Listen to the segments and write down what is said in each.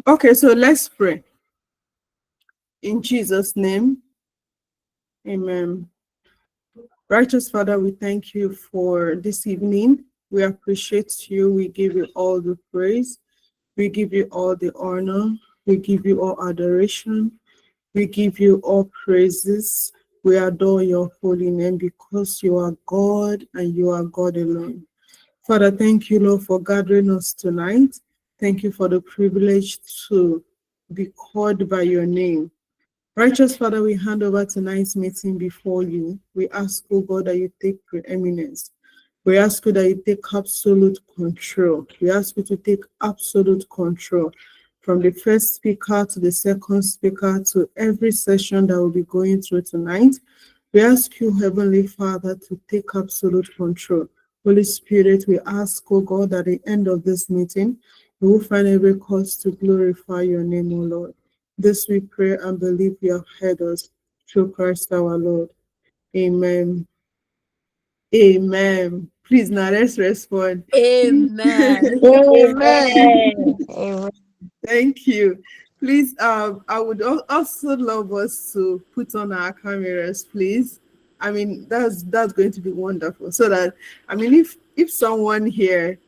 Okay, so let's pray. In Jesus' name, amen. Righteous Father, we thank you for this evening. We appreciate you. We give you all the praise. We give you all the honor. We give you all adoration. We give you all praises. We adore your holy name because you are God and you are God alone. Father, thank you, Lord, for gathering us tonight. Thank you for the privilege to be called by your name. Righteous Father, we hand over tonight's meeting before you. We ask, oh God, that you take preeminence. We ask you that you take absolute control. We ask you to take absolute control from the first speaker to the second speaker to every session that we'll be going through tonight. We ask you, Heavenly Father, to take absolute control. Holy Spirit, we ask, oh God, at the end of this meeting, we will find every cause to glorify your name, O Lord. This we pray and believe you have heard us through Christ our Lord. Amen. Amen. Please now let's respond. Amen. Amen. Amen. Thank you. Please, I would also love us to put on our cameras, please. I mean, that's going to be wonderful. So that, I mean, if someone here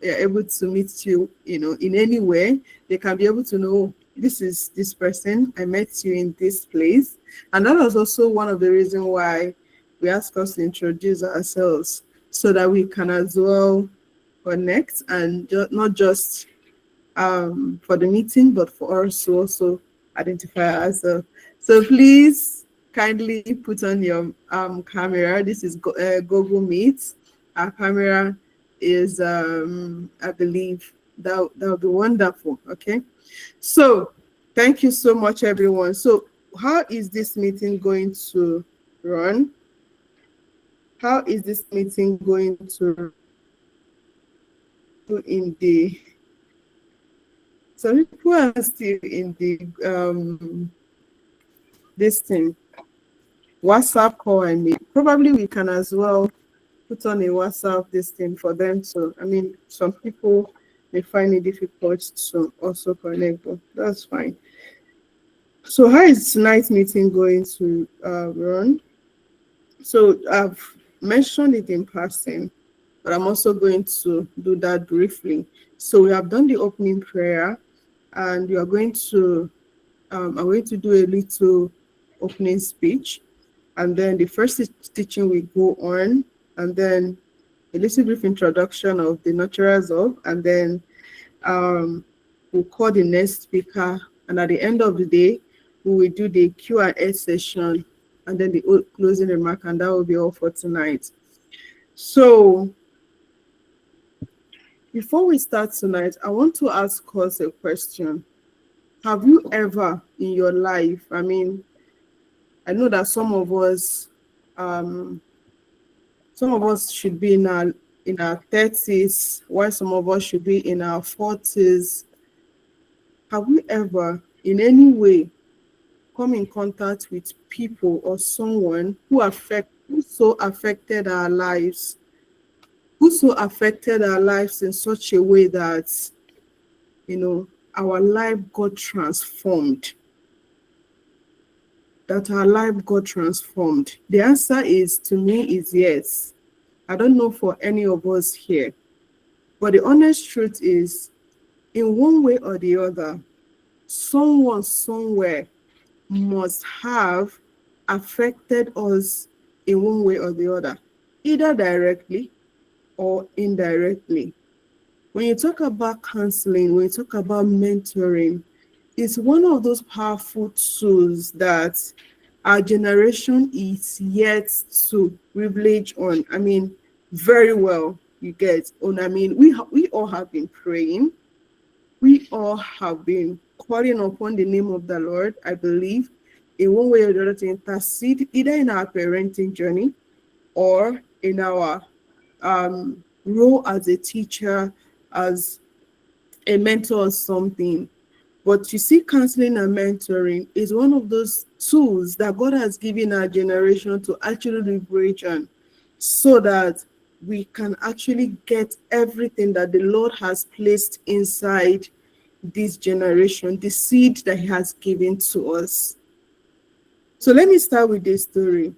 are able to meet you, in any way, they can be able to know this is this person. I met you in this place, and that was also one of the reasons why we asked us to introduce ourselves so that we can as well connect and not just for the meeting, but for us to also identify ourselves. So please kindly put on your camera. This is Google Meet. Our camera is, I believe, that would be wonderful. Okay. So thank you so much, everyone. So how is this meeting going to run? How is this meeting going to run in the some people are still in the this thing WhatsApp call and meet. Probably we can as well put on a WhatsApp this thing for them to, I mean, some people may find it difficult to also connect, but that's fine. So how is tonight's meeting going to run? So I've mentioned it in passing, but I'm also going to do that briefly. So we have done the opening prayer, and we are going to I'm going to do a little opening speech, and then the first teaching will go on, and then a little brief introduction of the naturals of, and then we'll call the next speaker, and at the end of the day, we will do the Q&A session, and then the closing remark, and that will be all for tonight. So before we start tonight, I want to ask us a question. Have you ever in your life, I mean, I know that some of us should be in our 30s, while some of us should be in our 40s. Have we ever in any way come in contact with people or someone who so affected our lives in such a way that, our life got transformed? The answer is, to me, is yes. I don't know for any of us here, but the honest truth is, in one way or the other, someone somewhere must have affected us in one way or the other, either directly or indirectly. When you talk about counseling, when you talk about mentoring, it's one of those powerful tools that our generation is yet to privilege on. I mean, very well, you get on. I mean, we all have been praying. We all have been calling upon the name of the Lord, I believe, in one way or the other, to intercede either in our parenting journey or in our role as a teacher, as a mentor or something. But you see, counseling and mentoring is one of those tools that God has given our generation to actually leverage on, so that we can actually get everything that the Lord has placed inside this generation, the seed that he has given to us. So let me start with this story.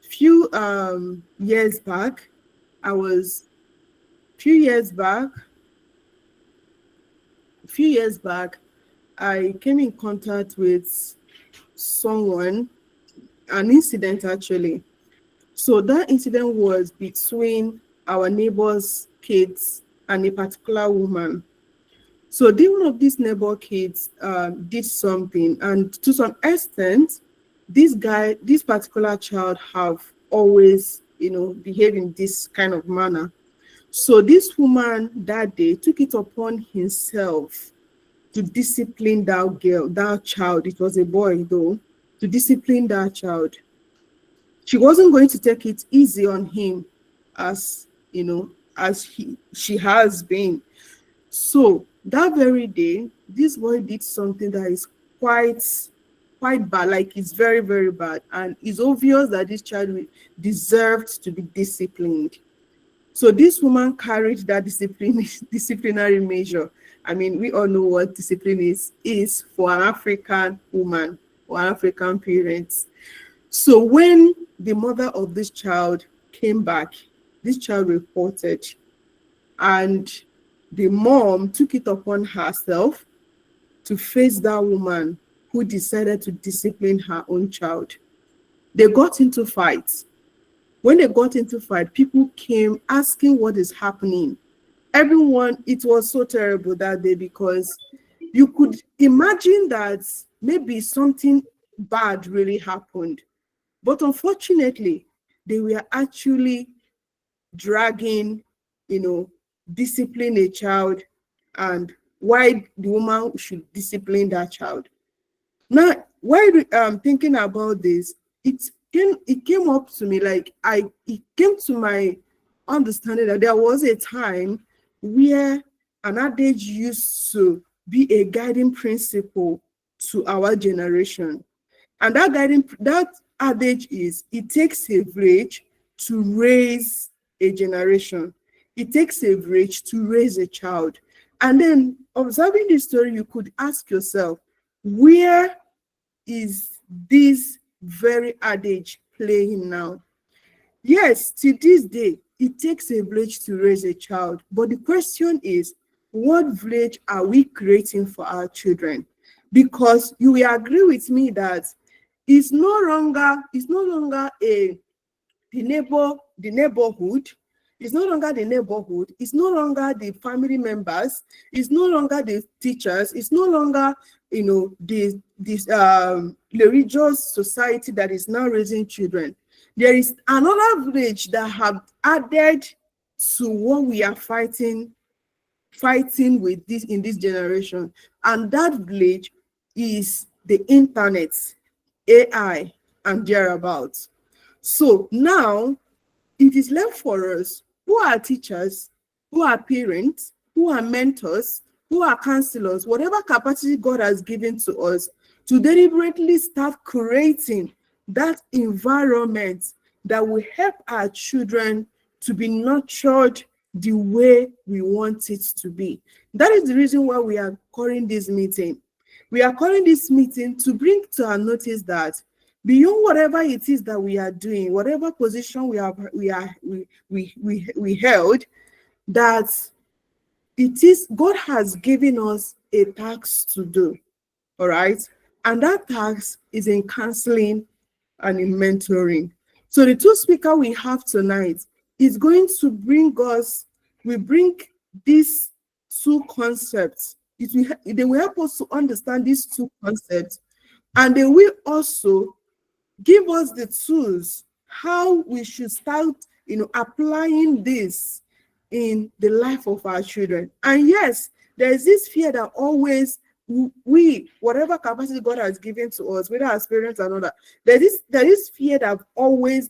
Few years back, I was few years back, a few years back, I came in contact with someone, an incident actually. So that incident was between our neighbor's kids and a particular woman. So one of these neighbor kids did something, and to some extent, this particular child have always, behaved in this kind of manner. So this woman that day took it upon himself to discipline that girl, that child. It was a boy though, to discipline that child. She wasn't going to take it easy on him as she has been. So that very day, this boy did something that is quite bad, like it's very, very bad. And it's obvious that this child deserved to be disciplined. So this woman carried that disciplinary measure. I mean, we all know what discipline is for an African woman or an African parent. So when the mother of this child came back, this child reported, and the mom took it upon herself to face that woman who decided to discipline her own child. They got into fights. When they got into fight, people came asking what is happening. Everyone, it was so terrible that day, because you could imagine that maybe something bad really happened. But unfortunately, they were actually dragging, discipline a child, and why the woman should discipline that child. Now, while thinking about this, it came up to me, like it came to my understanding that there was a time where an adage used to be a guiding principle to our generation. And that adage is, it takes a village to raise a generation. It takes a village to raise a child. And then observing this story, you could ask yourself, where is this very adage playing now? Yes, to this day, it takes a village to raise a child. But the question is, what village are we creating for our children? Because you will agree with me that it's no longer the neighborhood. It's no longer the neighborhood. It's no longer the family members. It's no longer the teachers. It's no longer, the religious society that is now raising children. There is another village that have added to what we are fighting with this in this generation, and that village is the internet, AI, and thereabouts. So now it is left for us, who are teachers, who are parents, who are mentors, who are counselors, whatever capacity God has given to us, to deliberately start creating that environment that will help our children to be nurtured the way we want it to be. That is the reason why we are calling this meeting. We are calling this meeting to bring to our notice that beyond whatever it is that we are doing, whatever position we held, that it is God has given us a task to do. All right. And that task is in counseling and in mentoring. So the two speakers we have tonight is going to bring these two concepts. They will help us to understand these two concepts, and they will also give us the tools how we should start, applying this in the life of our children. And yes, there is this fear that always we, whatever capacity God has given to us, whether as parents or not, there is fear that has always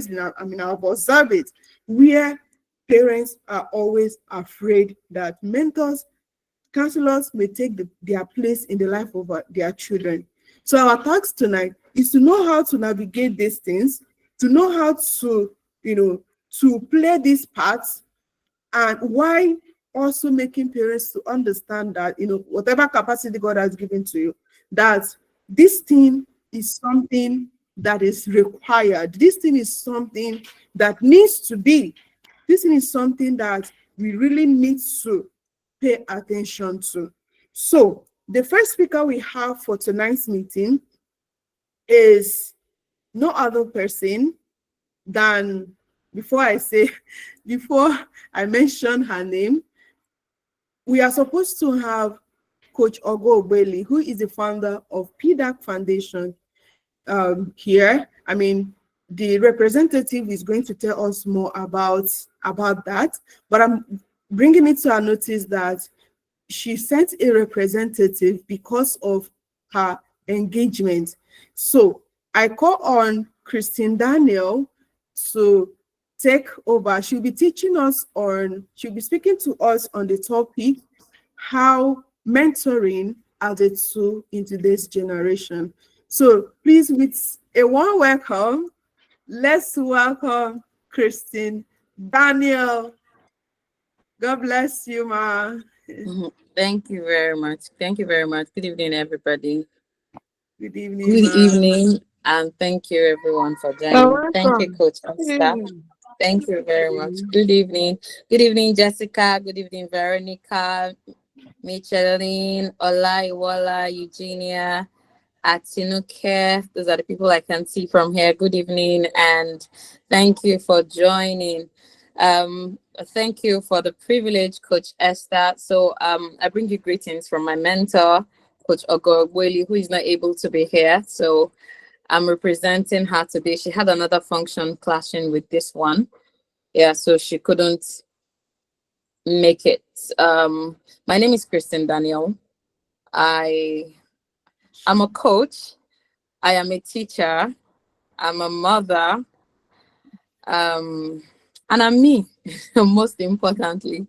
been, I've observed it, where parents are always afraid that mentors, counselors may take their place in the life of their children. So our task tonight is to know how to navigate these things, to know how to, to play these parts, and why also making parents to understand that, whatever capacity God has given to you, that this thing is something that is required. This thing is something that needs to be. This thing is something that we really need to pay attention to. So the first speaker we have for tonight's meeting is no other person than, before I say, before I mention her name, we are supposed to have Coach Ogo Obeli, who is the founder of PDAC Foundation here. I mean, the representative is going to tell us more about that, but I'm bringing it to our notice that she sent a representative because of her engagement. So I call on Christine Daniel to take over. She'll be she'll be speaking to us on the topic, how mentoring as a tool in today's generation. So please, with a warm welcome, let's welcome Christine Daniel. God bless you, ma. Thank you very much. Thank you very much. Good evening, everybody. Good evening, Good ma. evening, and thank you, everyone, for You're joining. Thank you, welcome. Coach Hey. Esther. Thank you Good very much. evening. Good evening. Good evening, Jessica. Good evening, Veronica, Micheline, Olaiwola, Eugenia, Atinuke. Those are the people I can see from here. Good evening, and thank you for joining. Thank you for the privilege, Coach Esther. So I bring you greetings from my mentor, Coach Ogorweli, who is not able to be here. So I'm representing her today. She had another function clashing with this one. Yeah, so she couldn't make it. My name is Kristen Daniel. I am a coach. I am a teacher. I'm a mother. Um, and I'm me, most importantly.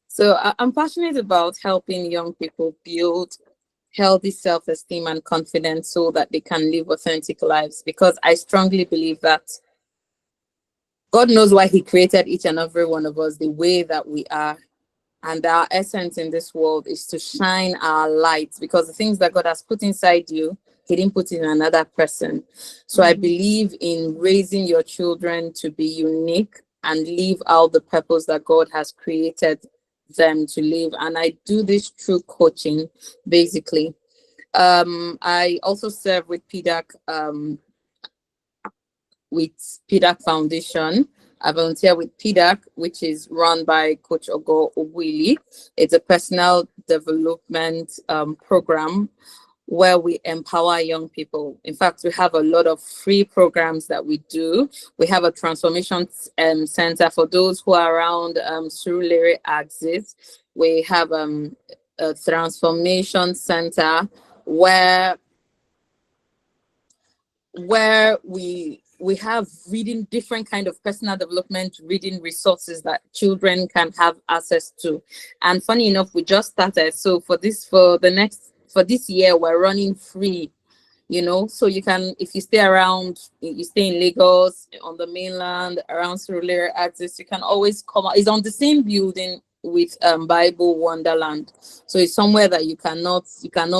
So I'm passionate about helping young people build healthy self-esteem and confidence so that they can live authentic lives, because I strongly believe that God knows why he created each and every one of us the way that we are. And our essence in this world is to shine our light, because the things that God has put inside you, he didn't put in another person. So I Mhm. believe in raising your children to be unique and live out the purpose that God has created them to live. And I do this through coaching, basically. I also serve with PDAC Foundation. I volunteer with PDAC, which is run by Coach Ogo Obwili. It's a personal development program where we empower young people. In fact, we have a lot of free programs that we do. We have a transformation center for those who are around Surulere axis. We have a transformation center where we have reading, different kind of personal development reading resources that children can have access to. And funny enough, we just started, so for this year we're running free, so you can, if you stay around, you stay in Lagos, on the mainland, around Surulere axis, you can always come out. It's on the same building with Bible Wonderland, so it's somewhere that you cannot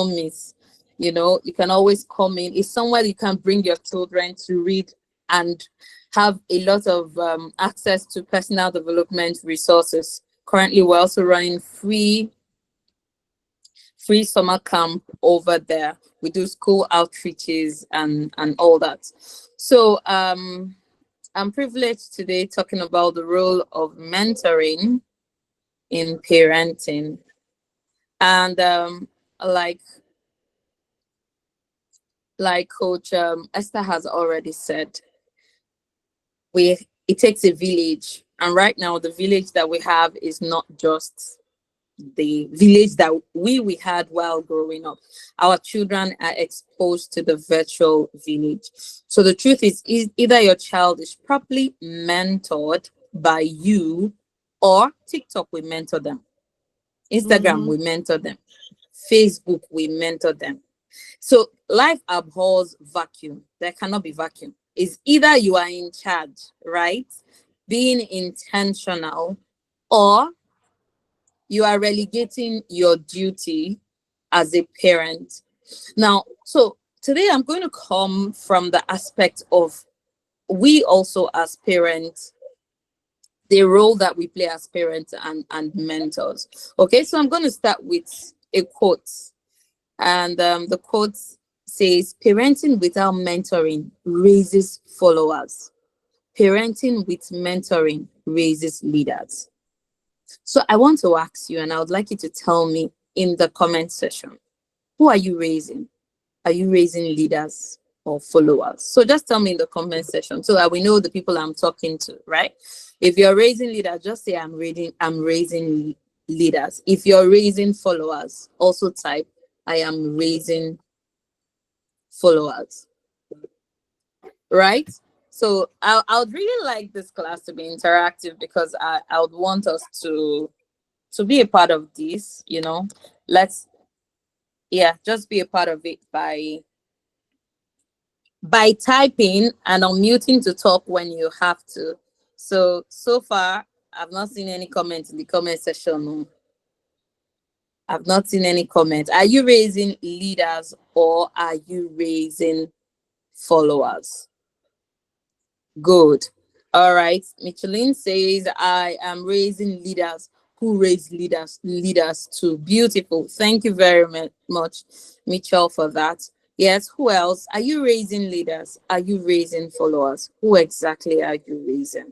miss. You can always come in. It's somewhere you can bring your children to read and have a lot of access to personal development resources. Currently, we're also running free summer camp over there. We do school outreaches and all that. So I'm privileged today talking about the role of mentoring in parenting. And like like Coach Esther has already said, we it takes a village, and right now the village that we have is not just the village that we had while growing up. Our children are exposed to the virtual village. So the truth is either your child is properly mentored by you, or TikTok will mentor them, Instagram Mhm. will mentor them, Facebook will mentor them. So life abhors vacuum. There cannot be vacuum. It's either you are in charge, right? Being intentional, or you are relegating your duty as a parent. Now, so today I'm going to come from the aspect of we also as parents, the role that we play as parents and mentors. Okay, so I'm going to start with a quote. And the quote says, parenting without mentoring raises followers. Parenting with mentoring raises leaders. So I want to ask you, and I would like you to tell me in the comment section, who are you raising? Are you raising leaders or followers? So just tell me in the comment section so that we know the people I'm talking to, right? If you're raising leaders, just say I'm raising leaders. If you're raising followers, also type I am raising followers. Right? So I would really like this class to be interactive because I would want us to be a part of this, Let's just be a part of it by typing and unmuting to talk when you have to. So far, I've not seen any comments in the comment section. No. I've not seen any comments. Are you raising leaders or are you raising followers? Good. All right. Michelin says, I am raising leaders who raise leaders too. Beautiful. Thank you very much, Mitchell, for that. Yes. Who else? Are you raising leaders? Are you raising followers? Who exactly are you raising?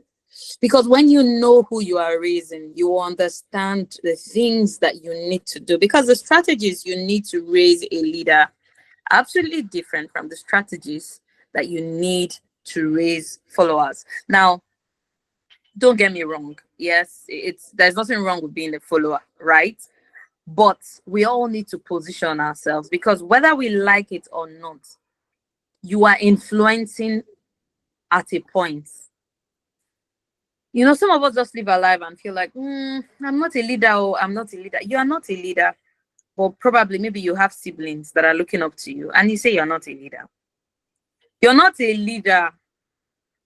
Because when you know who you are raising, you understand the things that you need to do. Because the strategies you need to raise a leader are absolutely different from the strategies that you need to raise followers. Now, don't get me wrong. Yes, there's nothing wrong with being a follower, right? But we all need to position ourselves because whether we like it or not, you are influencing at a point. Some of us just live our life and feel like, I'm not a leader, or I'm not a leader. You are not a leader, but probably maybe you have siblings that are looking up to you and you say you're not a leader. You're not a leader,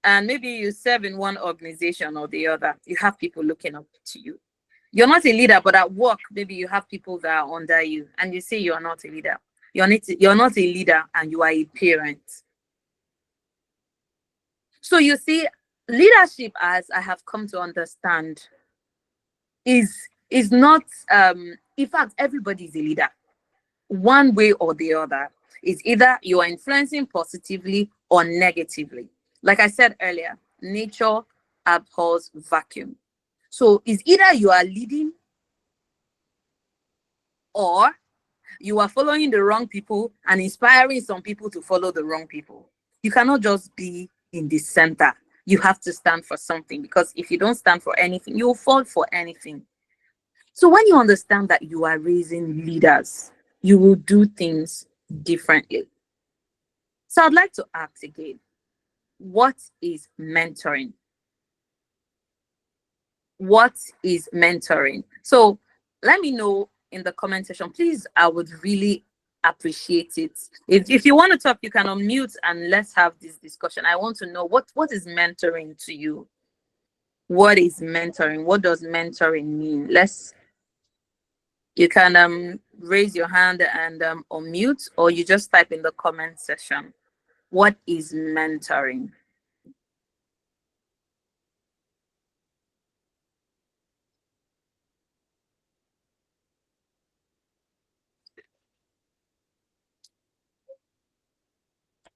and maybe you serve in one organization or the other. You have people looking up to you. You're not a leader, but at work, maybe you have people that are under you and you say you're not a leader. You're not a leader and you are a parent. So you see, leadership, as I have come to understand, is not in fact, everybody is a leader one way or the other. Is either you are influencing positively or negatively. Like I said earlier, nature abhors vacuum. So it's either you are leading or you are following the wrong people and inspiring some people to follow the wrong people. You cannot just be in the center. You have to stand for something, because if you don't stand for anything, you will fall for anything. So when you understand that you are raising leaders, you will do things differently. So I'd like to ask again, what is mentoring? What is mentoring? So let me know in the comment section. Please, I would really appreciate it. If you want to talk, you can unmute and let's have this discussion. I want to know what is mentoring to you? What is mentoring? What does mentoring mean? You can raise your hand and unmute, or you just type in the comment section. What is mentoring?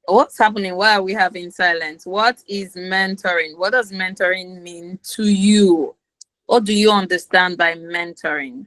What's happening? Why are we having silence? What is mentoring? What does mentoring mean to you? What do you understand by mentoring?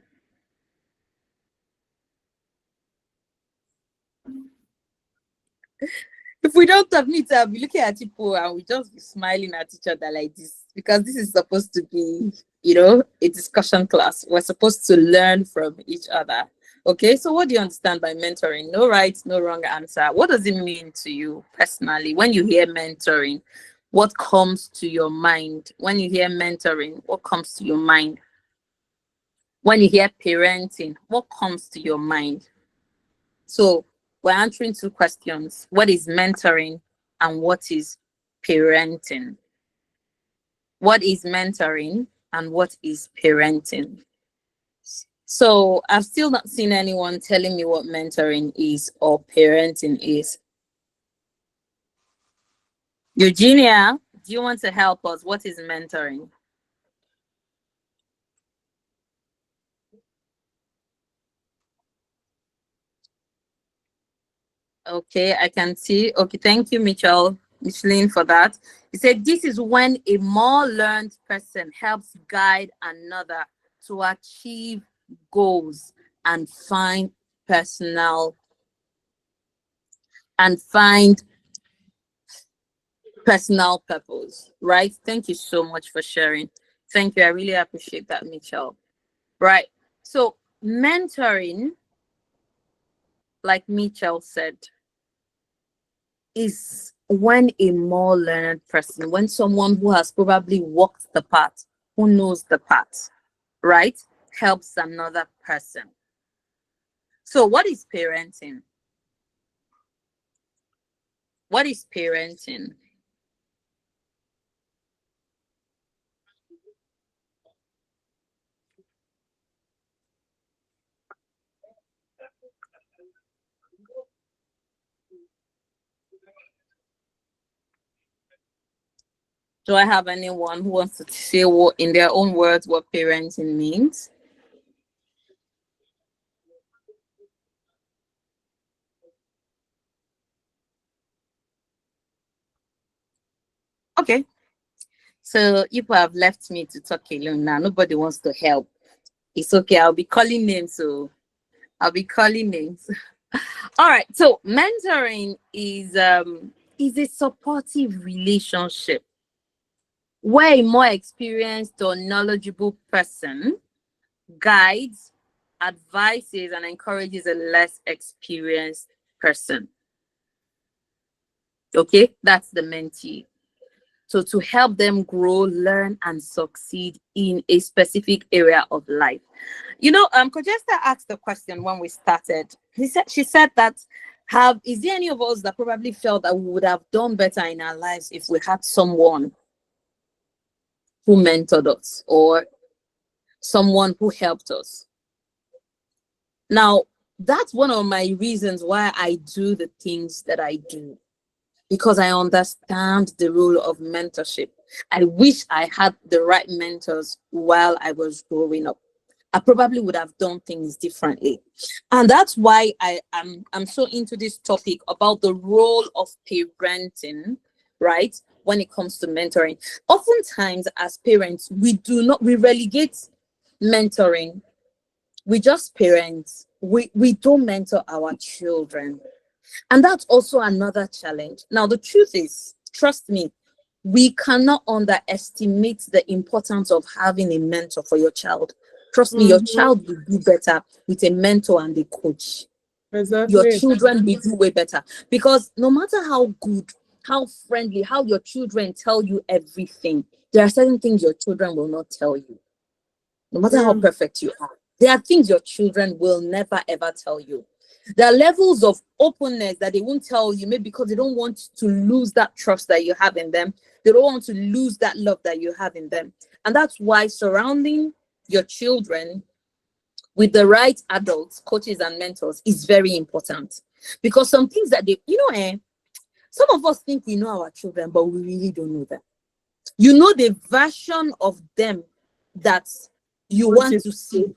If we don't talk, me too, I'll be looking at people and we just be smiling at each other like this, because this is supposed to be, a discussion class. We're supposed to learn from each other. Okay, so what do you understand by mentoring? No right, no wrong answer. What does it mean to you personally? When you hear mentoring, what comes to your mind? When you hear mentoring, what comes to your mind? When you hear parenting, what comes to your mind? So we're answering two questions. What is mentoring and what is parenting? What is mentoring and what is parenting? So I've still not seen anyone telling me what mentoring is or parenting is. Eugenia, do you want to help us? What is mentoring? Okay, I can see. Okay, thank you, Micheline, for that. He said this is when a more learned person helps guide another to achieve goals and personal find personal purpose. Right? Thank you so much for sharing. Thank you. I really appreciate that, Michelle. Right. So mentoring, like Michelle said, is when a more learned person, when someone who has probably walked the path, who knows the path, right, helps another person. So, what is parenting? What is parenting? Do I have anyone who wants to say what, in their own words, what parenting means? Okay. So, you have left me to talk alone now. Nobody wants to help. It's okay. I'll be calling names. So, I'll be calling names. All right. So mentoring is a supportive relationship where a more experienced or knowledgeable person guides, advises, and encourages a less experienced person. Okay, that's the mentee. So to help them grow, learn, and succeed in a specific area of life. Kojesta asked the question when we started. She said that is there any of us that probably felt that we would have done better in our lives if we had someone who mentored us or someone who helped us? Now, that's one of my reasons why I do the things that I do, because I understand the role of mentorship. I wish I had the right mentors while I was growing up. I probably would have done things differently. And that's why I'm so into this topic about the role of parenting, right? When it comes to mentoring. Oftentimes, as parents, we relegate mentoring. We just parents. We don't mentor our children. And that's also another challenge. Now, the truth is, trust me, we cannot underestimate the importance of having a mentor for your child. Trust me, your child will do better with a mentor and a coach. Exactly. Your children will do way better, because no matter how good, how friendly, how your children tell you everything, there are certain things your children will not tell you. No matter how perfect you are, there are things your children will never ever tell you. There are levels of openness that they won't tell you, maybe because they don't want to lose that trust that you have in them. They don't want to lose that love that you have in them. And that's why surrounding your children with the right adults, coaches, and mentors is very important. Because some things that some of us think we know our children, but we really don't know them. You know the version of them that you want to see,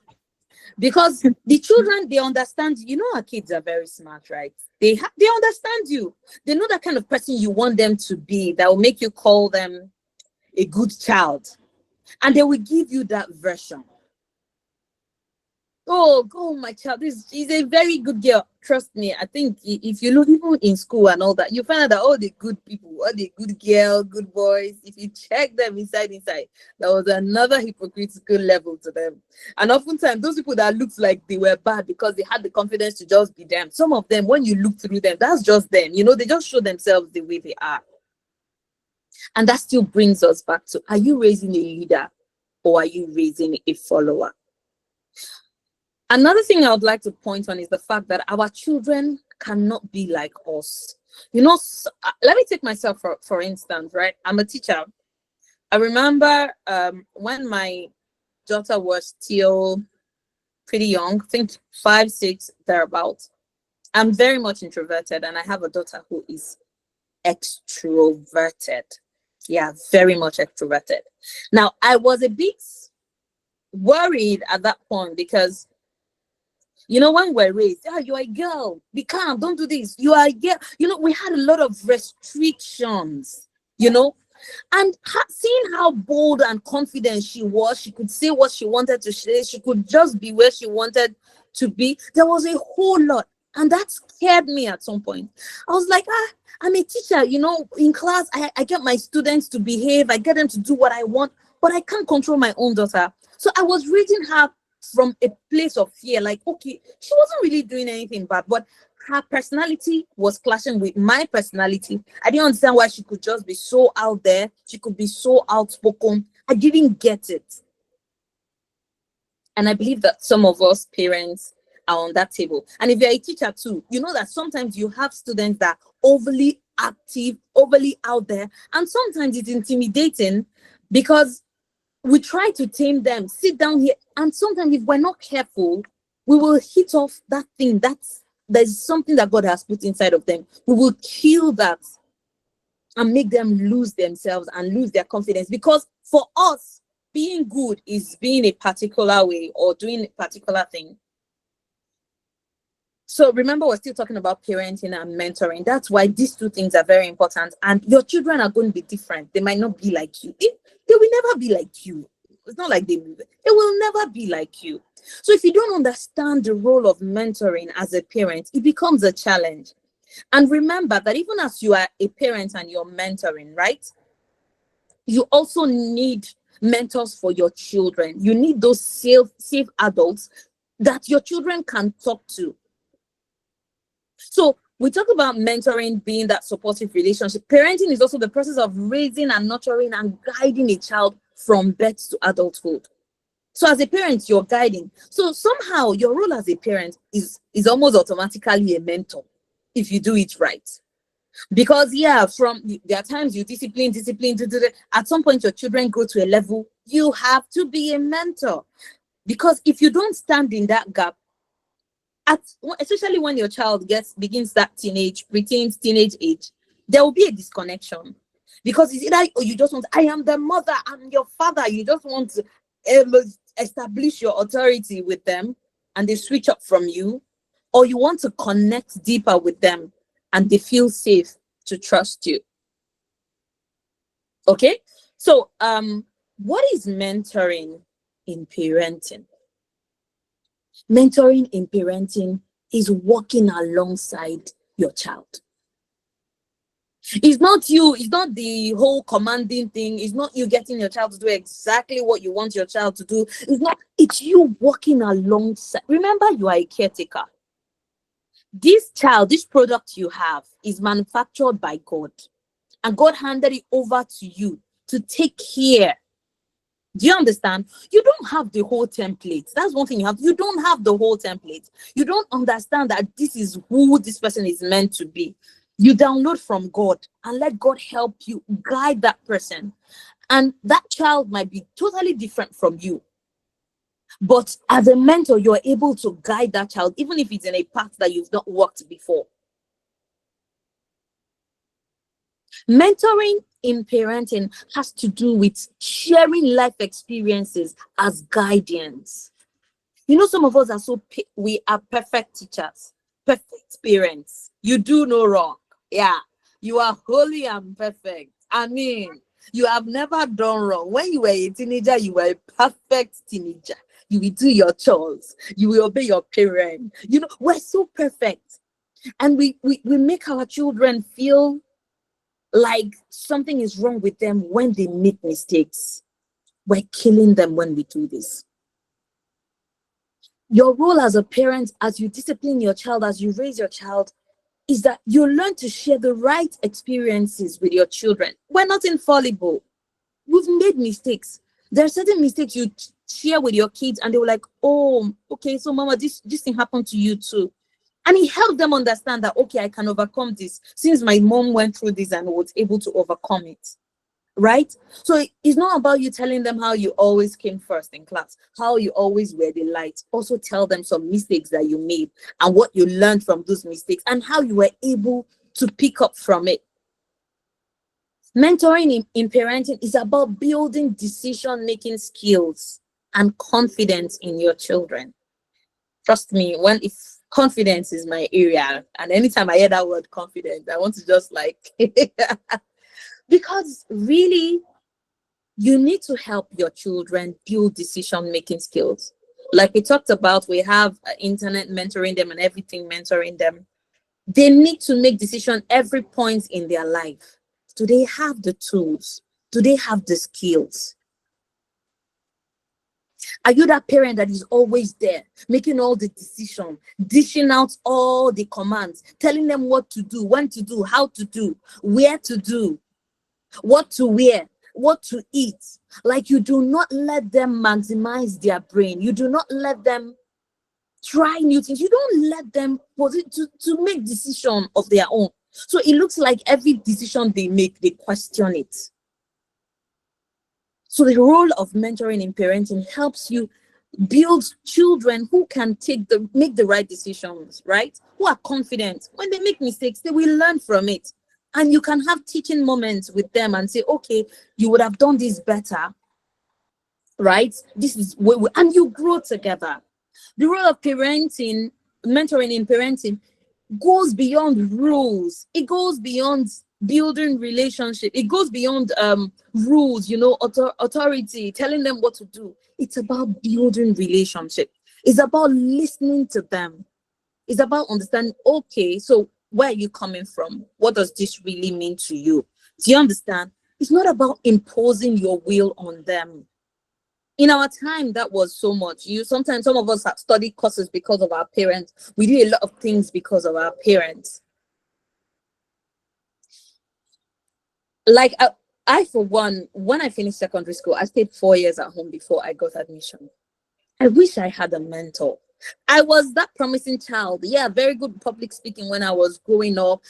because the children, they understand. Our kids are very smart, right? They understand you. They know that kind of person you want them to be, that will make you call them a good child, and they will give you that version. Oh, go, my child. She's a very good girl. Trust me. I think if you look even in school and all that, you find out that all the good people, all the good girls, good boys, if you check them inside, there was another hypocritical level to them. And oftentimes, those people that looked like they were bad because they had the confidence to just be them. Some of them, when you look through them, that's just them. They just show themselves the way they are. And that still brings us back to, are you raising a leader or are you raising a follower? Another thing I would like to point on is the fact that our children cannot be like us. Let me take myself for instance, right? I'm a teacher. I remember when my daughter was still pretty young, I think 5, 6, thereabouts. I'm very much introverted, and I have a daughter who is extroverted. Yeah, very much extroverted. Now, I was a bit worried at that point because, when we're raised, you're a girl, be calm, don't do this. You are a girl. We had a lot of restrictions, and seeing how bold and confident she was, she could say what she wanted to say, she could just be where she wanted to be. There was a whole lot, and that scared me at some point. I was like, I'm a teacher, in class, I get my students to behave, I get them to do what I want, but I can't control my own daughter. So I was reading her from a place of fear, like, okay, she wasn't really doing anything bad, but her personality was clashing with my personality. I didn't understand why she could just be so out there. She could be so outspoken. I didn't get it. And I believe that some of us parents are on that table. And if you're a teacher too, you know that sometimes you have students that are overly active, overly out there, and sometimes it's intimidating because we try to tame them, sit down here, and sometimes if we're not careful, we will hit off that thing there's something that God has put inside of them. We will kill that and make them lose themselves and lose their confidence, because for us, being good is being a particular way or doing a particular thing. So remember, we're still talking about parenting and mentoring. That's why these two things are very important. And your children are going to be different. They might not be like you. They will never be like you. It's not like they will never be like you. So if you don't understand the role of mentoring as a parent, it becomes a challenge. And remember that even as you are a parent and you're mentoring, right? You also need mentors for your children. You need those safe adults that your children can talk to. So we talk about mentoring being that supportive relationship. Parenting is also the process of raising and nurturing and guiding a child from birth to adulthood. So as a parent, you're guiding. So somehow your role as a parent is almost automatically a mentor if you do it right. Because there are times you discipline. At some point, your children go to a level, you have to be a mentor. Because if you don't stand in that gap, especially when your child begins that preteens, teenage age, there will be a disconnection. Because it's either you just want, I am the mother, I'm your father, you just want to establish your authority with them and they switch up from you, or you want to connect deeper with them and they feel safe to trust you. Okay, so what is mentoring in parenting? Mentoring in parenting is walking alongside your child. It's not the whole commanding thing. It's not you getting your child to do exactly what you want your child to do. It's you walking alongside. Remember, you are a caretaker. This product you have is manufactured by God, and God handed it over to you to take care. Do you understand? You don't have the whole template. That's one thing you have. You don't have the whole template. You don't understand that this is who this person is meant to be. You download from God and let God help you guide that person. And that child might be totally different from you. But as a mentor, you're able to guide that child, even if it's in a path that you've not walked before. Mentoring in parenting has to do with sharing life experiences as guidance. Some of us we are perfect teachers, perfect parents. You do no wrong. Yeah, you are holy and perfect. I mean, you have never done wrong. When you were a teenager, you were a perfect teenager. You will do your chores. You will obey your parents. We're so perfect. And we make our children feel like something is wrong with them when they make mistakes. We're killing them when we do this. Your role as a parent, as you discipline your child, as you raise your child, is that you learn to share the right experiences with your children. We're not infallible. We've made mistakes. There are certain mistakes you share with your kids and they were like, oh, okay, so mama, this thing happened to you too. And it helped them understand that, okay, I can overcome this since my mom went through this and was able to overcome it. right? So it's not about you telling them how you always came first in class, how you always were the light. Also tell them some mistakes that you made and what you learned from those mistakes and how you were able to pick up from it. Mentoring in parenting is about building decision-making skills and confidence in your children. Trust me, when if confidence is my area, and anytime I hear that word confidence, I want to just like because really you need to help your children build decision-making skills. Like we talked about, we have internet mentoring them and everything mentoring them. They need to make decision every point in their life. Do they have the tools? Do they have the skills? Are you that parent that is always there, making all the decisions, dishing out all the commands, telling them what to do, when to do, how to do, where to do, what to wear, what to eat? Like you do not let them maximize their brain. You do not let them try new things. You don't let them to make decision of their own. So it looks like every decision they make, they question it. So the role of mentoring in parenting helps you build children who can make the right decisions, right? Who are confident. When they make mistakes, they will learn from it. And you can have teaching moments with them and say, okay, you would have done this better, right? This is where and you grow together. The role of parenting, mentoring in parenting, goes beyond rules. It goes beyond building relationship. It goes beyond rules, authority, telling them what to do. It's about building relationship. It's about listening to them. It's about understanding, okay, so where are you coming from? What does this really mean to you? Do you understand? It's not about imposing your will on them. In our time, that was so much. Sometimes some of us have studied courses because of our parents. We do a lot of things because of our parents. Like I for one, when I finished secondary school, I stayed 4 years at home before I got admission. I wish I had a mentor. I was that promising child. Yeah, very good public speaking when I was growing up.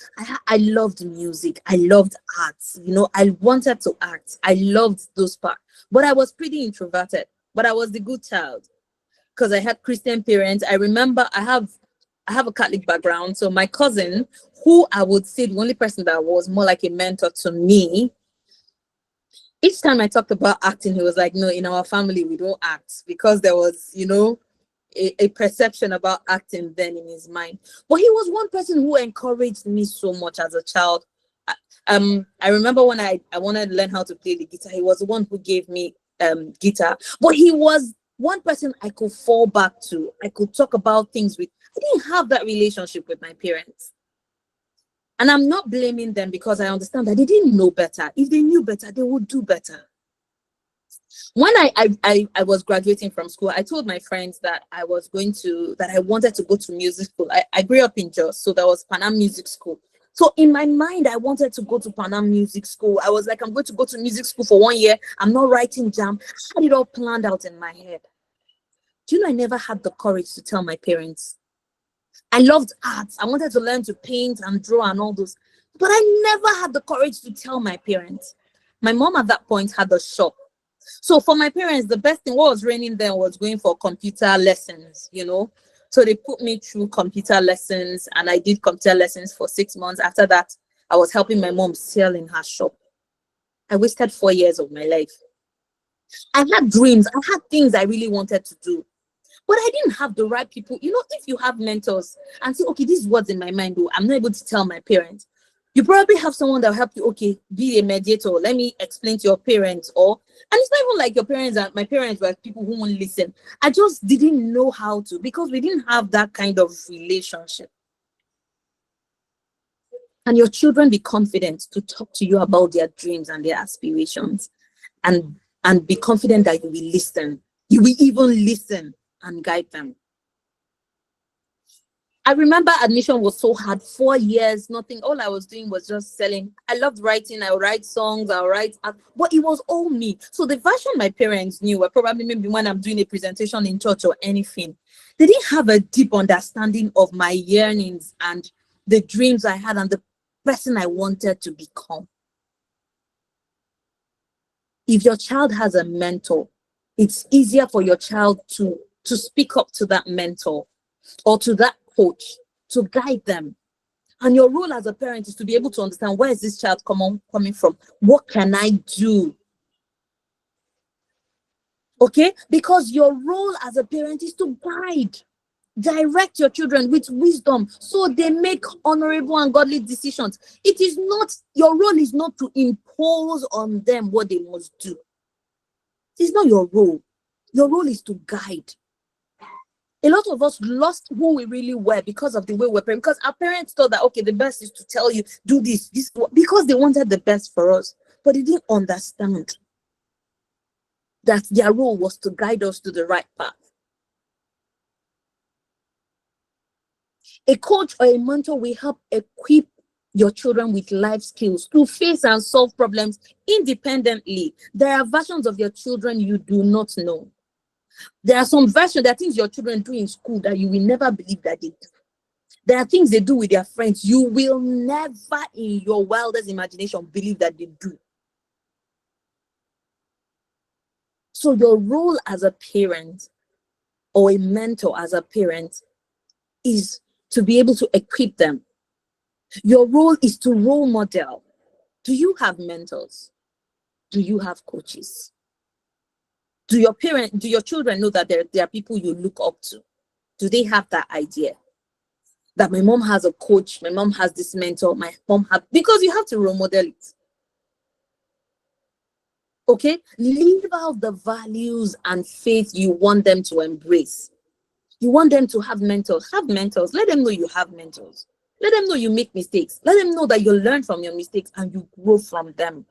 I loved music. I loved arts. I wanted to act. I loved those parts. But I was pretty introverted. But I was the good child because I had Christian parents. I remember I have a Catholic background. So my cousin, who I would say the only person that was more like a mentor to me, each time I talked about acting, he was like, no, in our family, we don't act, because there was, a perception about acting then in his mind. But he was one person who encouraged me so much as a child. I remember when I wanted to learn how to play the guitar, he was the one who gave me guitar. But he was one person I could fall back to. I could talk about things with. I didn't have that relationship with my parents. And I'm not blaming them, because I understand that they didn't know better. If they knew better, they would do better. When I was graduating from school, I told my friends that I wanted to go to music school. I grew up in Jos, so there was Panam Music School. So in my mind, I wanted to go to Panam Music School. I was like, I'm going to go to music school for 1 year. I'm not writing jam. I had it all planned out in my head. Do you know, I never had the courage to tell my parents. I loved art. I wanted to learn to paint and draw and all those. But I never had the courage to tell my parents. My mom at that point had a shop. So for my parents, the best thing, what was raining then, was going for computer lessons, So they put me through computer lessons, and I did computer lessons for 6 months. After that, I was helping my mom sell in her shop. I wasted 4 years of my life. I had dreams. I had things I really wanted to do. But I didn't have the right people. If you have mentors and say, okay, this is what's in my mind, though, I'm not able to tell my parents. You probably have someone that will help you, okay, be a mediator. Let me explain to your parents. And it's not even like your parents my parents were people who won't listen. I just didn't know how to, because we didn't have that kind of relationship. And your children be confident to talk to you about their dreams and their aspirations, and be confident that you will listen. You will even listen and guide them. I remember admission was so hard. 4 years, nothing. All I was doing was just selling. I loved writing. I would write songs. I would write art, but it was all me. So the version my parents knew were probably maybe when I'm doing a presentation in church or anything. They didn't have a deep understanding of my yearnings and the dreams I had and the person I wanted to become. If your child has a mentor, it's easier for your child to speak up to that mentor or to that coach to guide them. And your role as a parent is to be able to understand, where is this child coming from? What can I do? Okay? Because your role as a parent is to guide, direct your children with wisdom so they make honorable and godly decisions. It is not, your role is not to impose on them what they must do. It's not your role. Your role is to guide. A lot of us lost who we really were because of the way we're parents. Because our parents thought that, okay, the best is to tell you, do this, because they wanted the best for us. But they didn't understand that their role was to guide us to the right path. A coach or a mentor will help equip your children with life skills to face and solve problems independently. There are versions of your children you do not know. There are some versions, there are things your children do in school that you will never believe that they do. There are things they do with their friends you will never in your wildest imagination believe that they do. So your role as a parent or a mentor as a parent is to be able to equip them. Your role is to role model. Do you have mentors? Do you have coaches? Do your children know that there are people you look up to? Do they have that idea? That my mom has a coach, my mom has this mentor, my mom has, because you have to role model it. Okay? Leave out the values and faith you want them to embrace. You want them to have mentors. Have mentors. Let them know you have mentors. Let them know you make mistakes. Let them know that you learn from your mistakes and you grow from them.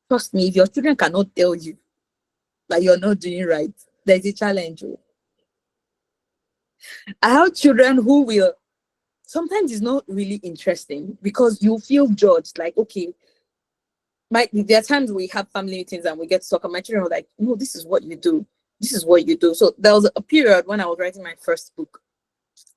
Trust me, if your children cannot tell you that you're not doing right, there's a challenge. I have children who will, sometimes it's not really interesting because you feel judged. Like, okay, there are times we have family meetings and we get stuck, and my children are like, no, this is what you do. This is what you do. So there was a period when I was writing my first book.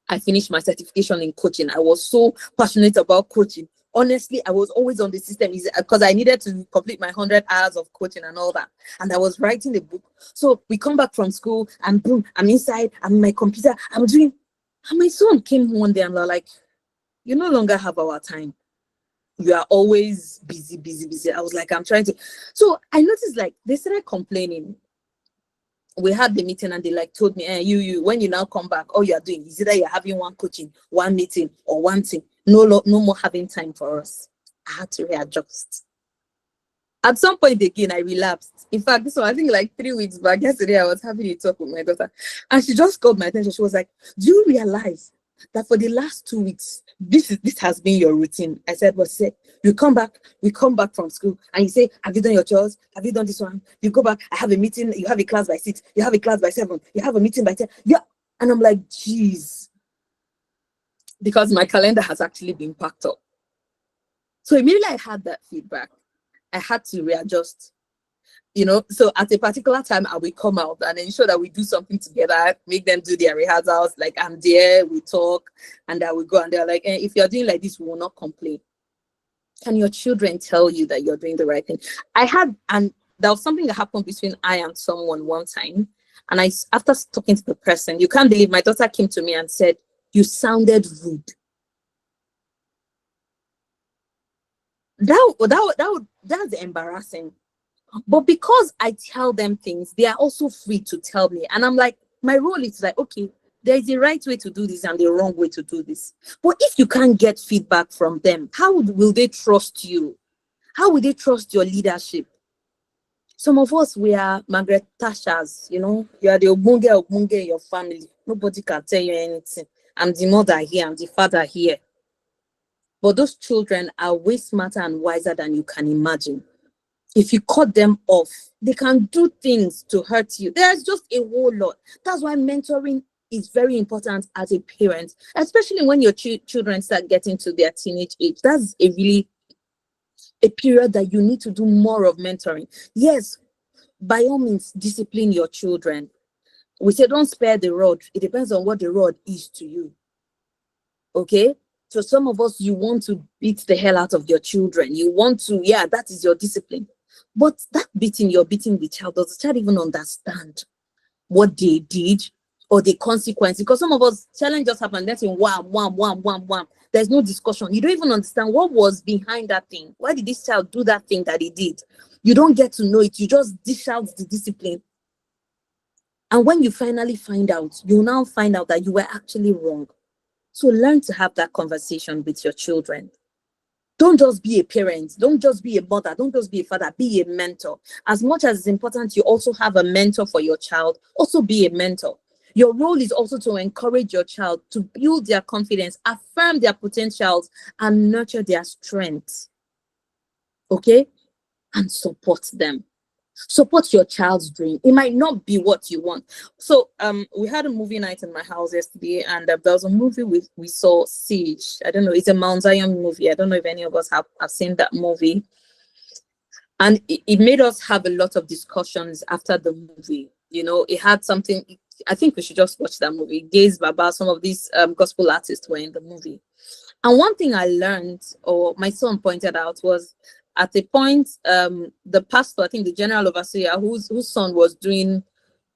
I finished my certification in coaching. I was so passionate about coaching. Honestly, I was always on the system because I needed to complete my 100 hours of coaching and all that. And I was writing the book. So we come back from school and boom, I'm inside, I'm in my computer, I'm doing. And my son came one day and they're like, you no longer have our time. You are always busy, busy, busy. I was like, I'm trying to. So I noticed like they started complaining. We had the meeting and they like told me, you when you now come back, all you are doing is either you're having one coaching, one meeting, or one thing. No more having time for us. I had to readjust. At some point again, I relapsed. In fact, this one, I think like 3 weeks back, yesterday I was having a talk with my daughter and she just called my attention. She was like, do you realize that for the last 2 weeks, this has been your routine? I said, well, say, we come back from school and you say, have you done your chores? Have you done this one? You go back, I have a meeting, you have a class by 6, you have a class by 7, you have a meeting by 10. Yeah. And I'm like, geez. Because my calendar has actually been packed up. So immediately I had that feedback. I had to readjust. So at a particular time, I will come out and ensure that we do something together, make them do their rehearsals. Like I'm there, we talk, and I will go and they're like, if you're doing like this, we will not complain. Can your children tell you that you're doing the right thing? And there was something that happened between I and someone one time. And after talking to the person, you can't believe my daughter came to me and said, you sounded rude. That's embarrassing. But because I tell them things, they are also free to tell me. And I'm like, my role is like, okay, there is a right way to do this and the wrong way to do this. But if you can't get feedback from them, how will they trust you? How will they trust your leadership? Some of us, we are Margaret Thatchers, you are the Ogbonge in your family. Nobody can tell you anything. I'm the mother here, I'm the father here. But those children are way smarter and wiser than you can imagine. If you cut them off, they can do things to hurt you. There's just a whole lot. That's why mentoring is very important as a parent, especially when your children start getting to their teenage age. That's a period that you need to do more of mentoring. Yes, by all means, discipline your children. We say don't spare the rod. It depends on what the rod is to you. Okay? So some of us, you want to beat the hell out of your children. You want to, that is your discipline. But that beating, you're beating the child, does the child even understand what they did or the consequence? Because some of us, challenge just happened, that's in wham, wham, wham, wham, wham. There's no discussion. You don't even understand what was behind that thing. Why did this child do that thing that he did? You don't get to know it. You just dish out the discipline. And when you finally find out, you now find out that you were actually wrong. So learn to have that conversation with your children. Don't just be a parent. Don't just be a mother. Don't just be a father. Be a mentor. As much as it's important you also have a mentor for your child, also be a mentor. Your role is also to encourage your child, to build their confidence, affirm their potentials, and nurture their strengths. Okay? And support them. Support your child's dream. It might not be what you want. So we had a movie night in my house yesterday, and there was a movie we saw, Siege. I don't know, it's a Mount Zion movie. I don't know if any of us have seen that movie. And it made us have a lot of discussions after the movie. You know, it had something. I think we should just watch that movie. Gaze Baba, some of these gospel artists were in the movie. And one thing I learned, or my son pointed out, was at a point, the pastor, I think the general overseer, whose son was doing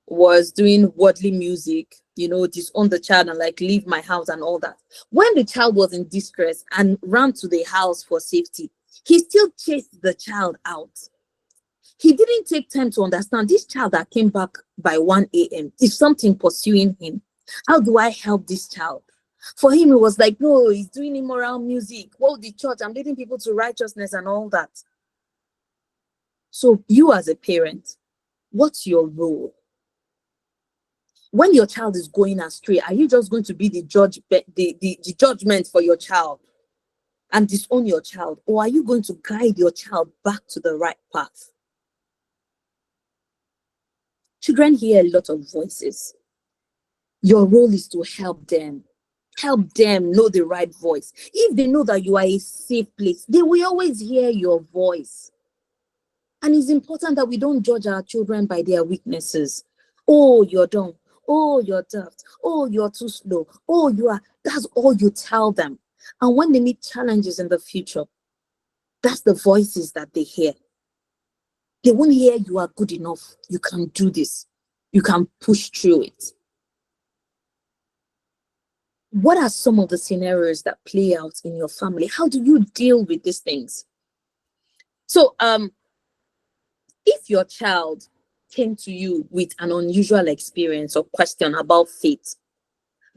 worldly music, you know, disown the child and like leave my house and all that. When the child was in distress and ran to the house for safety, he still chased the child out. He didn't take time to understand this child that came back by 1 a.m. is something pursuing him. How do I help this child? For him, it was like, no, he's doing immoral music. Well, the church, I'm leading people to righteousness and all that. So you as a parent, what's your role? When your child is going astray, are you just going to be the judgment for your child and disown your child? Or are you going to guide your child back to the right path? Children hear a lot of voices. Your role is to help them. Help them know the right voice. If they know that you are a safe place, they will always hear your voice. And it's important that we don't judge our children by their weaknesses. Oh, you're dumb. Oh, you're daft. Oh, you're too slow. Oh, you are. That's all you tell them. And when they meet challenges in the future, that's the voices that they hear. They won't hear you are good enough. You can do this. You can push through it. What are some of the scenarios that play out in your family? How do you deal with these things? So, if your child came to you with an unusual experience or question about faith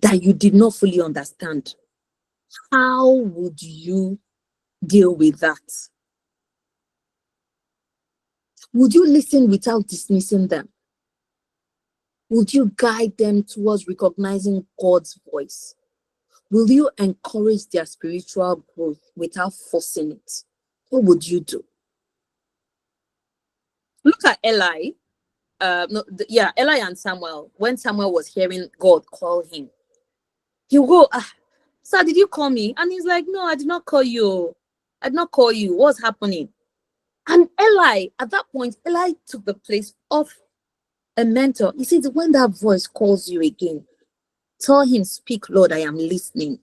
that you did not fully understand, how would you deal with that? Would you listen without dismissing them? Would you guide them towards recognizing God's voice? Will you encourage their spiritual growth without forcing it? What would you do? Look at Eli. Eli and Samuel. When Samuel was hearing God call him, he will go, sir, did you call me? And he's like, no, I did not call you. I did not call you. What's happening? And Eli, at that point, Eli took the place of a mentor. He said, when that voice calls you again, tell him, speak, Lord, I am listening.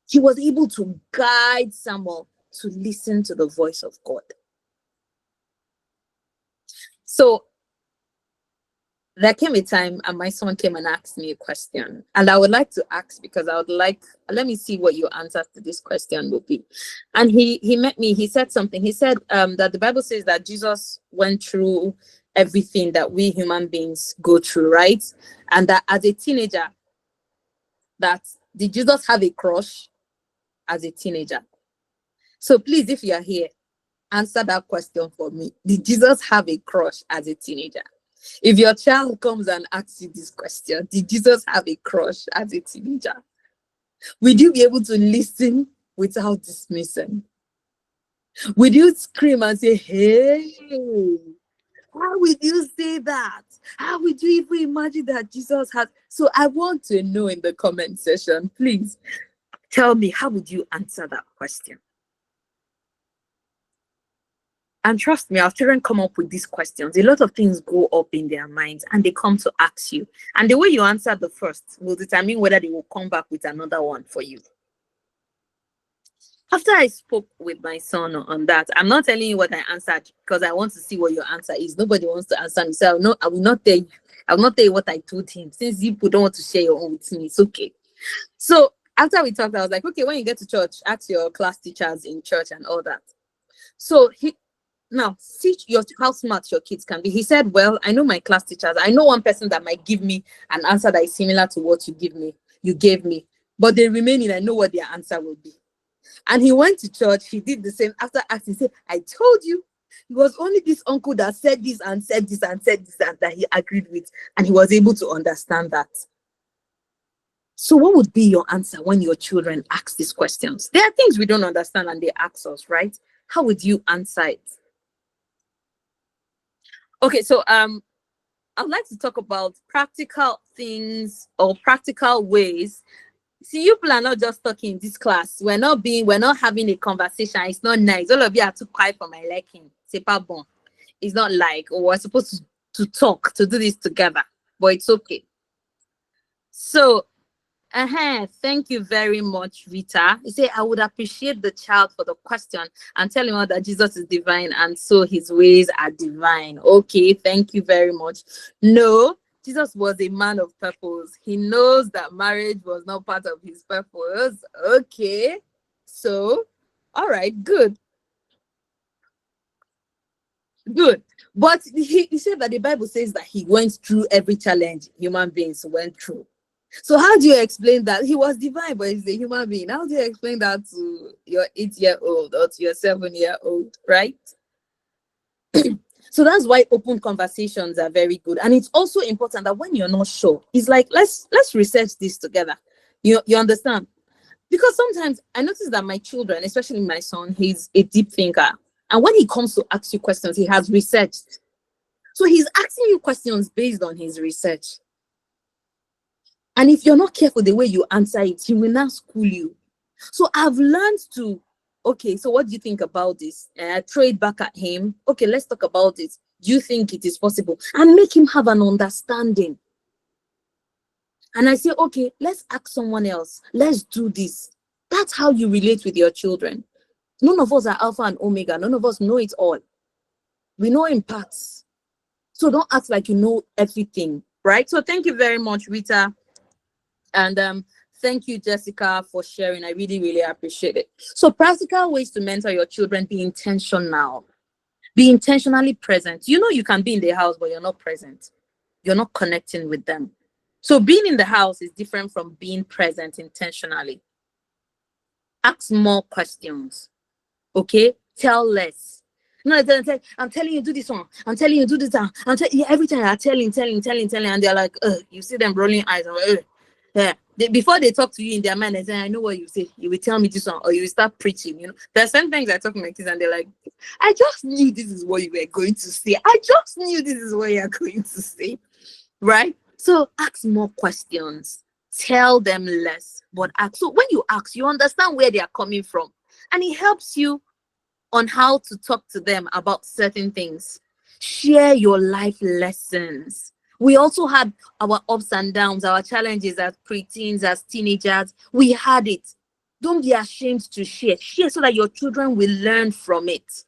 He was able to guide Samuel to listen to the voice of God. So there came a time and my son came and asked me a question. And I would like to ask, because I would like, let me see what your answer to this question will be. And he met me, he said something. He said that the Bible says that Jesus went through everything that we human beings go through, right? And that as a teenager, did Jesus have a crush as a teenager? So please, if you are here, answer that question for me. Did Jesus have a crush as a teenager? If your child comes and asks you this question, did Jesus have a crush as a teenager? Would you be able to listen without dismissing? Would you scream and say, hey, how would you say that? How would you even imagine that Jesus has? So I want to know in the comment section, please tell me, how would you answer that question? And trust me, our children come up with these questions. A lot of things go up in their minds and they come to ask you. And the way you answer the first will determine whether they will come back with another one for you. After I spoke with my son on that, I'm not telling you what I answered because I want to see what your answer is. Nobody wants to answer me. So no, I will not tell you. I will not tell you what I told him. Since you people don't want to share your own with me, it's okay. So after we talked, I was like, okay, when you get to church, ask your class teachers in church and all that. So he now see your how smart your kids can be. He said, well, I know my class teachers. I know one person that might give me an answer that is similar to what you gave me, but the remaining, I know what their answer will be. And he went to church. He did the same. After asking, he said, I told you. It was only this uncle that said this and said this and said this and that he agreed with. And he was able to understand that. So what would be your answer when your children ask these questions? There are things we don't understand and they ask us, right? How would you answer it? Okay, so I'd like to talk about practical things or practical ways. See, you people are not just talking in this class. We're not having a conversation. It's not nice. All of you are too quiet for my liking. C'est pas bon. It's not like, oh, we're supposed to talk, to do this together, but it's okay. So, thank you very much, Rita. You say, I would appreciate the child for the question and tell him that Jesus is divine and so his ways are divine. Okay, thank you very much. No, Jesus was a man of purpose. He knows that marriage was not part of his purpose. Okay, so, all right, good. Good. But he said that the Bible says that he went through every challenge human beings went through. So how do you explain that? He was divine, but he's a human being. How do you explain that to your 8-year-old or to your 7-year-old, right? So that's why open conversations are very good. And it's also important that when you're not sure, it's like, let's research this together. You understand? Because sometimes I notice that my children, especially my son, he's a deep thinker. And when he comes to ask you questions, he has researched. So he's asking you questions based on his research. And if you're not careful the way you answer it, he will not school you. So I've learned to, okay, so what do you think about this? Throw it back at him. Okay, let's talk about it. Do you think it is possible? And make him have an understanding. And I say, okay, let's ask someone else. Let's do this. That's how you relate with your children. None of us are Alpha and Omega. None of us know it all. We know in parts. So don't act like you know everything, right? So thank you very much, Rita. And thank you, Jessica, for sharing. I really, really appreciate it. So practical ways to mentor your children: be intentional. Be intentionally present. You know you can be in the house, but you're not present. You're not connecting with them. So being in the house is different from being present intentionally. Ask more questions. Okay? Tell less. No, I'm telling you, do this one. I'm telling you, do this one. Every time I'm telling, and they're like, you see them rolling eyes. Yeah. Before they talk to you in their mind, they say, I know what you say. You will tell me this one, or you will start preaching. You know, there are some things I talk to my kids, and they're like, I just knew this is what you were going to say. I just knew this is what you're going to say. Right? So ask more questions. Tell them less, but ask. So when you ask, you understand where they are coming from, and it helps you on how to talk to them about certain things. Share your life lessons. We also had our ups and downs, our challenges as preteens, as teenagers. We had it. Don't be ashamed to share. Share so that your children will learn from it.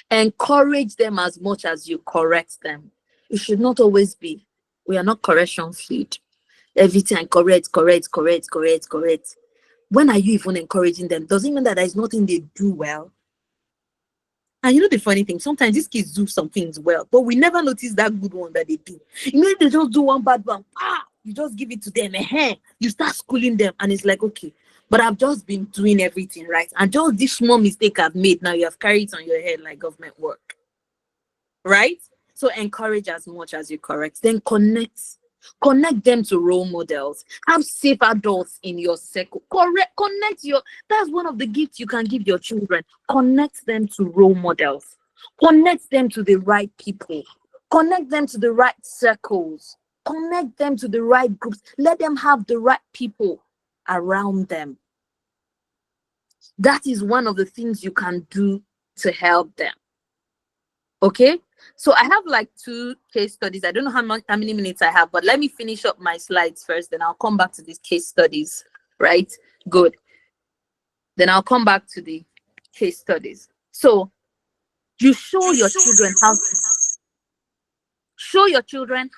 Encourage them as much as you correct them. It should not always be. We are not correction feed. Every time correct. When are you even encouraging them? Does it mean that there's nothing they do well? And you know the funny thing, sometimes these kids do some things well, but we never notice that good one that they do. You know, they just do one bad one. You just give it to them. You start schooling them, and it's like, okay, but I've just been doing everything right. And just this small mistake I've made, now you have carried it on your head like government work. Right? So encourage as much as you correct. Then connect them to role models. Have safe adults in your circle. That's one of the gifts you can give your children. Connect them to role models. Connect them to the right people. Connect them to the right circles. Connect them to the right groups. Let them have the right people around them. That is one of the things you can do to help them. Okay, so I have like 2 case studies. I don't know how many minutes I have, but let me finish up my slides first, then I'll come back to these case studies. Right? Good. Then I'll come back to the case studies. So you show your children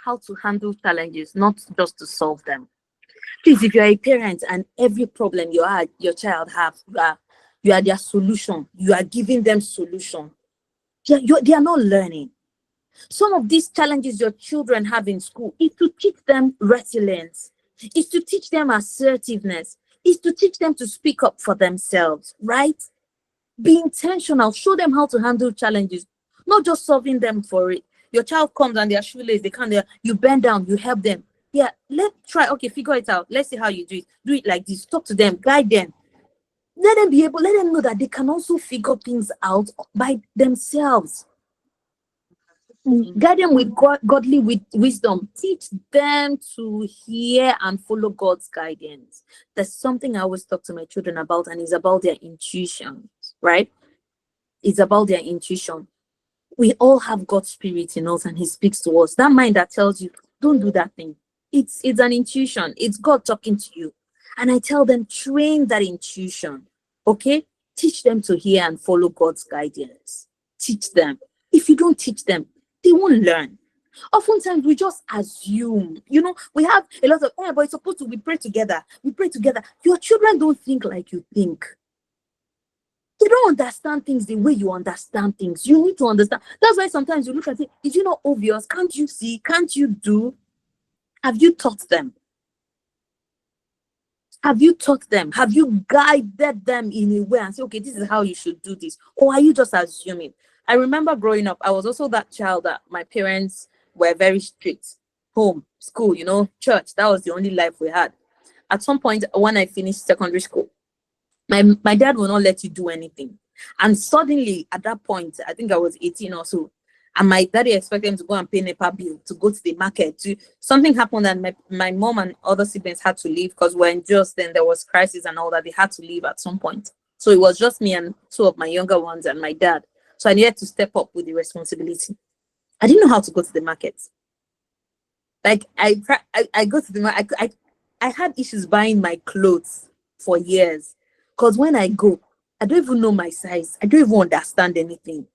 how to handle challenges, not just to solve them. Please, if you're a parent and every problem your child have, you are their solution. You are giving them solution. They are not learning. Some of these challenges your children have in school is to teach them resilience, is to teach them assertiveness, is to teach them to speak up for themselves, right? Be intentional. Show them how to handle challenges, not just solving them for it. Your child comes and they're shoelace, they can't, you bend down, you help them. Yeah, let's try. Okay, figure it out. Let's see how you do it. Do it like this. Talk to them, guide them. Let them know that they can also figure things out by themselves. Guide them with godly wisdom. Teach them to hear and follow God's guidance. There's something I always talk to my children about, and it's about their intuition, right? It's about their intuition. We all have God's spirit in us, and He speaks to us. That mind that tells you, don't do that thing. It's an intuition. It's God talking to you. And I tell them, train that intuition. Okay? Teach them to hear and follow God's guidance. Teach them. If you don't teach them, they won't learn. Oftentimes we just assume, we have a lot of, but it's supposed to, we pray together. We pray together. Your children don't think like you think. They don't understand things the way you understand things. You need to understand. That's why sometimes you look at it, is it not obvious? Can't you see? Can't you do? Have you taught them? Have you taught them? Have you guided them in a way and say, okay, this is how you should do this? Or are you just assuming? I remember growing up, I was also that child that my parents were very strict. Home, school, church. That was the only life we had. At some point, when I finished secondary school, my dad will not let you do anything. And suddenly, at that point, I think I was 18 or so, and my daddy expected him to go and pay NEPA bill, to go to the market. Something happened, and my mom and other siblings had to leave because when just then there was crisis and all that. They had to leave at some point. So it was just me and two of my younger ones and my dad. So I needed to step up with the responsibility. I didn't know how to go to the market. Like I go to the market. I had issues buying my clothes for years. Because when I go, I don't even know my size. I don't even understand anything.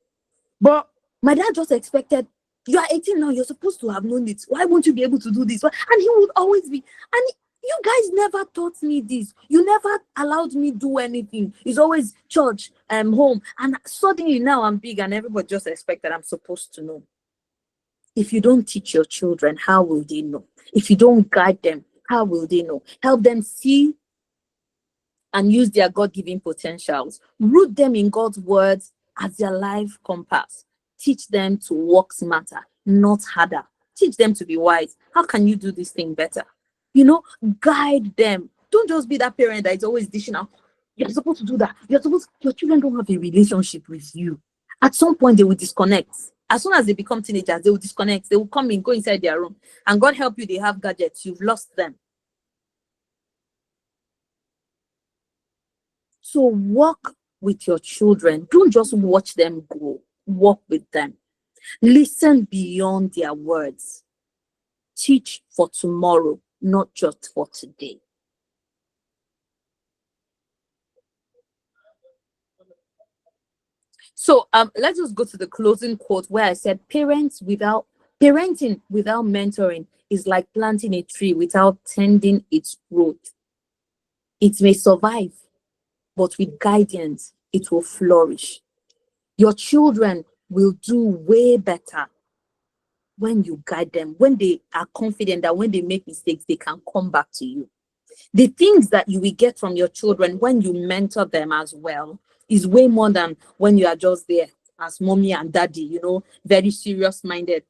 But my dad just expected, you are 18 now, you're supposed to have known it. Why won't you be able to do this? And he would always be, and you guys never taught me this. You never allowed me do anything. It's always church, home. And suddenly now I'm big and everybody just expect that I'm supposed to know. If you don't teach your children, how will they know? If you don't guide them, how will they know? Help them see and use their God-given potentials. Root them in God's words as their life compass. Teach them to work smarter, not harder. Teach them to be wise. How can you do this thing better? Guide them. Don't just be that parent that is always dishing out. You're supposed to do that. Your children don't have a relationship with you. At some point, they will disconnect. As soon as they become teenagers, they will disconnect. They will come in, go inside their room. And God help you, they have gadgets. You've lost them. So walk with your children. Don't just watch them grow. Walk with them. Listen beyond their words. Teach for tomorrow, not just for today. So let's just go to the closing quote where I said, parenting without mentoring is like planting a tree without tending its growth. It may survive, but with guidance, it will flourish. Your children will do way better when you guide them, when they are confident that when they make mistakes, they can come back to you. The things that you will get from your children when you mentor them as well is way more than when you are just there as mommy and daddy, very serious minded.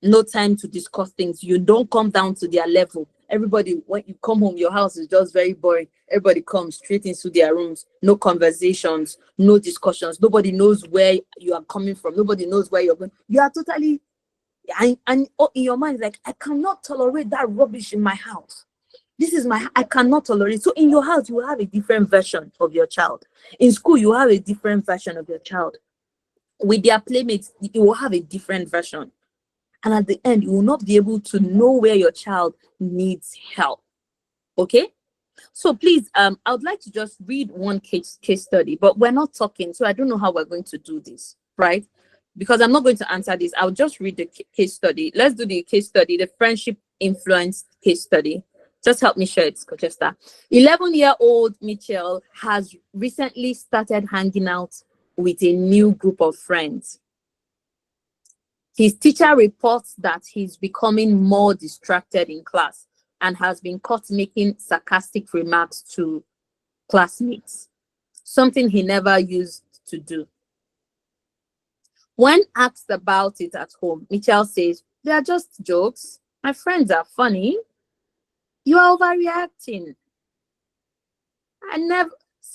No time to discuss things. You don't come down to their level. Everybody, when you come home, your house is just very boring. Everybody comes straight into their rooms. No conversations, no discussions. Nobody knows where you are coming from. Nobody knows where you're going. You are totally, and in your mind, like, I cannot tolerate that rubbish in my house. This is I cannot tolerate. So in your house, you will have a different version of your child. In school, you have a different version of your child. With their playmates, you will have a different version. And at the end, you will not be able to know where your child needs help. Okay? So please, I would like to just read one case study, but we're not talking, so I don't know how we're going to do this, right? Because I'm not going to answer this. I'll just read the case study. Let's do the case study, the friendship influence case study. Just help me share it, Cochester. 11-year-old Mitchell has recently started hanging out with a new group of friends. His teacher reports that he's becoming more distracted in class and has been caught making sarcastic remarks to classmates, something he never used to do. When asked about it at home, Mitchell says, "They are just jokes. My friends are funny. You are overreacting. I never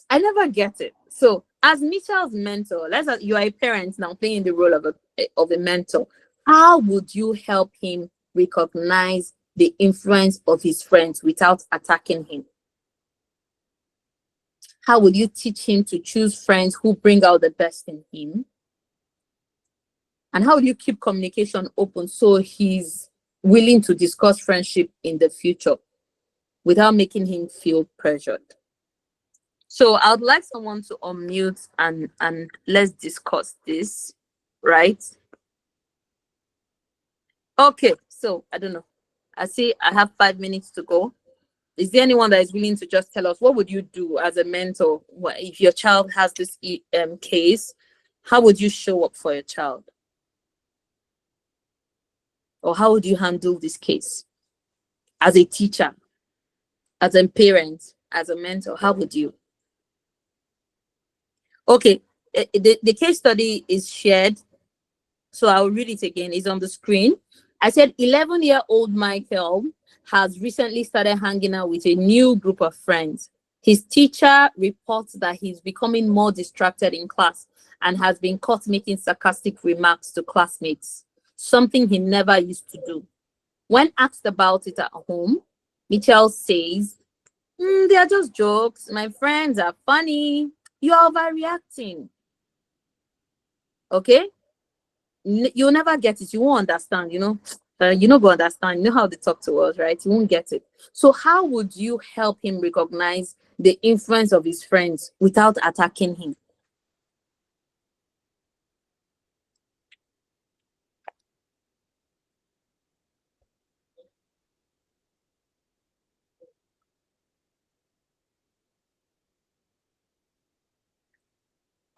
I never get it." So, as Mitchell's mentor, you are a parent now playing the role of a mentor. How would you help him recognize the influence of his friends without attacking him? How will you teach him to choose friends who bring out the best in him? And how will you keep communication open so he's willing to discuss friendship in the future without making him feel pressured? So I would like someone to unmute and let's discuss this, right? Okay, so I don't know. I see I have 5 minutes to go. Is there anyone that is willing to just tell us what would you do as a mentor if your child has this case? How would you show up for your child? Or how would you handle this case as a teacher, as a parent, as a mentor? How would you? Okay, the case study is shared, so I'll read it again. It's on the screen. I said 11-year-old Michael has recently started hanging out with a new group of friends. His teacher reports that he's becoming more distracted in class and has been caught making sarcastic remarks to classmates, something he never used to do. When asked about it at home, Mitchell says, "They are just jokes. My friends are funny. You are overreacting." Okay? You'll never get it. You won't understand, you know, go understand. You know how they talk to us, right? You won't get it. So how would you help him recognize the influence of his friends without attacking him?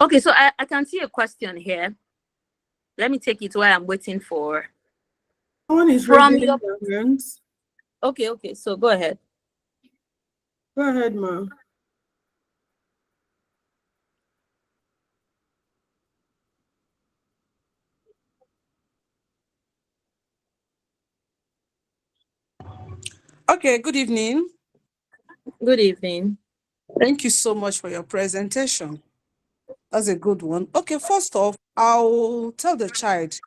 Okay, so I can see a question here. Let me take it while I'm waiting for Someone is from raising your their hands. okay, so go ahead. Go ahead, ma. Okay, good evening. Good evening. Thank you so much for your presentation. That's a good one. Okay, first off, I'll tell the child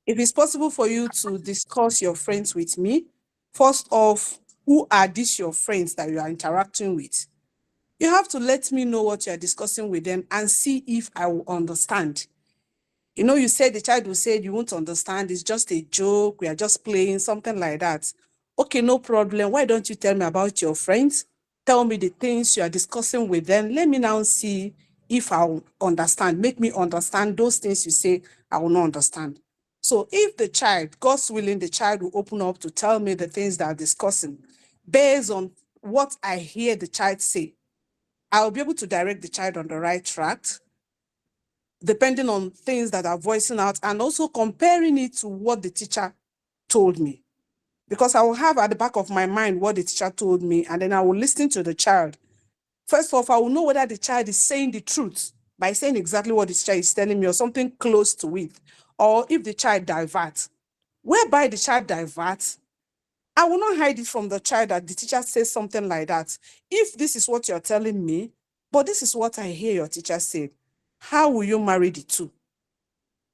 if it's possible for you to discuss your friends with me. First off, who are these your friends that you are interacting with? You have to let me know what you are discussing with them and see if I will understand. You know, you said the child will say you won't understand, it's just a joke, we are just playing, something like that. Okay, no problem. Why don't you tell me about your friends? Tell me the things you are discussing with them. Let me now see if I'll understand. Make me understand those things you say I will not understand. So if the child, God's willing, the child will open up to tell me the things that are discussing based on what I hear the child say, I'll be able to direct the child on the right track depending on things that are voicing out and also comparing it to what the teacher told me. Because I will have at the back of my mind what the teacher told me, and then I will listen to the child. First off, I will know whether the child is saying the truth by saying exactly what the teacher is telling me or something close to it, or if the child diverts. Whereby the child diverts, I will not hide it from the child that the teacher says something like that. If this is what you're telling me, but this is what I hear your teacher say, how will you marry the two?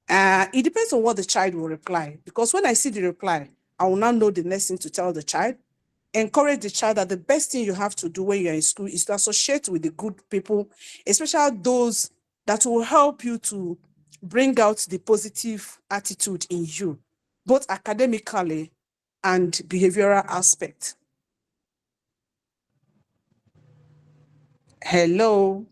It depends on what the child will reply, because when I see the reply, I will now know the next thing to tell the child. Encourage the child that the best thing you have to do when you're in school is to associate with the good people, especially those that will help you to bring out the positive attitude in you, both academically and behavioral aspect. Hello.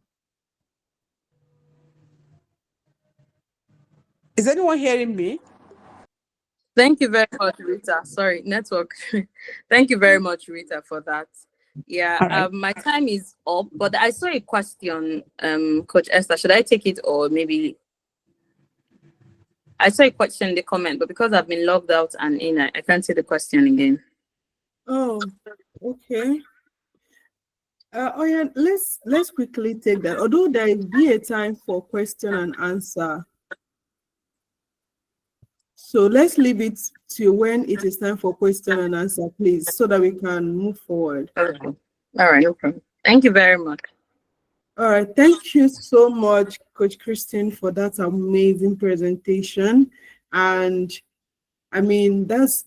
Is anyone hearing me? Thank you very much, Rita. Sorry, network. Thank you very much, Rita, for that. Yeah, All right. my time is up, but I saw a question, Coach Esther. Should I take it or maybe I saw a question in the comment, but because I've been logged out and in, I can't see the question again. Oh, okay. Oh yeah, let's quickly take that. Although there will be a time for question and answer, so let's leave it to when it is time for question and answer, please, so that we can move forward. Okay. All right, no problem. Thank you very much. All right, thank you so much, Coach Christine, for that amazing presentation. And I mean, that's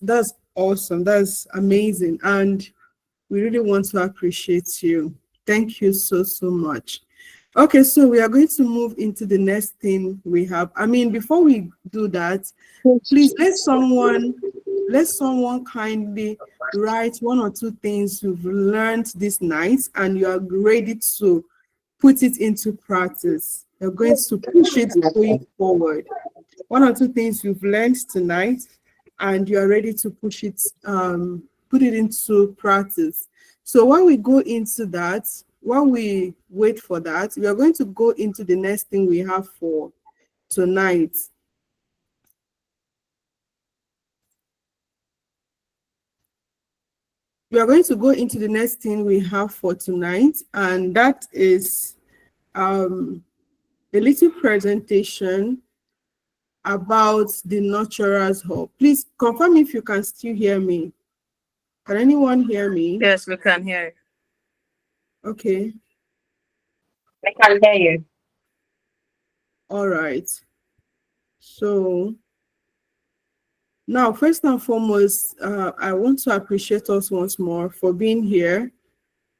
awesome. That's amazing. And we really want to appreciate you. Thank you so much. Okay, so we are going to move into the next thing we have. I mean, before we do that, please let someone kindly write one or two things you've learned this night and you are ready to put it into practice. You're going to push it going forward. One or two things you've learned tonight and you are ready to push it, put it into practice. So while we go into that, while we wait for that, we are going to go into the next thing we have for tonight. We are going to go into the next thing we have for tonight, and that is a little presentation about the Nurturer's Hub. Please confirm if you can still hear me. Can anyone hear me? Yes, we can hear you. Okay. I can hear you. All right. So now, first and foremost, I want to appreciate us once more for being here.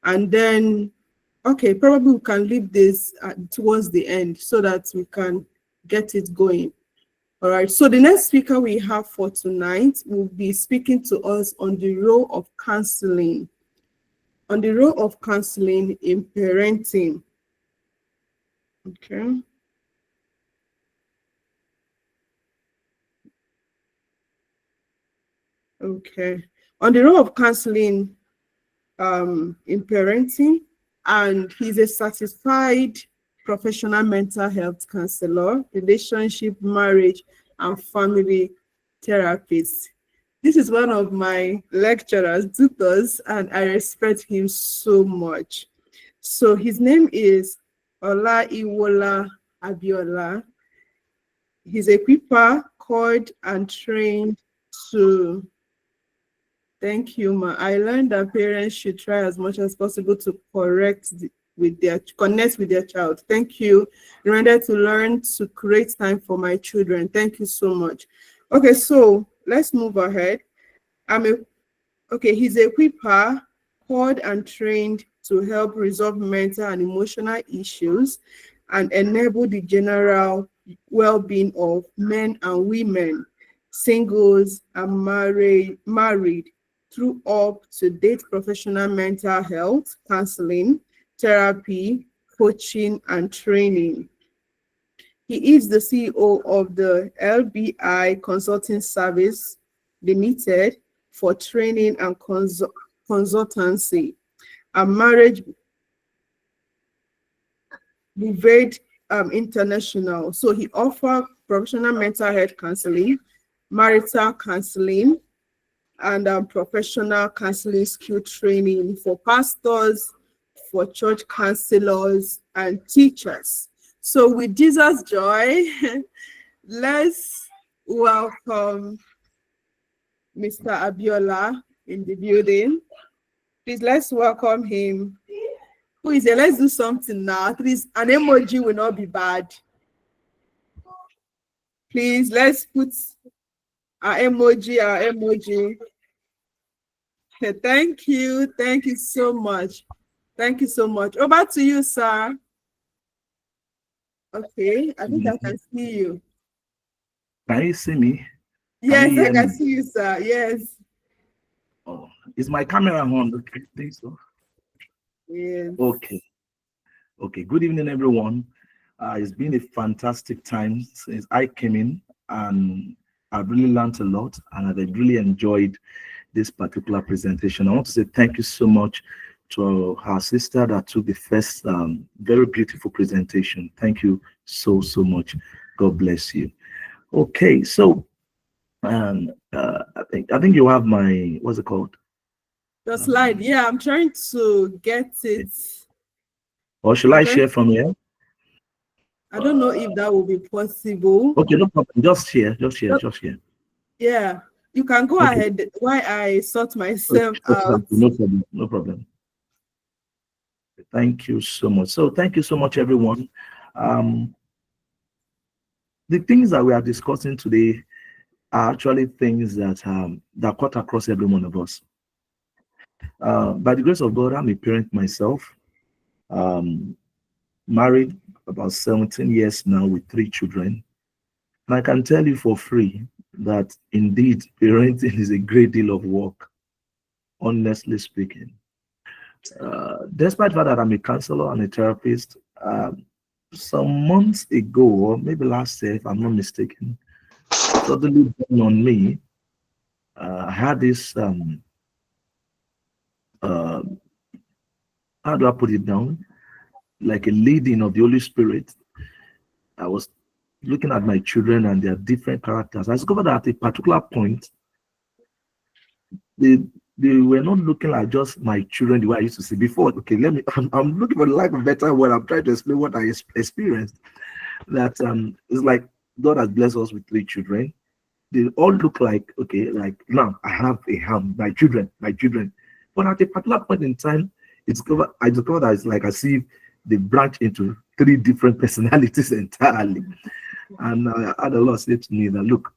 And then, okay, probably we can leave this towards the end so that we can get it going. All right, so the next speaker we have for tonight will be speaking to us on the role of counseling, in parenting. Okay. Okay. On the role of counseling in parenting, and he's a certified professional mental health counselor, relationship, marriage, and family therapist. This is one of my lecturers, tutors, and I respect him so much. So his name is Olaiwola Abiola. He's a equiper, called and trained to. Thank you, Ma. I learned that parents should try as much as possible to connect with their child. Thank you. Remember to learn to create time for my children. Thank you so much. Okay, so let's move ahead. He's a equiper, called and trained to help resolve mental and emotional issues and enable the general well-being of men and women, singles and married through up-to-date professional mental health, counseling, therapy, coaching, and training. He is the CEO of the LBI Consulting Service Limited for training and consultancy, a marriage Bouvet International. So he offers professional mental health counseling, marital counseling, and professional counseling skill training for pastors, for church counselors, and teachers. So with Jesus' joy, let's welcome Mr. Abiola in the building. Please, let's welcome him. Who is here? Let's do something now. At least an emoji will not be bad. Please, let's put our emoji. Thank you. Thank you so much. Thank you so much. Over to you, sir. Okay, I think I can see you. Can you see me? Yes, I can see you, sir. Yes. Oh, is my camera on? Okay, I think so. Yes. Okay. Okay, good evening, everyone. It's been a fantastic time since I came in, and I've really learned a lot, and I've really enjoyed this particular presentation. I want to say thank you so much to our sister that took the first very beautiful presentation. Thank you so much. God bless you. Okay, so I think you have my, what's it called? The slide. Yeah, I'm trying to get it. Or should I share from here? I don't know if that will be possible. Okay, no problem. Just here. Yeah, you can go Okay. ahead while I sort myself out. No problem. Thank you so much. So thank you so much, everyone. Um, the things that we are discussing today are actually things that cut across every one of us. By the grace of God, I'm a parent myself. Um, Married about 17 years now with 3 children. And I can tell you for free that indeed parenting is a great deal of work, honestly speaking. Despite the fact that I'm a counselor and a therapist, some months ago, or maybe last year, if I'm not mistaken, suddenly dawned on me. I had this, uh, how do I put it down? Like a leading of the Holy Spirit. I was looking at my children and their different characters. I discovered that at a particular point, they they were not looking like just my children the way I used to see before. Okay, I'm looking for the lack of better word. I'm trying to explain what I experienced. That it's like God has blessed us with 3 children. They all look like, okay, like now I have a ham, my children. But at a particular point in time, I discovered that it's like as if they branch into 3 different personalities entirely. And I had a lot say to me that, look,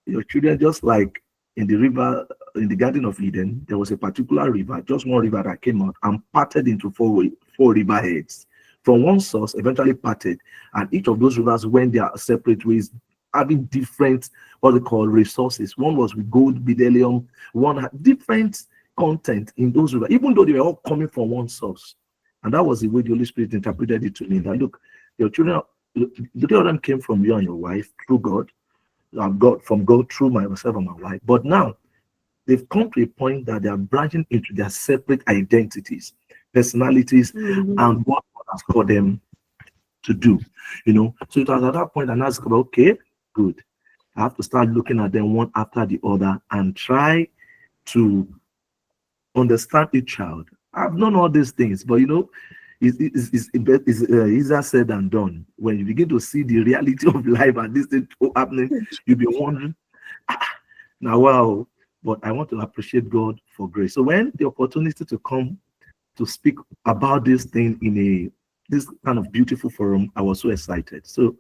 your children, just like in the river, in the Garden of Eden, there was a particular river, just one river that came out and parted into four river heads. From one source, eventually parted, and each of those rivers went their separate ways, having different, what they call, resources. One was with gold, bdellium, one had different content in those rivers, even though they were all coming from one source. And that was the way the Holy Spirit interpreted it to me, that look, your children, the 3 of them came from you and your wife through God, from God through myself and my wife. But now they've come to a point that they are branching into their separate identities, personalities, and what God has called them to do. So it was at that point, and I asked, okay, good. I have to start looking at them one after the other and try to understand each child. I've known all these things, but it's easier said than done. When you begin to see the reality of life and this thing happening, you'll be wondering, now, wow. But I want to appreciate God for grace. So when the opportunity to come to speak about this thing in this kind of beautiful forum, I was so excited. So,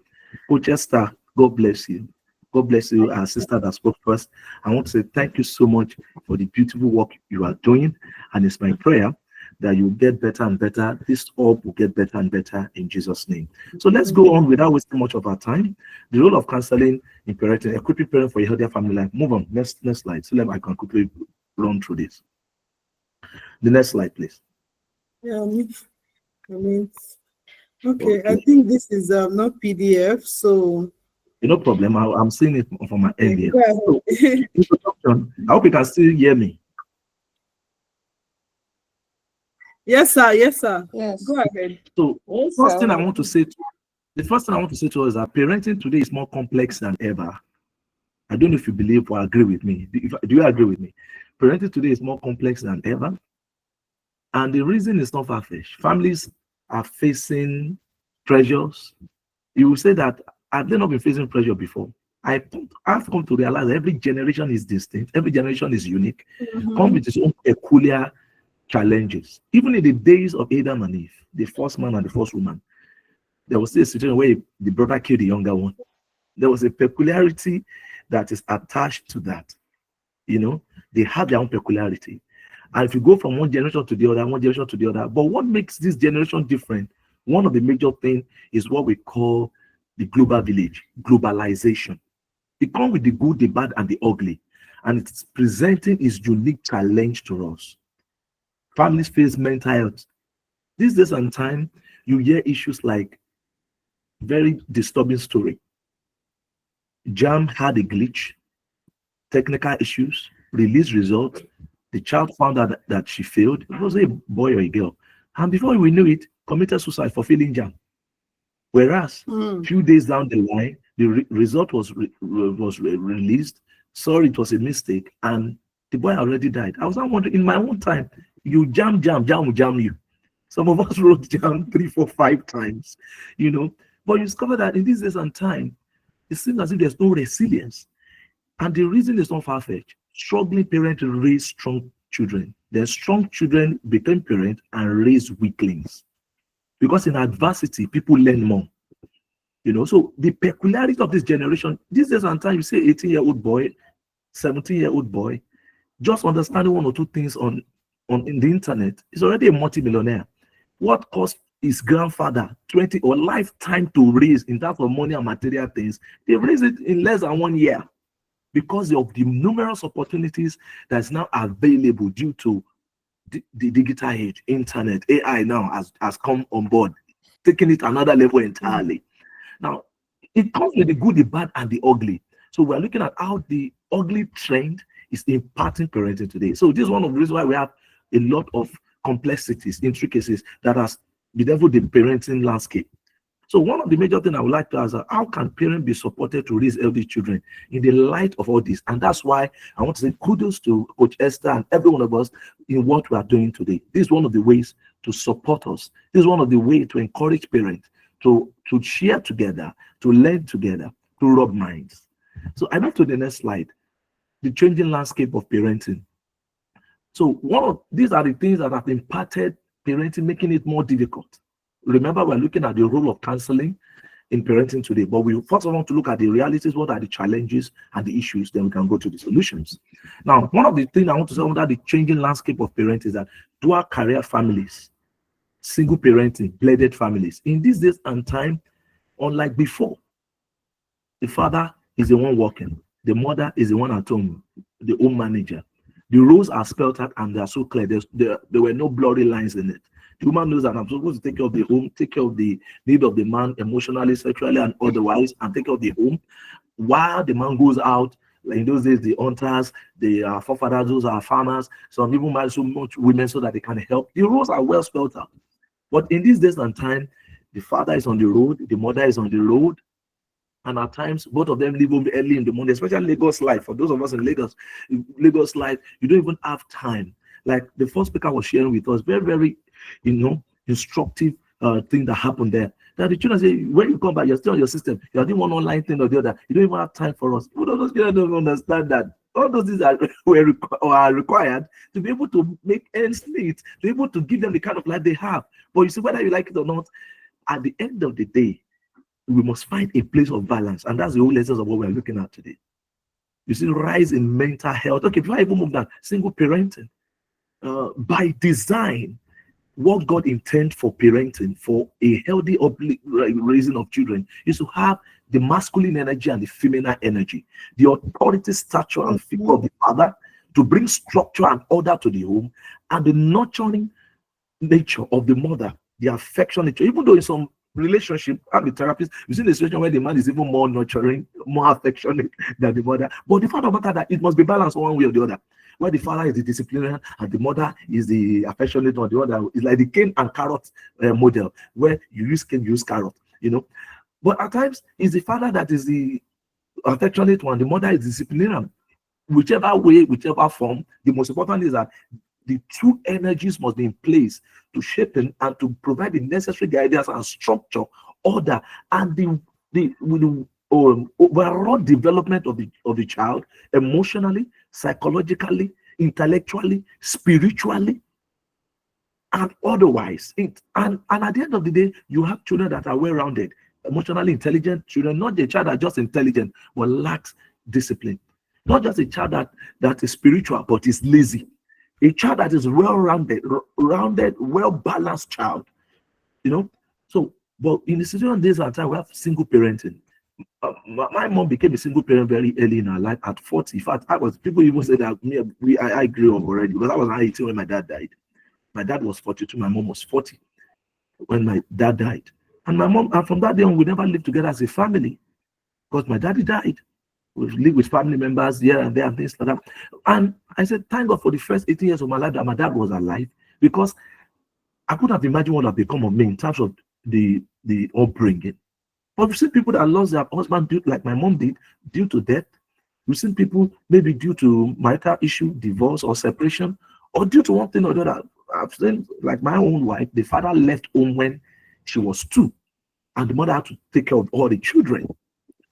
Coach Esther, God bless you. God bless you, our sister that spoke first. I want to say thank you so much for the beautiful work you are doing. And it's my prayer that you get better and better. This all will get better and better in Jesus' name. So let's go on without wasting much of our time. The role of counseling in parenting, equipping parents for a healthier family life. Move on. Next slide. So I can quickly run through this. The next slide, please. Yeah, okay. I think this is not PDF, so no problem. I'm seeing it from my end here. So, introduction. I hope you can still hear me. Yes, sir. Yes. Go ahead. So the first thing I want to say to us is that parenting today is more complex than ever. I don't know if you believe or agree with me. Do you agree with me? Parenting today is more complex than ever. And the reason is not far-fetched. Families are facing pressures. You will say that, have they not been facing pressure before? I've come to realize that every generation is distinct. Every generation is unique. Come with its own peculiar challenges. Even in the days of Adam and Eve, the first man and the first woman, there was still a situation where the brother killed the younger one. There was a peculiarity that is attached to that. They have their own peculiarity. And if you go from one generation to the other, but what makes this generation different? One of the major things is what we call the global village, globalization. It comes with the good, the bad, and the ugly. And it's presenting its unique challenge to us. Families face mental health. These days and time, you hear issues like very disturbing story. Jam had a glitch, technical issues, release result. The child found out that she failed. It was a boy or a girl. And before we knew it, committed suicide for failing jam. Whereas few days down the line, the result was released. Sorry, it was a mistake, and the boy already died. I was not wondering, in my own time, you jam will jam you. Some of us wrote jam 3, 4, 5 times, But you discover that in these days and time, it seems as if there's no resilience. And the reason is not far-fetched. Struggling parents raise strong children. Then strong children become parents and raise weaklings. Because in adversity, people learn more. So the peculiarity of this generation, these days and time, you say 18-year-old boy, 17-year-old boy, just understanding 1 or 2 things on in the internet, is already a multimillionaire. What cost his grandfather 20 or lifetime to raise in terms of money and material things, they raise it in less than 1 year because of the numerous opportunities that's now available due to the digital age, internet, AI now has come on board, taking it another level entirely. Now, it comes with the good, the bad, and the ugly. So we're looking at how the ugly trend is impacting parenting today. So this is one of the reasons why we have a lot of complexities, intricacies that has bedeviled the parenting landscape. So one of the major things I would like to ask is, how can parents be supported to raise healthy children in the light of all this? And that's why I want to say kudos to Coach Esther and every one of us in what we are doing today. This is one of the ways to support us. This is one of the ways to encourage parents to share together, to learn together, to rub minds. So I move to the next slide, the changing landscape of parenting. So these are the things that have impacted parenting, making it more difficult. Remember, we're looking at the role of counseling in parenting today, but we first want to look at the realities, what are the challenges and the issues, then we can go to the solutions. Now, one of the things I want to say about the changing landscape of parenting is that dual career families, single parenting, blended families. In these days and time, unlike before, the father is the one working, the mother is the one at home, the home manager. The roles are spelled out and they are so clear. There were no blurry lines in it. The woman knows that I'm supposed to take care of the home, take care of the need of the man emotionally, sexually, and otherwise, and take care of the home. While the man goes out, like in those days, the hunters, the forefathers, those are farmers. Some people marry so much women so that they can help. The roles are well spelled out. But in these days and time, the father is on the road, the mother is on the road, and at times both of them leave home early in the morning, especially Lagos life. For those of us in Lagos life, you don't even have time. Like the first speaker was sharing with us, very, very, instructive thing that happened there. That the children say, when you come back, you're still on your system. You're doing one online thing or the other. You don't even have time for us. All those children don't understand that. All those things are required to be able to make ends meet, to be able to give them the kind of life they have. But you see, whether you like it or not, at the end of the day, we must find a place of balance. And that's the whole essence of what we're looking at today. You see, rise in mental health. Okay, before I even move that, single parenting. By design, what God intends for parenting, for a healthy raising of children, is to have the masculine energy and the feminine energy, the authority, stature, and figure of the father, to bring structure and order to the home, and the nurturing nature of the mother, the affection nature. Even though in some relationship, and the therapist, you see the situation where the man is even more nurturing, more affectionate than the mother. But the fact of the matter that it must be balanced one way or the other. Where the father is the disciplinarian and the mother is the affectionate on the other. It's like the cane and carrot model, where you use cane, you use carrot, But at times, it's the father that is the affectionate one, the mother is disciplinarian. Whichever way, whichever form, the most important is that the two energies must be in place to shape and to provide the necessary guidance and structure, order, and the overall development of the child, emotionally, psychologically, intellectually, spiritually, and otherwise. And at the end of the day, you have children that are well-rounded, emotionally intelligent children, not the child that just intelligent but lacks discipline. Not just a child that is spiritual but is lazy. A child that is well-rounded, well-balanced child. So, but in the situation of this time, we have single parenting. My mom became a single parent very early in her life at 40. In fact, people even say that I grew up already, because I was 18 when my dad died. My dad was 42, my mom was 40. when my dad died. And my mom, and from that day on, we never lived together as a family because my daddy died. We live with family members here and there and things like that. And I said, thank God for the first 18 years of my life that my dad was alive, because I couldn't have imagined what had become of me in terms of the upbringing. But we've seen people that lost their husband due, like my mom did, due to death. We've seen people maybe due to marital issue, divorce or separation, or due to one thing or the other. I've seen, like my own wife, the father left home when she was 2, and the mother had to take care of all the children.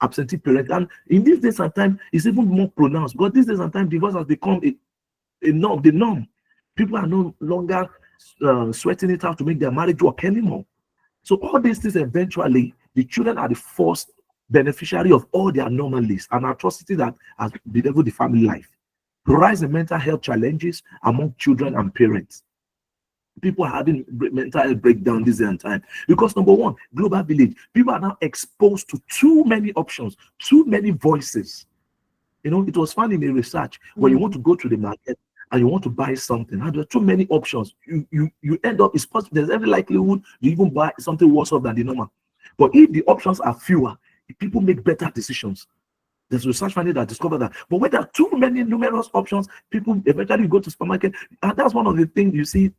Absentee parent. And in these days and time, it's even more pronounced, because these days and time, divorce has become a norm, the norm. People are no longer sweating it out to make their marriage work anymore. So all these things, eventually, the children are the first beneficiary of all the anomalies and atrocities that has bedeviled the family life. Rise in mental health challenges among children and parents. People are having mental health breakdown this and time because, number one, global village. People are now exposed to too many options, too many voices. You know, it was fun in the research when you want to go to the market and you want to buy something, and there are too many options. You end up, it's possible, there's every likelihood you even buy something worse off than the normal. But if the options are fewer, people make better decisions. There's research finding that discovered that. But when there are too many numerous options, people eventually go to supermarket, and that's one of the things you see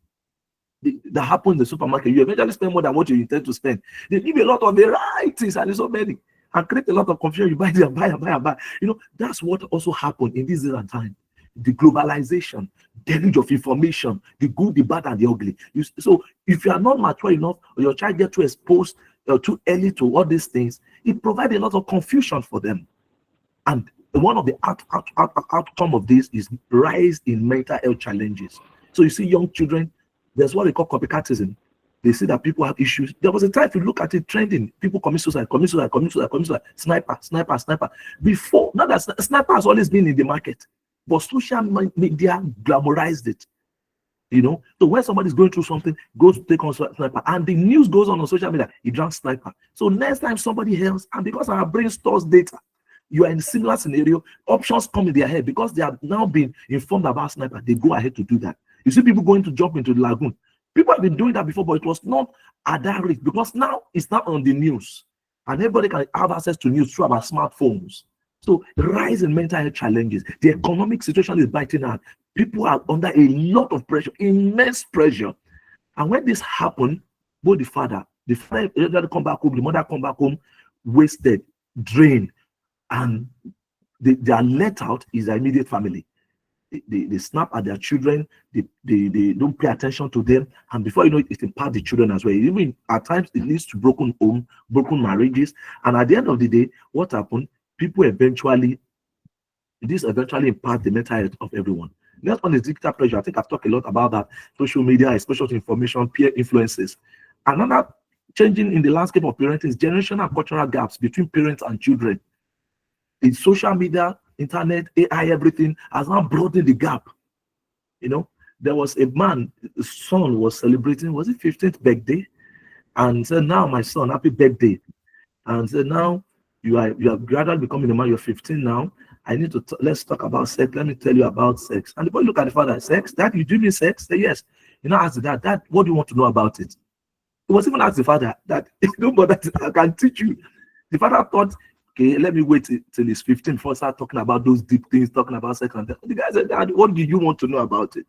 that happens in the supermarket. You eventually spend more than what you intend to spend. They give you a lot of varieties, and there's so many, and create a lot of confusion. You buy this and buy and buy and buy. You know, that's what also happened in this day and time. The globalization, deluge of information, the good, the bad, and the ugly. So if you are not mature enough, or your child gets too exposed too early to all these things, it provides a lot of confusion for them. And one of the outcome of this is rise in mental health challenges. So you see young children, there's what they call copycatism. They see that people have issues. There was a time, if you look at it, trending, people commit suicide, sniper. Before, now that sniper has always been in the market, but social media glamorized it. You know, so when somebody's going through something, goes to take on sniper, and the news goes on social media, he drank sniper. So next time somebody else, and because our brain stores data, you are in a similar scenario, options come in their head because they have now been informed about sniper. They go ahead to do that. You see people going to jump into the lagoon. People have been doing that before, but it was not at that rate, because now it's not on the news, and everybody can have access to news through our smartphones. So rise in mental health challenges. The economic situation is biting out. People are under a lot of pressure, immense pressure. And when this happened, both the father come back home, the mother come back home, wasted, drained, and they are let out is their immediate family. They snap at their children, they don't pay attention to them, and before you know it, it impacts the children as well. Even at times it leads to broken home, broken marriages, and at the end of the day, what happened? This eventually impacts the mental health of everyone. Next one is digital pressure. I think I've talked a lot about that. Social media, exposure to information, peer influences. Another changing in the landscape of parenting is generational and cultural gaps between parents and children. In social media, internet, AI, everything has now broadened the gap. You know, there was a man, his son was celebrating, was it 15th birthday? And said, now my son, happy birthday. And said, now you have gradually becoming a man, you're 15 now. I need to let's talk about sex. Let me tell you about sex. And the boy look at the father, sex? Dad, you do me sex? Say yes. You know, ask the dad, what do you want to know about it? He was even asked the father that don't bother, I can teach you. The father thought, okay, let me wait till he's 15 before I start talking about those deep things, talking about sex. And the guy said, Dad, what do you want to know about it?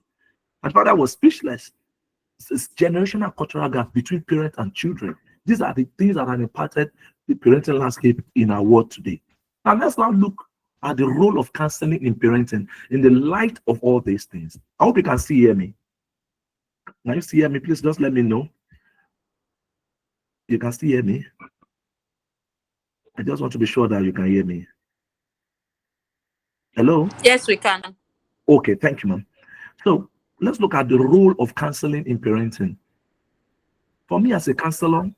And father was speechless. It's generational cultural gap between parents and children. These are the things that have impacted the parenting landscape in our world today. Now let's now look at the role of counseling in parenting in the light of all these things. I hope you can still hear me. Can you still hear me? Please just let me know. You can still hear me. I just want to be sure that you can hear me. Hello? Yes, we can. Okay, thank you, ma'am. So let's look at the role of counseling in parenting. For me as a counselor,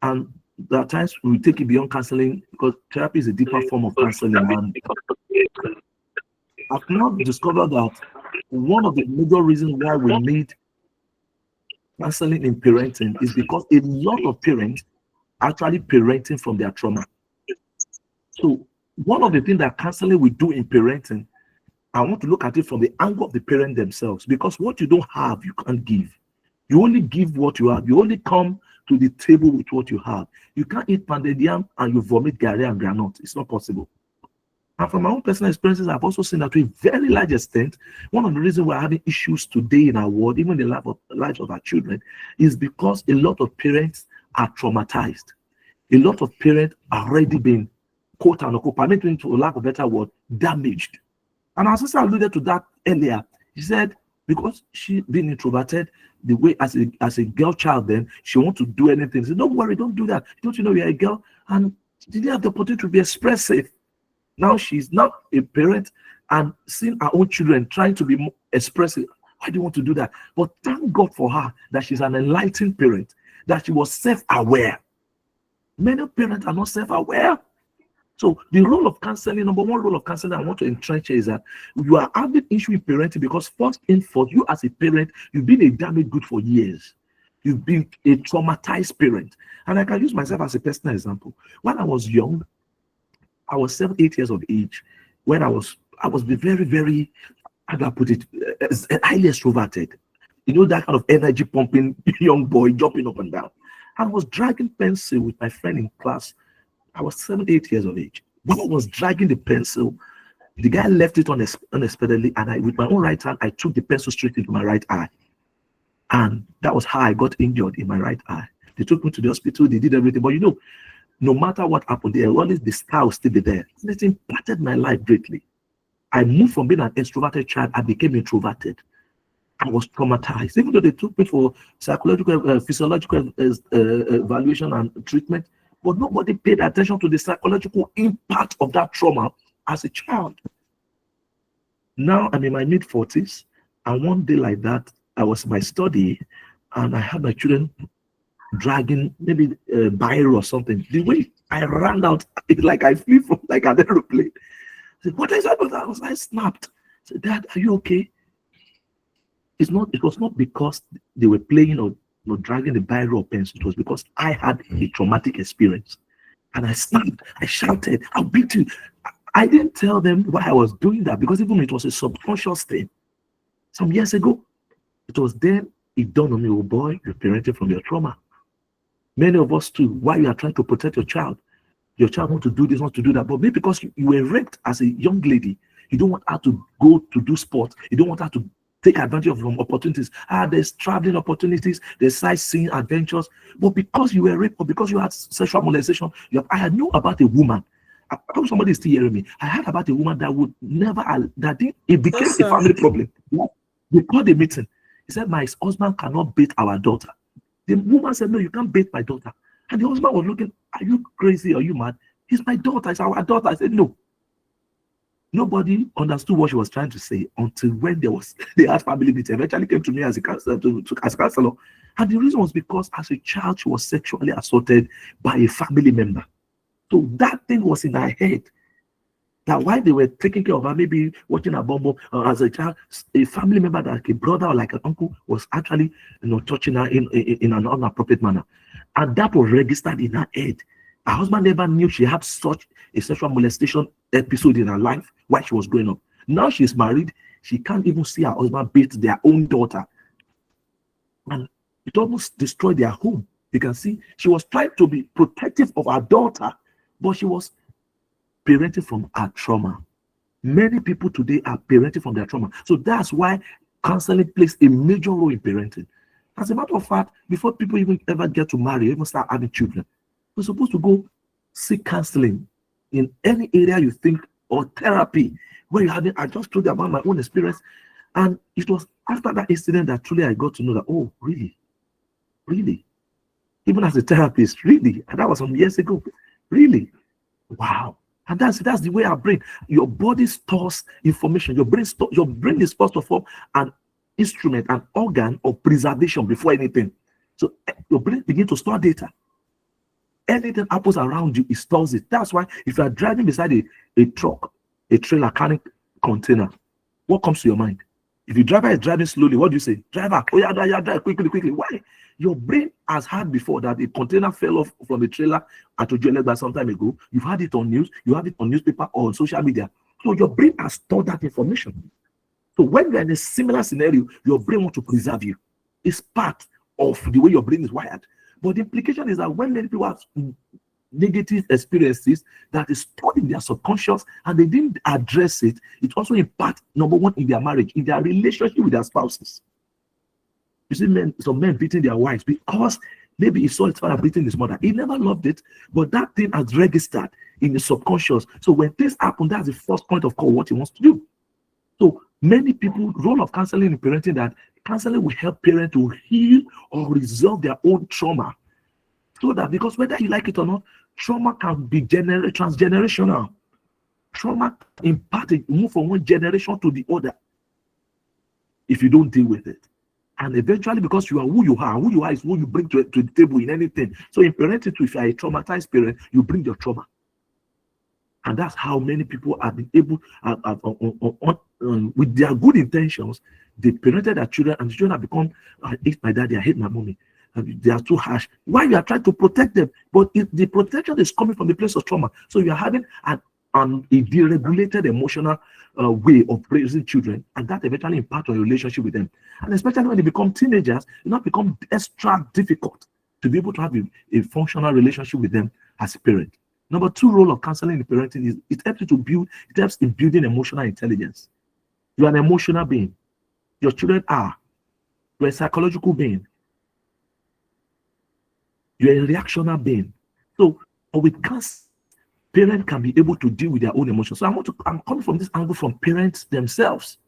and there are times we take it beyond counseling because therapy is a deeper form of counseling. And I've now discovered that one of the major reasons why we need counseling in parenting is because a lot of parents are actually parenting from their trauma. So one of the things that counseling will do in parenting, I want to look at it from the angle of the parent themselves, because what you don't have, you can't give. You only give what you have. You only come to the table with what you have. You can't eat pounded yam and you vomit gari and granite. It's not possible. And from my own personal experiences, I've also seen that to a very large extent, one of the reasons we're having issues today in our world, even the lives of our children, is because a lot of parents are traumatized. A lot of parents are already been, quote unquote, permitting to lack of a better word, damaged. And our sister alluded to that earlier. She said, because she been introverted, the way as a girl child, then she wants to do anything. She said, don't worry, don't do that. Don't you know you're a girl? And she didn't have the opportunity to be expressive. Now she's not a parent and seeing her own children trying to be more expressive. Why do you want to do that? But thank God for her that she's an enlightened parent, that she was self-aware. Many parents are not self-aware. So the role of counseling, number one role of counseling I want to entrench is that you are having issue with parenting because first and foremost, you as a parent, you've been a damaged good for years. You've been a traumatized parent. And I can use myself as a personal example. When I was young, I was 7, 8 years of age, when I was very, very, how do I put it, highly extroverted. You know, that kind of energy pumping young boy jumping up and down. I was dragging pencil with my friend in class. I was 7, 8 years of age. When I was dragging the pencil, the guy left it unexpectedly, and with my own right hand, I took the pencil straight into my right eye. And that was how I got injured in my right eye. They took me to the hospital, they did everything. But you know, no matter what happened, there always the star will still be there. And it impacted my life greatly. I moved from being an extroverted child, I became introverted. I was traumatized. Even though they took me for psychological, physiological evaluation and treatment, but nobody paid attention to the psychological impact of that trauma as a child. Now I'm in my mid-40s, and one day like that, I was in my study, and I had my children dragging maybe a biro or something. The way I ran out, it's like I flew from like an aeroplane. I said, what is that? I snapped. I said, Dad, are you okay? It was not because they were playing or dragging the biro or pencil. It was because I had a traumatic experience. And I snapped, I shouted, I'll beat you. I didn't tell them why I was doing that because even it was a subconscious thing. Some years ago, it was then it dawned on me, oh boy, you're parenting from your trauma. Many of us too, while you are trying to protect your child want to do this, want to do that, but maybe because you were raped as a young lady, you don't want her to go to do sports, you don't want her to take advantage of some opportunities. There's traveling opportunities, there's sightseeing adventures, but because you were raped or because you had sexual molestation, I had known about a woman. I hope somebody is still hearing me. I heard about a woman that would never, it became a family problem. They called a meeting. He said, my husband cannot beat our daughter. The woman said, no, you can't beat my daughter. And the husband was looking, are you crazy? Are you mad? It's my daughter. It's our daughter. I said, no. Nobody understood what she was trying to say until when they had family meeting. Eventually came to me as a counselor, And the reason was because as a child, she was sexually assaulted by a family member. So that thing was in her head. That while they were taking care of her, maybe watching her bumble, as a child, a family member, like a brother or like an uncle, was actually touching her in an inappropriate manner. And that was registered in her head. Her husband never knew she had such a sexual molestation episode in her life while she was growing up. Now she's married, she can't even see her husband beat their own daughter. And it almost destroyed their home. You can see she was trying to be protective of her daughter, but she was parenting from her trauma. Many people today are parenting from their trauma. So that's why counseling plays a major role in parenting. As a matter of fact, before people even ever get to marry, even start having children, we're supposed to go seek counseling in any area you think, or therapy where you have it. I just told you about my own experience. And it was after that incident that truly I got to know that, oh, really? Even as a therapist, really? And that was some years ago. Really? Wow. And that's the way our brain, your body stores information. Your brain is first of all an instrument, an organ of preservation before anything. So your brain begins to store data. Anything happens around you, it stores it. That's why if you are driving beside a truck, a trailer carrying container, what comes to your mind? If the driver is driving slowly, what do you say? Driver, oh yeah, drive quickly. Why? Your brain has heard before that a container fell off from a trailer at Ojuelegba some time ago. You've had it on news, you have it on newspaper or on social media. So your brain has stored that information. So when you're in a similar scenario, your brain wants to preserve you. It's part of the way your brain is wired. But the implication is that when many people have negative experiences that is stored in their subconscious and they didn't address it, it also impacts, number one, in their marriage, in their relationship with their spouses. You see, some men beating their wives because maybe he saw his father beating his mother. He never loved it, but that thing has registered in the subconscious. So when things happen, that's the first point of call, what he wants to do. So many people, role of counseling in parenting, that counseling will help parents to heal or resolve their own trauma. So that, because whether you like it or not, trauma can be transgenerational. Trauma impacted, move from one generation to the other if you don't deal with it. And eventually, because you are who you are is who you bring to the table in anything. So in parenting, if you are a traumatized parent, you bring your trauma. And that's how many people have been able, with their good intentions, they parented their children, and the children have become, I hate my daddy, I hate my mommy. They are too harsh. Why you are trying to protect them? But the protection is coming from the place of trauma. So you are having a deregulated emotional way of raising children, and that eventually impacts your relationship with them. And especially when they become teenagers, it not become extra difficult to be able to have a functional relationship with them as a parent. Number two role of counseling in parenting is it helps you to build, it helps in building emotional intelligence. You are an emotional being. Your children are. You're a psychological being. You're a reactional being. So with counseling, parents can be able to deal with their own emotions. So I'm coming from this angle from parents themselves.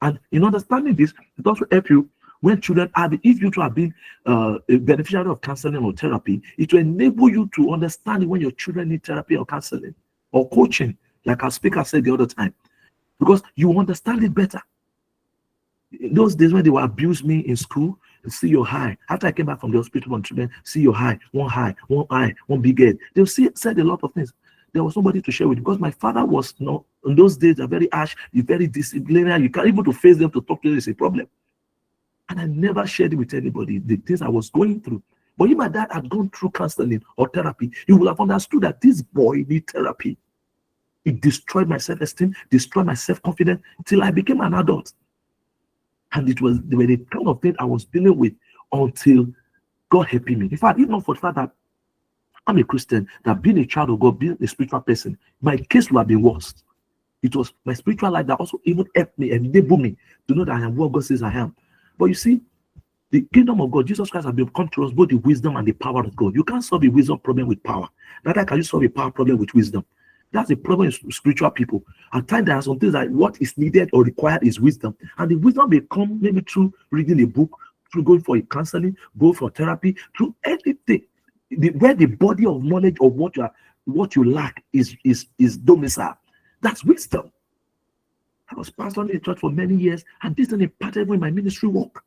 And in understanding this, it also helps you when children have, if you two have been a beneficiary of counseling or therapy, it will enable you to understand when your children need therapy or counseling or coaching, like our speaker said the other time, because you understand it better. In those days when they would abuse me in school, see your high. After I came back from the hospital on treatment, see your high, one eye, one big head. They'll said a lot of things. There was somebody to share with, because my father was, in those days, they're very harsh, you're very disciplinary, you can't even to face them, to talk to them is a problem. And I never shared it with anybody, the things I was going through. But if my dad had gone through counseling or therapy, he would have understood that this boy needs therapy. It destroyed my self-esteem, destroyed my self-confidence till I became an adult. And they were the kind of thing I was dealing with until God helped me. In fact, even for the fact that I'm a Christian, that being a child of God, being a spiritual person, my case would have been worse. It was my spiritual life that also even helped me and enabled me to know that I am what God says I am. But you see, the kingdom of God, Jesus Christ has become to us both the wisdom and the power of God. You can't solve a wisdom problem with power. Neither can you solve a power problem with wisdom. That's the problem with spiritual people. At times, there are some things that what is needed or required is wisdom. And the wisdom may come maybe through reading a book, through going for a counseling, go for therapy, through anything. Where the body of knowledge of what you lack is domicile. That's wisdom. I was pastoring a church for many years, and this is imparted in my ministry work.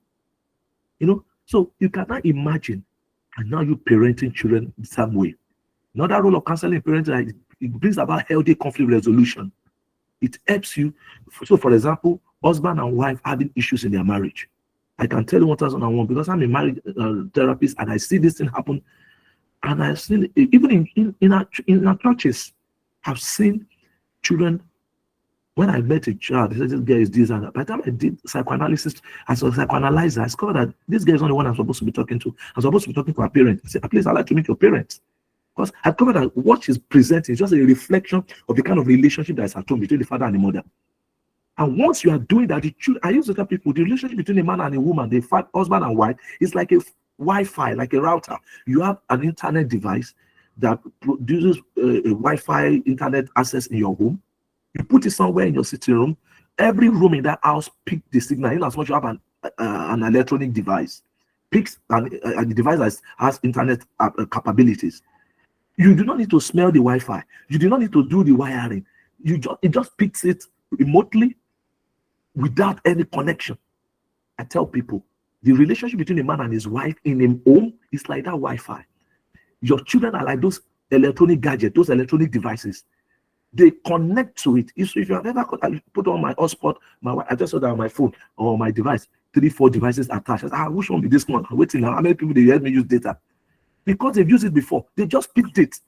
So you cannot imagine, and now you parenting children the same way. Another role of counseling parenting, it brings about healthy conflict resolution. It helps you. So, for example, husband and wife having issues in their marriage. I can tell you 1001 because I'm a marriage therapist, and I see this thing happen. And I've seen even in our churches, I've seen children. When I met a child, they said this guy is this and that. By the time I did psychoanalysis as a psychoanalyzer, I discovered that this guy is not the one I'm supposed to be talking to. I'm supposed to be talking to our parents. I said, please, I'd like to meet your parents. Because I discovered that what she's presenting is just a reflection of the kind of relationship that is at home between the father and the mother. And once you are doing that, I used to tell people, the relationship between a man and a woman, the husband and wife, is like a Wi-Fi, like a router. You have an internet device that produces a Wi-Fi internet access in your home. You put it somewhere in your sitting room. Every room in that house picks the signal. In as much you have an electronic device, picks and the device has internet capabilities. You do not need to smell the Wi-Fi. You do not need to do the wiring. It just picks it remotely without any connection. I tell people, the relationship between a man and his wife in a home is like that Wi-Fi. Your children are like those electronic gadgets, those electronic devices. They connect to it. If you have ever put on my hotspot, I just saw that on my phone or my device, 3-4 devices attached. I said, which one be this one? I'm waiting now. How many people they help me use data? Because they've used it before. They just picked it.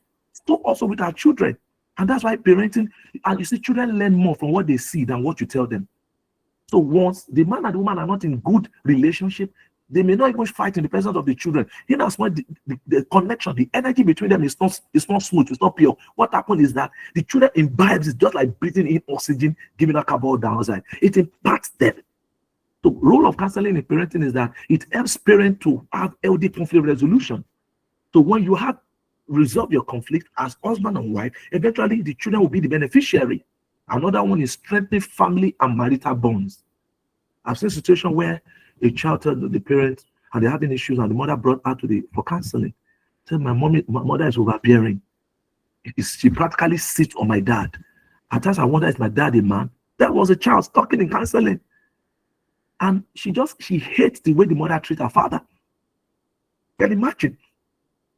So also with our children. And that's why parenting, and you see, children learn more from what they see than what you tell them. So once the man and the woman are not in good relationship, They may not even fight in the presence of the children. In as much the connection, the energy between them is not smooth, it's not pure. What happens is that the children imbibes, it's just like breathing in oxygen, giving a carbon dioxide. It impacts them. The role of counseling in parenting is that it helps parents to have healthy conflict resolution. So when you have resolved your conflict as husband and wife, eventually the children will be the beneficiary. Another one is strengthening family and marital bonds. I've seen a situation where a child told the parents and they're having issues, and the mother brought her for counseling. Said, my mother is overbearing. She practically sits on my dad. At times I wonder, is my dad a man? That was a child talking in counseling. And she hates the way the mother treats her father. Can you imagine?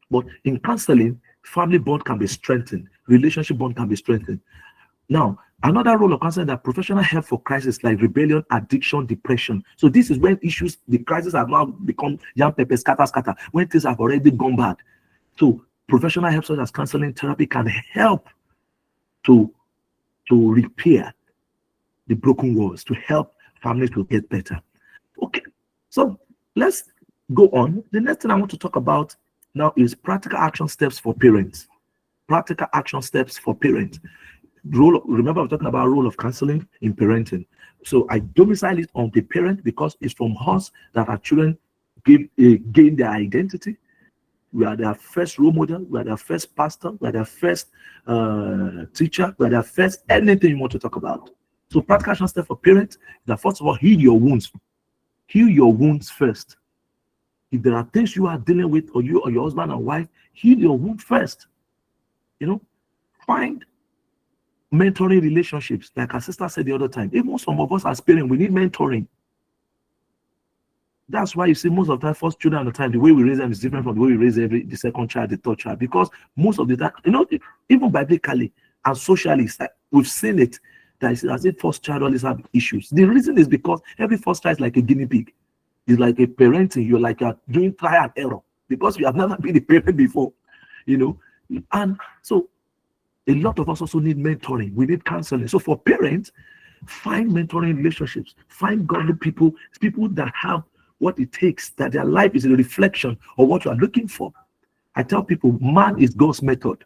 But in counseling, family bond can be strengthened, relationship bond can be strengthened. Now, another role of counseling is that professional help for crisis like rebellion, addiction, depression. So this is when the crisis have now become young pepper, scatter, when things have already gone bad. So professional help such as counseling therapy can help to repair the broken walls, to help families to get better. Okay, so let's go on. The next thing I want to talk about now is practical action steps for parents. Practical action steps for parents. Remember, I'm talking about role of counseling in parenting. So I domicile it on the parent because it's from us that our children gain their identity. We are their first role model. We are their first pastor. We are their first teacher. We are their first anything you want to talk about. So practical action step for parents is that first of all, heal your wounds. Heal your wounds first. If there are things you are dealing with, or you or your husband and wife, heal your wound first. Find mentoring relationships. Like our sister said the other time, even some of us as parents, we need mentoring. That's why you see most of the time, first children at the time, the way we raise them is different from the way we raise the second child, the third child. Because most of the time, even biblically and socially, we've seen it, that it's as if first child always have issues. The reason is because every first child is like a guinea pig. It's like a parenting. You're doing trial and error because you have never been a parent before, And so a lot of us also need mentoring. We need counseling. So for parents, find mentoring relationships. Find godly people that have what it takes, that their life is a reflection of what you are looking for. I tell people, man is God's method.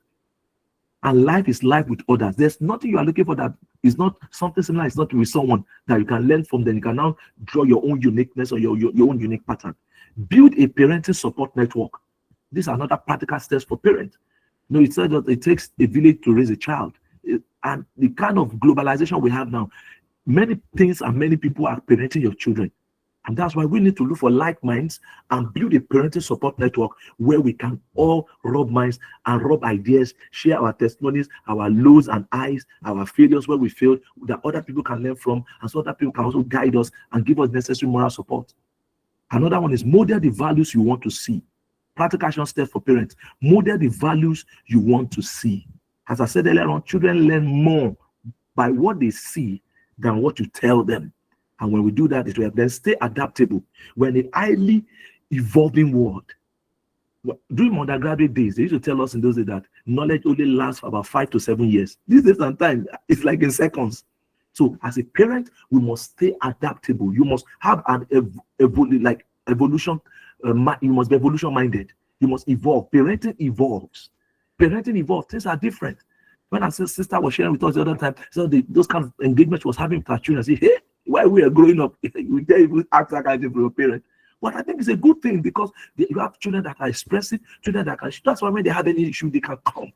And life is life with others. There's nothing you are looking for that is not something similar. It's not with someone that you can learn from. Then you can now draw your own uniqueness or your own unique pattern. Build a parenting support network. These are another practical steps for parents. It says that it takes a village to raise a child. And the kind of globalization we have now, many things and many people are parenting your children. And that's why we need to look for like minds and build a parenting support network where we can all rub minds and rub ideas, share our testimonies, our lows and highs, our failures where we failed, that other people can learn from, and so other people can also guide us and give us necessary moral support. Another one is model the values you want to see. Practical action step for parents. Model the values you want to see. As I said earlier on, children learn more by what they see than what you tell them. And when we do that, it will then stay adaptable. We're in a highly evolving world. During my undergraduate days, they used to tell us in those days that knowledge only lasts for about 5 to 7 years. These days and time, it's like in seconds. So as a parent, we must stay adaptable. You must have an evolution. You must be evolution minded. You must evolve. Parenting evolves. Things are different. When our sister was sharing with us the other time, so those kind of engagements she was having with her children, say, hey, while we are growing up, we tell you act like I did for your parent. But I think it's a good thing because you have children that are expressive, children that can. That's why when they have any issue, they can come.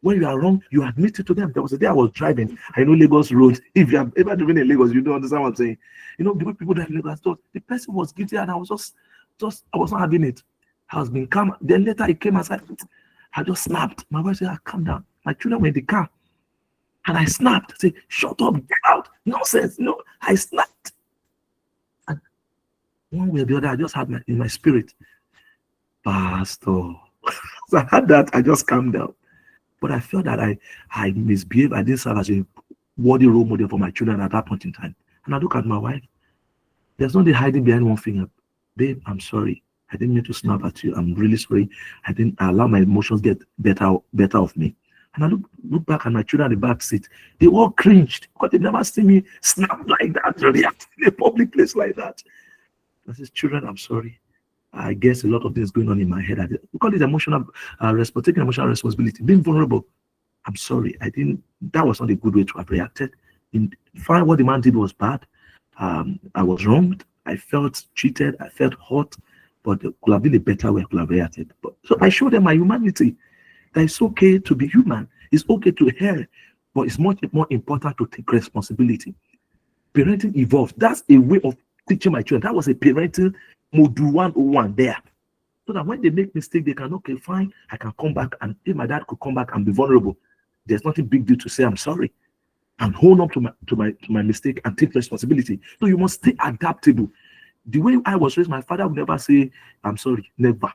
When you are wrong, you admit it to them. There was a day I was driving. I know Lagos Road. If you have ever driven in Lagos, you don't understand what I'm saying. The way people drive in Lagos, the person was guilty, and I was just I was not having it. I was being calm. Then later he came and said, I just snapped. My wife said, calm down. My children were in the car. And I snapped. I said, shut up, get out. Nonsense. I snapped. And one way or the other, I just had in my spirit, Pastor. So I had that. I just calmed down. But I felt that I misbehaved. I didn't serve as a worthy role model for my children at that point in time. And I look at my wife. There's no hiding behind one finger. Babe, I'm sorry. I didn't mean to snap at you. I'm really sorry. I didn't allow my emotions get better of me. And I look back at my children in the back seat. They all cringed because they never seen me snap like that, react in a public place like that. I said, children, I'm sorry. I guess a lot of things going on in my head. We call it emotional taking emotional responsibility, being vulnerable. I'm sorry. That was not a good way to have reacted. In fact, what the man did was bad. I was wronged. I felt cheated. I felt hurt, but it could have been a better way I could have reacted. So I showed them my humanity. That it's okay to be human. It's okay to err, but it's much more important to take responsibility. Parenting evolves. That's a way of teaching my children. That was a parenting module 101 there. So that when they make mistake, they can, okay, fine, I can come back. And if my dad could come back and be vulnerable, there's nothing big deal to say I'm sorry and hold up to my mistake and take responsibility. So you must stay adaptable. The way I was raised, my father would never say, I'm sorry, never.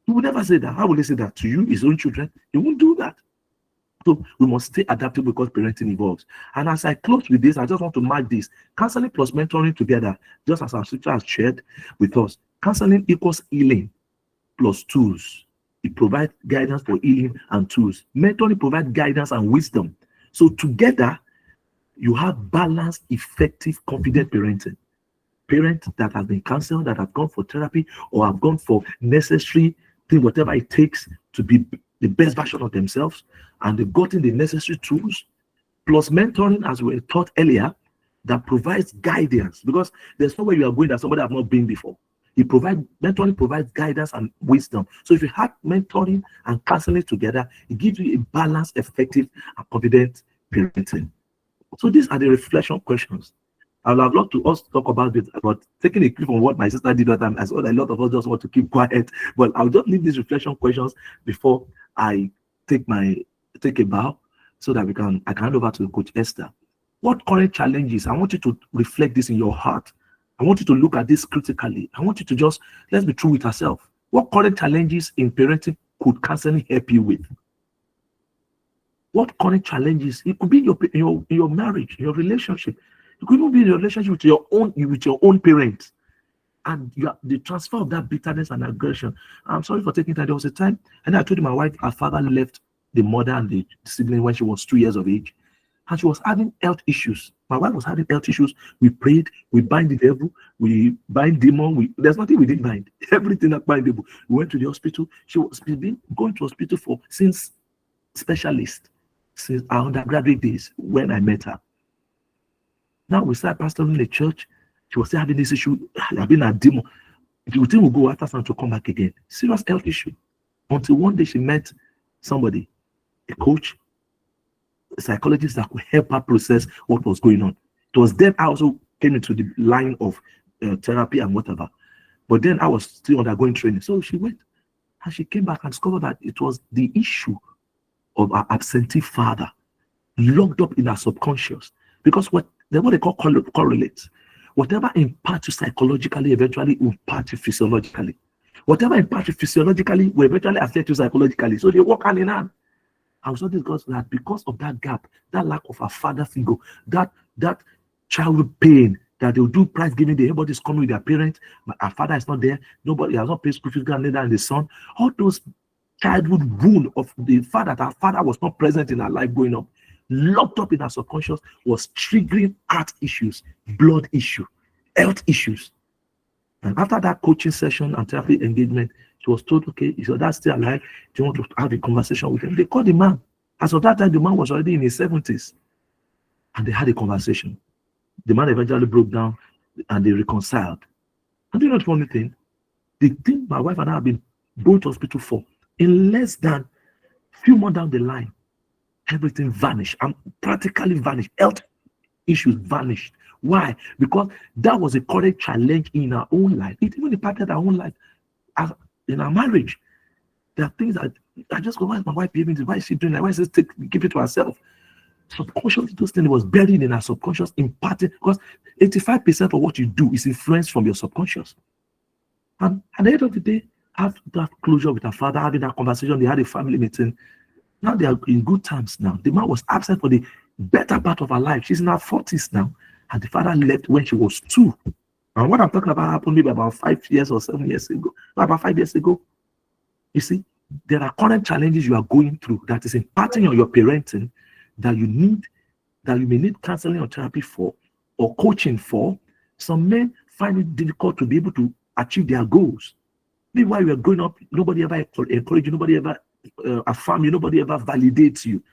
He would never say that. How will he say that to you, his own children? He won't do that. So we must stay adaptable because parenting evolves. And as I close with this, I just want to mark this. Counseling plus mentoring together, just as our sister has shared with us. Counseling equals healing plus tools. It provides guidance for healing and tools. Mentoring provides guidance and wisdom. So together, you have balanced, effective, confident parenting. Parents that have been counseled, that have gone for therapy, or have gone for necessary thing, whatever it takes to be the best version of themselves, and they've gotten the necessary tools, plus mentoring, as we were taught earlier, that provides guidance, because there's nowhere you are going that somebody have not been before. Mentoring provides guidance and wisdom. So if you have mentoring and counseling together, it gives you a balanced, effective, and confident parenting. So these are the reflection questions. I would have loved to us talk about it, but taking a clip from what my sister did that time, I saw a lot of us just want to keep quiet. But I'll just leave these reflection questions before I take a bow, so that I can hand over to Coach Esther. What current challenges? I want you to reflect this in your heart. I want you to look at this critically. I want you to let's be true with ourselves. What current challenges in parenting could counseling help you with? What current challenges? It could be in your marriage, your relationship. It could even be in your relationship with your own parents. And the transfer of that bitterness and aggression. I'm sorry for taking time. There was a time, and I told my wife, her father left the mother and the sibling when she was 2 years of age. And she was having health issues. My wife was having health issues. We prayed, we bind the devil, we bind demon. There's nothing we didn't bind. Everything that bindable. We went to the hospital. She was been going to hospital since specialist, since our undergraduate days when I met her. Now we started pastoring the church. She was still having this issue. I've been a demon. You think we'll go after some to come back again? Serious health issue. Until one day she met somebody, a coach, a psychologist that could help her process what was going on. It was then I also came into the line of therapy and whatever. But then I was still undergoing training. So she went and she came back and discovered that it was the issue of her absentee father locked up in her subconscious. Because what they call correlates. Whatever impacts you psychologically eventually will impact you physiologically. Whatever impacts you physiologically will eventually affect you psychologically. So they work hand in hand. I was not discussing that because of that gap, that lack of a father figure, that childhood pain that they'll do prize giving, everybody's coming with their parents, but our father is not there, nobody has not paid school fees, neither and the son. All those childhood wound of the father, that our father was not present in our life growing up, locked up in our subconscious, was triggering heart issues, blood issue, health issues. And after that coaching session and therapy engagement, she was told, okay, is your dad still alive? Do you want to have a conversation with him? They called the man. As of that time, the man was already in his 70s. And they had a conversation. The man eventually broke down and they reconciled. And do you know the funny thing? The thing my wife and I have been going to hospital for, in less than a few months down the line, everything vanished. And practically vanished. Health issues vanished. Why? Because that was a current challenge in our own life. It even impacted our own life. In our marriage, there are things that I just go, why is my wife behaving this? Why is she doing that? Why is she give it to herself? Subconsciously, those things was buried in our subconscious, imparted, because 85% of what you do is influenced from your subconscious. And at the end of the day, after that closure with her father, having that conversation, they had a family meeting. Now they are in good terms now. The man was absent for the better part of her life. She's in her 40s now. And the father left when she was 2. And what I'm talking about happened maybe about 5 years or 7 years ago. Not about 5 years ago. You see, there are current challenges you are going through that is impacting on your parenting that you may need counseling or therapy for, or coaching for. Some men find it difficult to be able to achieve their goals. Maybe while you are growing up, nobody ever encourage you, nobody ever affirm you, nobody ever validates you.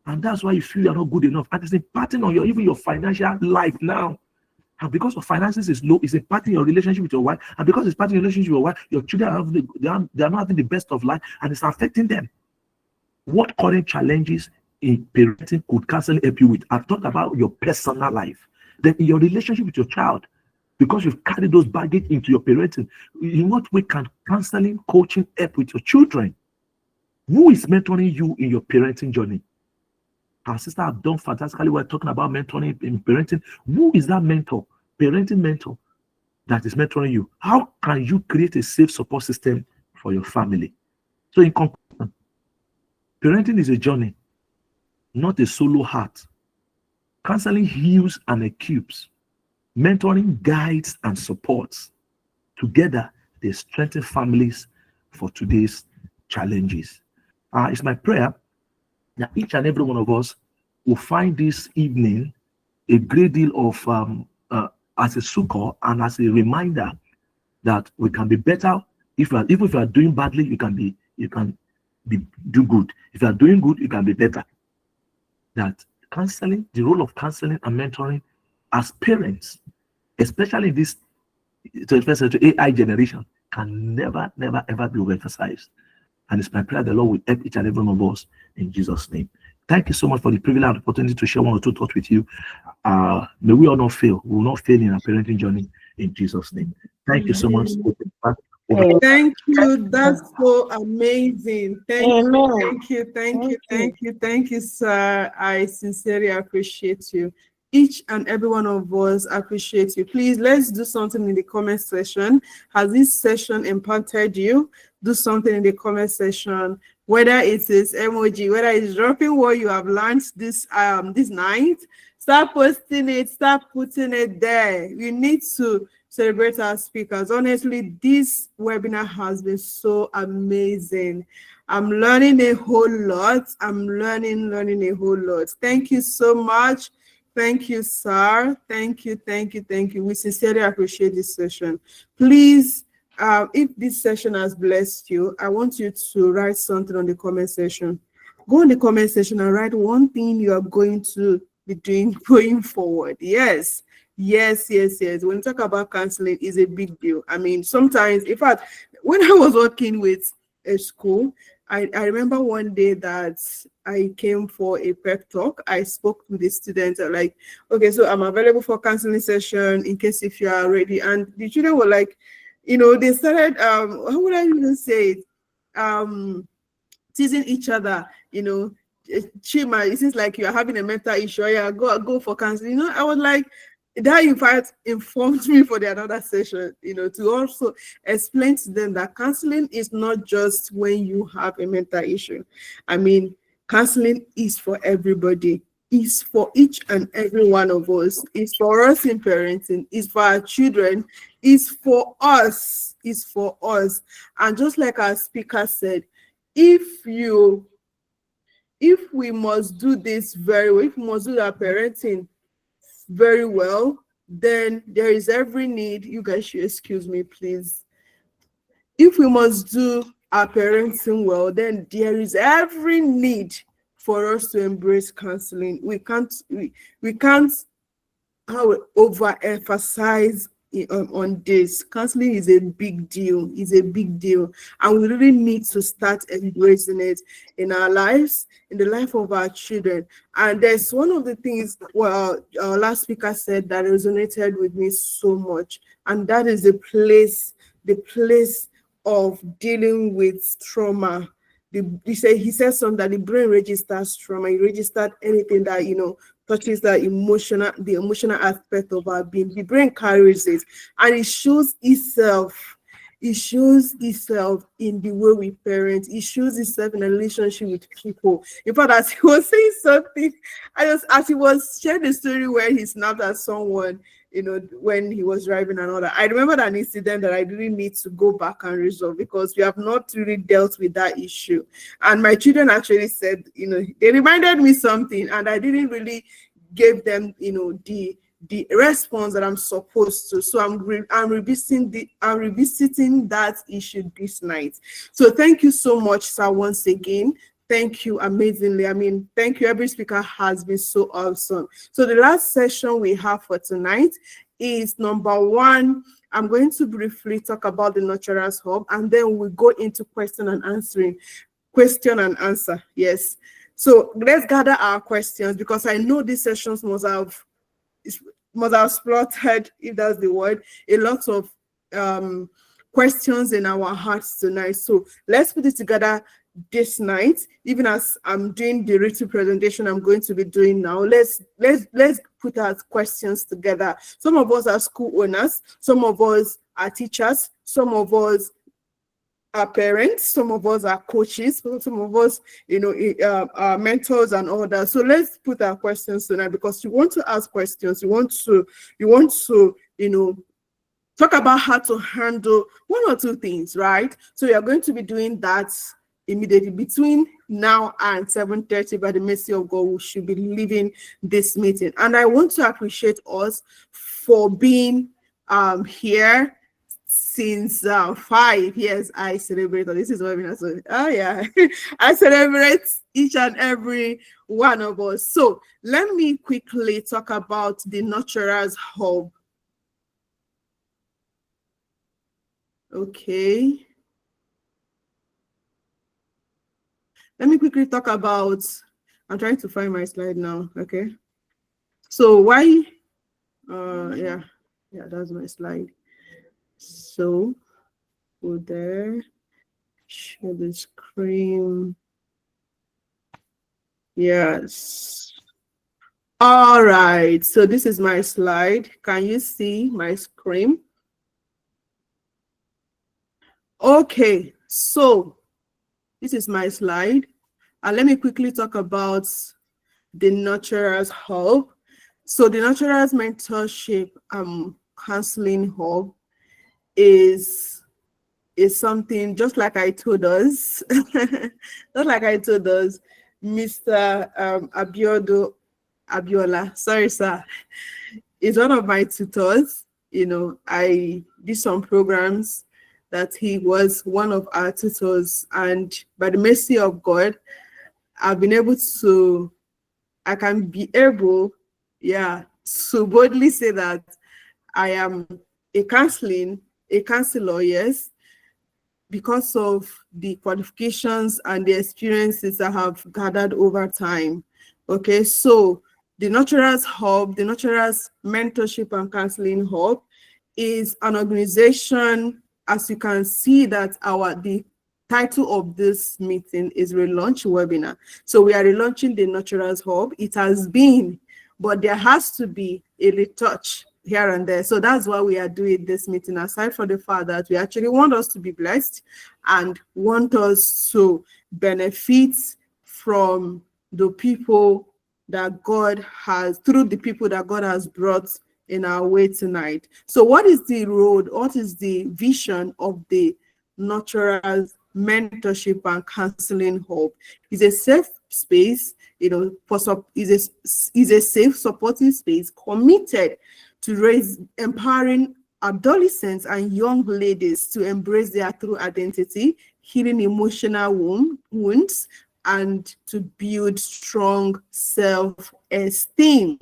And that's why you feel you're not good enough. And it's impacting on even your financial life now. And because your finances is low, it's impacting your relationship with your wife. And because it's impacting your relationship with your wife, your children they are not having the best of life, and it's affecting them. What current challenges in parenting could counseling help you with? I've talked about your personal life. Then in your relationship with your child, because you've carried those baggage into your parenting, in what way can counseling, coaching help with your children? Who is mentoring you in your parenting journey? Our sister have done fantastically well talking about mentoring in parenting. Who is that mentor, parenting mentor, that is mentoring you? How can you create a safe support system for your family? So in conclusion, parenting is a journey, not a solo act. Counseling heals and equips. Mentoring guides and supports. Together, they strengthen families for today's challenges. It's my prayer that each and every one of us will find this evening a great deal of as a succor and as a reminder that we can be better. Even if you are doing badly, you can do good. If you are doing good, you can be better. That counseling, the role of counseling and mentoring as parents, especially in this 21st century AI generation, can never, ever be overemphasized. And it's my prayer the Lord will help each and every one of us in Jesus' name. Thank you so much for the privilege and opportunity to share one or two thoughts with you. May we all not fail. We will not fail in our parenting journey in Jesus' name. Thank you so much. Thank you. That's so amazing. Thank you, sir. I sincerely appreciate you. Each and every one of us appreciate you. Please, let's do something in the comment section. Has this session impacted you? Do something in the comment section. Whether it is emoji, whether it's dropping what you have learned this night, start posting it, start putting it there. We need to celebrate our speakers. Honestly, this webinar has been so amazing. I'm learning a whole lot. I'm learning a whole lot. Thank you so much. Thank you, sir. Thank you. We sincerely appreciate this session. Please, if this session has blessed you, I want you to write something on the comment section. Go in the comment section and write one thing you are going to be doing going forward. Yes. When you talk about counseling, it's a big deal. I mean, sometimes, in fact, when I was working with a school, I remember one day that I came for a pep talk. I spoke with the students like, okay, so I'm available for counseling session in case if you are ready. And the children were like, they started, how would I even say it? Teasing each other, Chima, it seems like you're having a mental issue. Yeah, go for counseling. I was like, that in fact informed me for the another session, to also explain to them that counseling is not just when you have a mental issue. I mean, counseling is for everybody. It's for each and every one of us. It's for us in parenting. It's for our children. It's for us. It's for us. And just like our speaker said, if we must do this very well, if we must do our parenting very well, then there is every need. You guys should excuse me, please. If we must do our parenting well, then there is every need for us to embrace counseling. We can't overemphasize on this. Counseling is a big deal. And we really need to start embracing it in our lives, in the life of our children. And there's one of the things our last speaker said that resonated with me so much, and that is the place of dealing with trauma. He said something that the brain registers trauma. It registered anything that touches the emotional aspect of our being. The brain carries it, and it shows itself. It shows itself in the way we parent. It shows itself in a relationship with people. In fact, as he was saying something, as he was sharing the story where he snapped at someone, when he was driving and all that. I remember that incident that I really need to go back and resolve because we have not really dealt with that issue. And my children actually said, they reminded me something, and I didn't really give them, the the response that I'm supposed to. So I'm revisiting that issue this night. So thank you so much, sir, once again. Thank you amazingly. I mean, thank you. Every speaker has been so awesome. So the last session we have for tonight is number 1. I'm going to briefly talk about the Nurturers Hub, and then we'll go into question and answer. Yes. So let's gather our questions, because I know these sessions must have splattered, if that's the word, a lot of questions in our hearts tonight. So let's put it together this night. Even as I'm doing the written presentation I'm going to be doing now, let's put our questions together. Some of us are school owners, some of us are teachers, some of us are parents, some of us are coaches, some of us, are mentors and all that. So let's put our questions tonight, because you want to ask questions, you want to talk about how to handle 1 or 2 things, right? So we are going to be doing that immediately between now and 7:30. By the mercy of God, we should be leaving this meeting. And I want to appreciate us for being here since 5 years. I celebrate, this is what I mean. Oh yeah, I celebrate each and every one of us. So let me quickly talk about the Nurturers Hub. Okay. Let me quickly talk about, I'm trying to find my slide now. Okay. So why, yeah, that's my slide. So go there, share the screen. Yes. All right. So this is my slide. Can you see my screen? Okay. So this is my slide. And let me quickly talk about the Nurturers Hub. So the Nurturers Mentorship Counseling Hub is something, just like I told us, Mr. Abiola, sorry, sir, is one of my tutors. I did some programs that he was one of our tutors, and by the mercy of God, I can be able, to boldly say that I am a counselor, yes, because of the qualifications and the experiences I have gathered over time. Okay, so the Nurturers Hub, the Nurturers Mentorship and Counseling Hub, is an organization, as you can see, that the title of this meeting is Relaunch Webinar. So we are relaunching the Nurturers Hub. It has been, but there has to be a retouch here and there. So that's why we are doing this meeting, aside from the fact that we actually want us to be blessed and want us to benefit from the people that God has, through the people that God has brought in our way tonight. So what is the road? What is the vision of the Nurturers Mentorship and Counseling Hub? It's a safe space, is a safe supporting space committed to empowering adolescents and young ladies to embrace their true identity, healing emotional wounds, and to build strong self-esteem.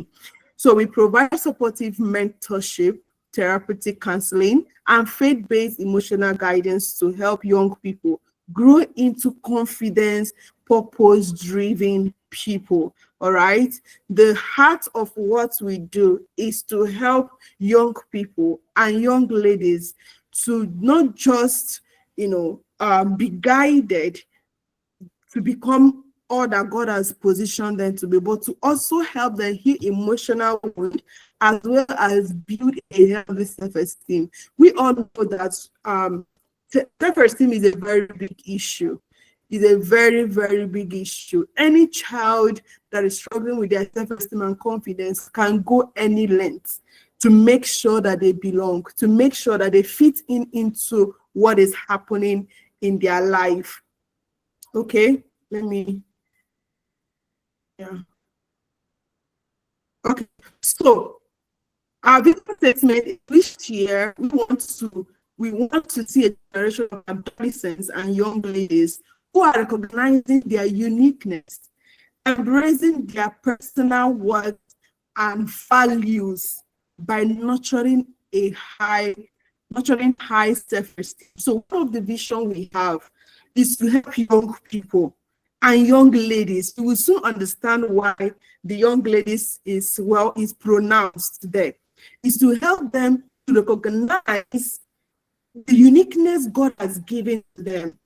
So we provide supportive mentorship, therapeutic counseling, and faith-based emotional guidance to help young people grow into confidence, purpose-driven people. All right. The heart of what we do is to help young people and young ladies to not just, be guided to become all that God has positioned them to be, but to also help them heal emotional wound, as well as build a healthy self-esteem. We all know that self-esteem is a very big issue. Is a very, very big issue. Any child that is struggling with their self-esteem and confidence can go any length to make sure that they belong, to make sure that they fit into what is happening in their life. Okay, yeah. Okay, so Our vision statement this year, we want to see a generation of adolescents and young ladies who are recognizing their uniqueness, embracing their personal worth and values by nurturing high self-esteem. So one of the vision we have is to help young people and young ladies. You will soon understand why the young ladies is pronounced there. Is to help them to recognize the uniqueness God has given to them,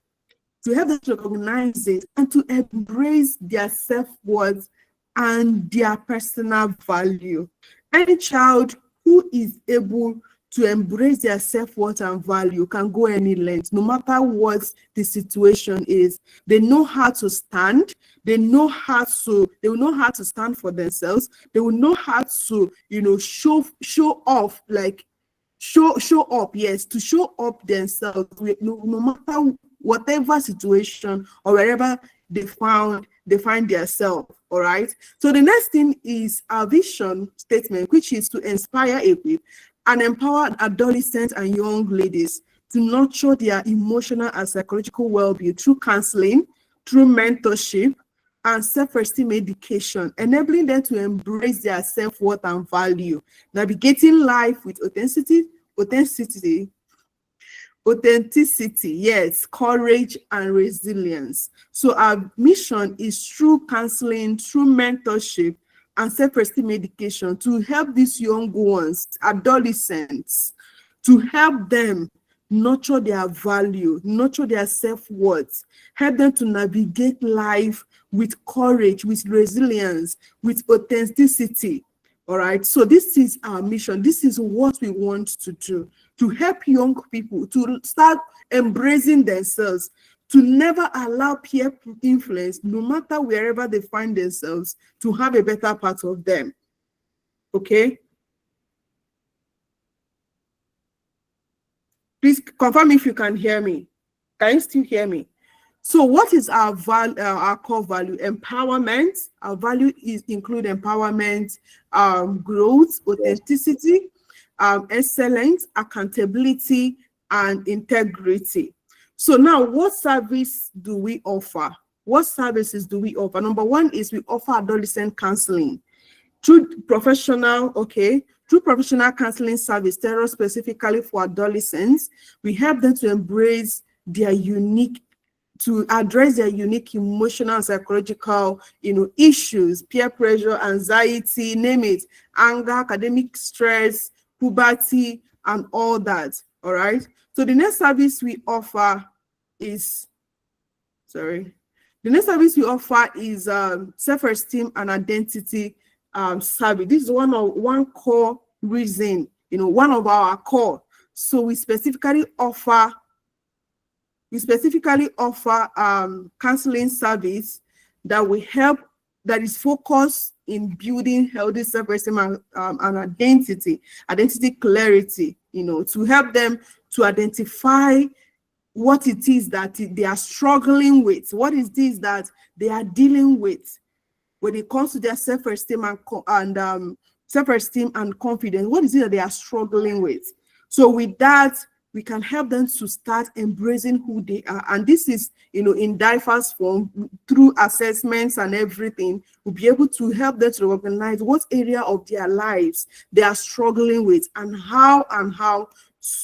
to help them to recognize it and to embrace their self-worth and their personal value. Any child who is able to embrace their self-worth and value can go any length, no matter what the situation is. They know how to stand. They will know how to stand for themselves. They will know how to, show off, like show up, yes, to show up themselves, no matter whatever situation or wherever they find themselves. All right. So the next thing is our vision statement, which is to inspire, equip, and empower adolescents and young ladies to nurture their emotional and psychological well-being through counseling, through mentorship, and self-esteem education, enabling them to embrace their self-worth and value, navigating life with authenticity, yes, courage and resilience. So our mission is through counseling, through mentorship, and self-esteem education to help these young ones, adolescents, to help them nurture their value, nurture their self-worth, help them to navigate life with courage, with resilience, with authenticity. All right. So this is our mission. This is what we want to do, to help young people to start embracing themselves, to never allow peer influence, no matter wherever they find themselves, to have a better part of them. Okay. Please confirm if you can hear me. Can you still hear me? So what is our core value? Empowerment. Our value include empowerment, growth, authenticity, excellence, accountability, and integrity. So now, what service do we offer? What services do we offer? Number one is we offer adolescent counseling through professional counseling service tailored specifically for adolescents. We help them to embrace their to address their unique emotional and psychological, issues, peer pressure, anxiety, name it, anger, academic stress, puberty, and all that. All right. So the next service we offer is, self-esteem and identity service. This is one core reason, one of our core. So we specifically offer counseling service that is focused in building healthy self-esteem and identity clarity, to help them to identify what it is that they are struggling with, what is this that they are dealing with when it comes to their self-esteem and confidence. What is it that they are struggling with? So with that, we can help them to start embracing who they are. And this is, in diverse form, through assessments and everything. We'll be able to help them to recognize what area of their lives they are struggling with and how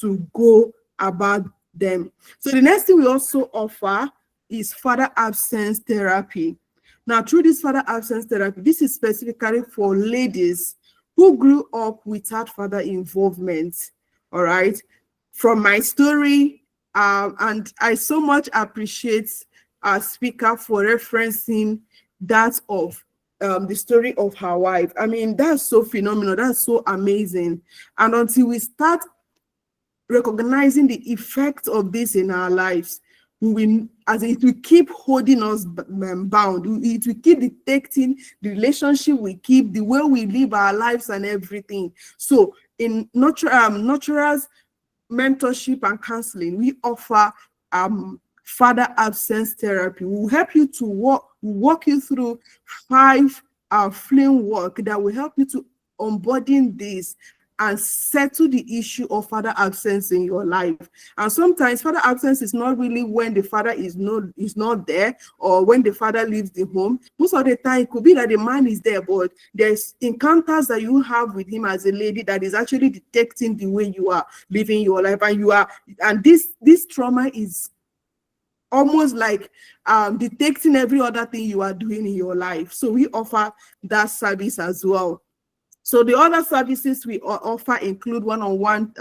to go about them. So the next thing we also offer is father absence therapy. Now, through this father absence therapy, this is specifically for ladies who grew up without father involvement. All right. From my story, and I so much appreciate our speaker for referencing that of the story of her wife. I mean, that's so phenomenal. That's so amazing. And until we start recognizing the effect of this in our lives, it will keep holding us bound. It will keep detecting the relationship we keep, the way we live our lives and everything. So in Nurturers mentorship and counseling, we offer father absence therapy. We'll help you to walk you through 5 framework that will help you to onboarding this and settle the issue of father absence in your life. And sometimes father absence is not really when the father is not there, or when the father leaves the home. Most of the time it could be that the man is there, but there's encounters that you have with him as a lady that is actually detecting the way you are living your life, and this trauma is almost like detecting every other thing you are doing in your life. So we offer that service as well. So the other services we offer include one-on-one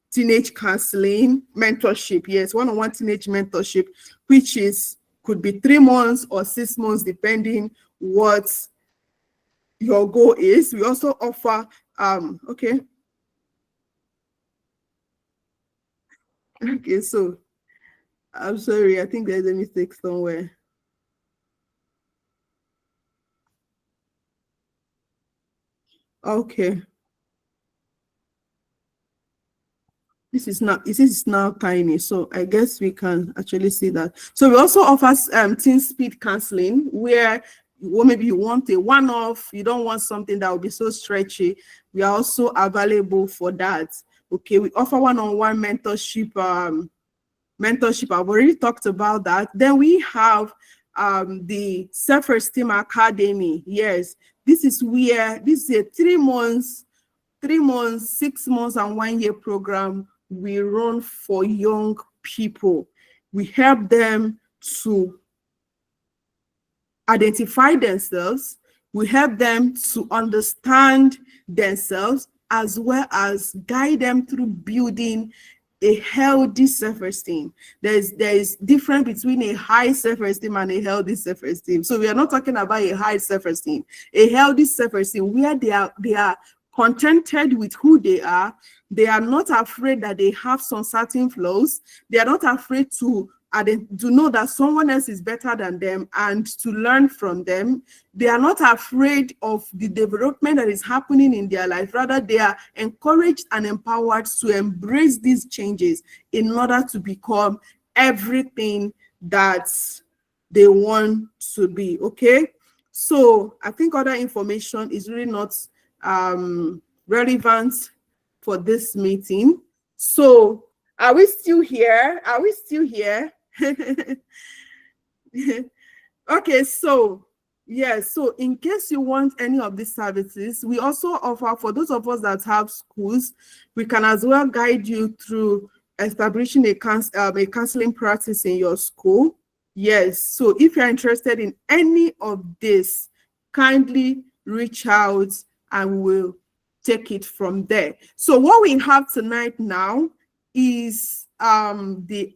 teenage counseling, mentorship. Yes, one-on-one teenage mentorship, which could be 3 months or 6 months, depending what your goal is. We also offer okay, so I'm sorry, I think there's a mistake somewhere. Okay. This is now tiny, so I guess we can actually see that. So we also offer teen speed counseling, where maybe you want a one-off, you don't want something that will be so stretchy. We are also available for that. Okay, we offer one-on-one mentorship. I've already talked about that. Then we have the Self-Esteem Academy. Yes, this is a 3 months, 6 months, and 1 year program we run for young people. We help them to identify themselves. We help them to understand themselves, as well as guide them through building a healthy self-esteem. There is difference between a high self-esteem and a healthy self-esteem. So we are not talking about a high self-esteem. A healthy self-esteem where they are contented with who they are. They are not afraid that they have some certain flaws. They are not afraid to know that someone else is better than them and to learn from them. They are not afraid of the development that is happening in their life. Rather, they are encouraged and empowered to embrace these changes in order to become everything that they want to be. Okay, so I think other information is really not relevant for this meeting. So are we still here? Okay, so yes, so in case you want any of these services, we also offer, for those of us that have schools, we can as well guide you through establishing a counseling practice in your school. Yes, so if you're interested in any of this, kindly reach out and we'll take it from there. So what we have tonight now is the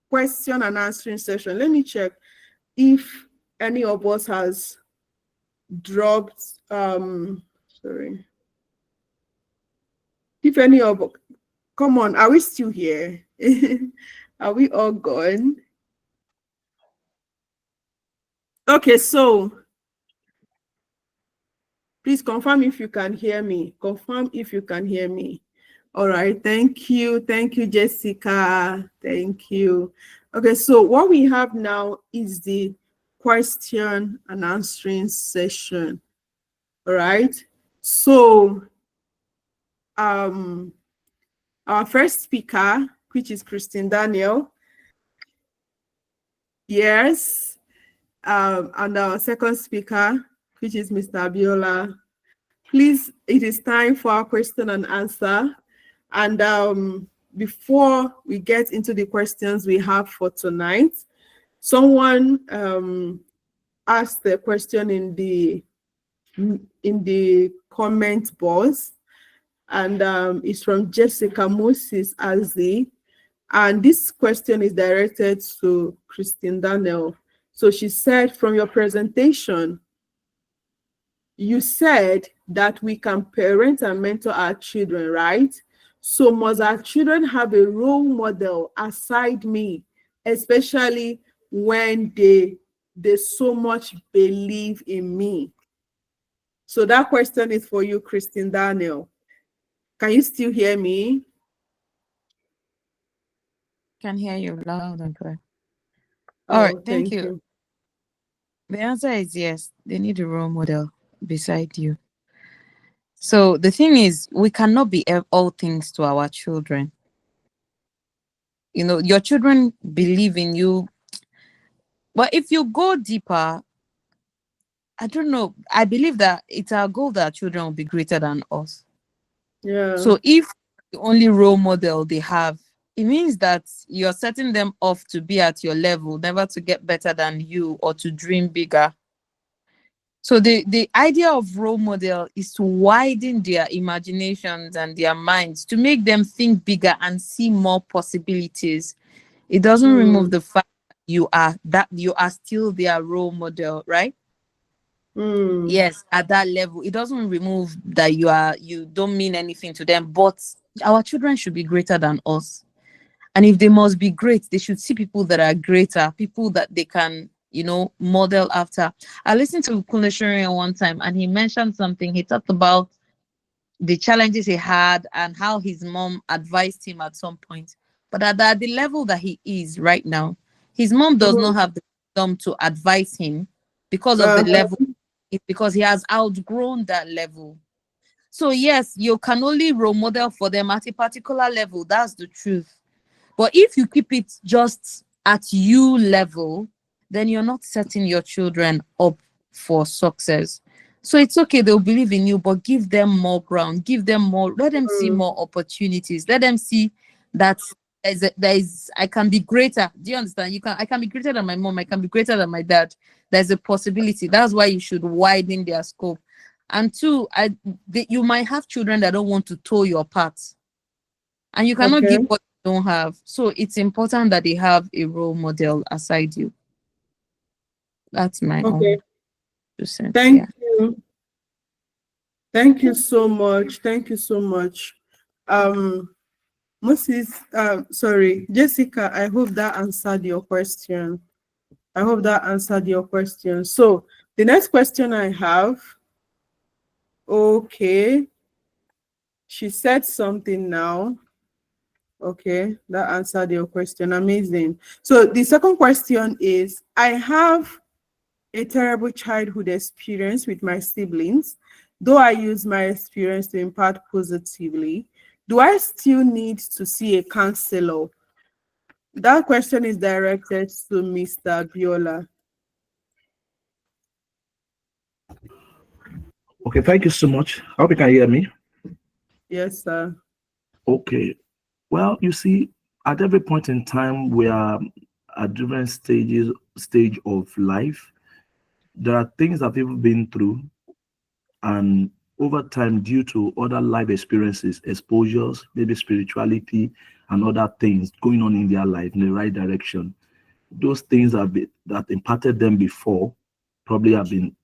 question and answering session. Let me check if any of us has dropped sorry, if any of, come on, are we still here? Are we all gone? Okay, so please confirm if you can hear me. Confirm if you can hear me. All right, thank you, Jessica, thank you. Okay, so what we have now is the question and answering session. All right, so our first speaker, which is Christine Daniel, yes, and our second speaker, which is Mr. Abiola. Please, it is time for our question and answer. And before we get into the questions we have for tonight, someone asked the question in the comment box, and it's from Jessica Moses Azzi. And this question is directed to Christine Daniel. So she said, from your presentation, you said that we can parent and mentor our children, right? So must our children have a role model aside me, especially when they so much believe in me? So that question is for you, Christine Daniel. Can you still hear me? Can hear you loud and clear. Oh, All right, thank thank you. you. The answer is yes. They need a role model beside you. So the thing is, we cannot be all things to our children. You know, your children believe in you. But if you go deeper, I don't know. I believe that it's our goal that our children will be greater than us. Yeah. So if the only role model they have, it means that you're setting them off to be at your level, never to get better than you or to dream bigger. So the idea of role model is to widen their imaginations and their minds, to make them think bigger and see more possibilities. It doesn't remove Mm. the fact that you are still their role model, right? Mm. Yes, at that level. It doesn't remove that you don't mean anything to them, but our children should be greater than us. And if they must be great, they should see people that are greater, people that they can, model after. I listened to Kuleshwari one time and he mentioned something. He talked about the challenges he had and how his mom advised him at some point. But at the level that he is right now, his mom does not Mhm. have the wisdom to advise him because of the Uh-huh. level, because he has outgrown that level. So yes, you can only role model for them at a particular level. That's the truth. But if you keep it just at you level, then you're not setting your children up for success. So it's okay, they'll believe in you, but give them more ground, give them more, let them see Mm. more opportunities, let them see that I can be greater. Do you understand? I can be greater than my mom, I can be greater than my dad. There's a possibility. That's why you should widen their scope. And two, you might have children that don't want to toe your path, and you cannot Okay. give what you don't have. So it's important that they have a role model aside you. That's my Okay. own 2 cents. Thank Yeah. you. Thank you so much. Thank you so much. Um, sorry, Jessica, I hope that answered your question. I hope that answered your question. So the next question I have, okay, she said something now. Okay, that answered your question. Amazing. So the second question is, I have a terrible childhood experience with my siblings. Though I use my experience to impact positively, do I still need to see a counselor? That question is directed to Mr. Biola. Okay, thank you so much. I hope you can hear me. Yes, sir. Okay. Well, you see, at every point in time, we are at different stage of life. There are things that people been through, and over time, due to other life experiences, exposures, maybe spirituality, and other things going on in their life in the right direction, those things that impacted them before probably have been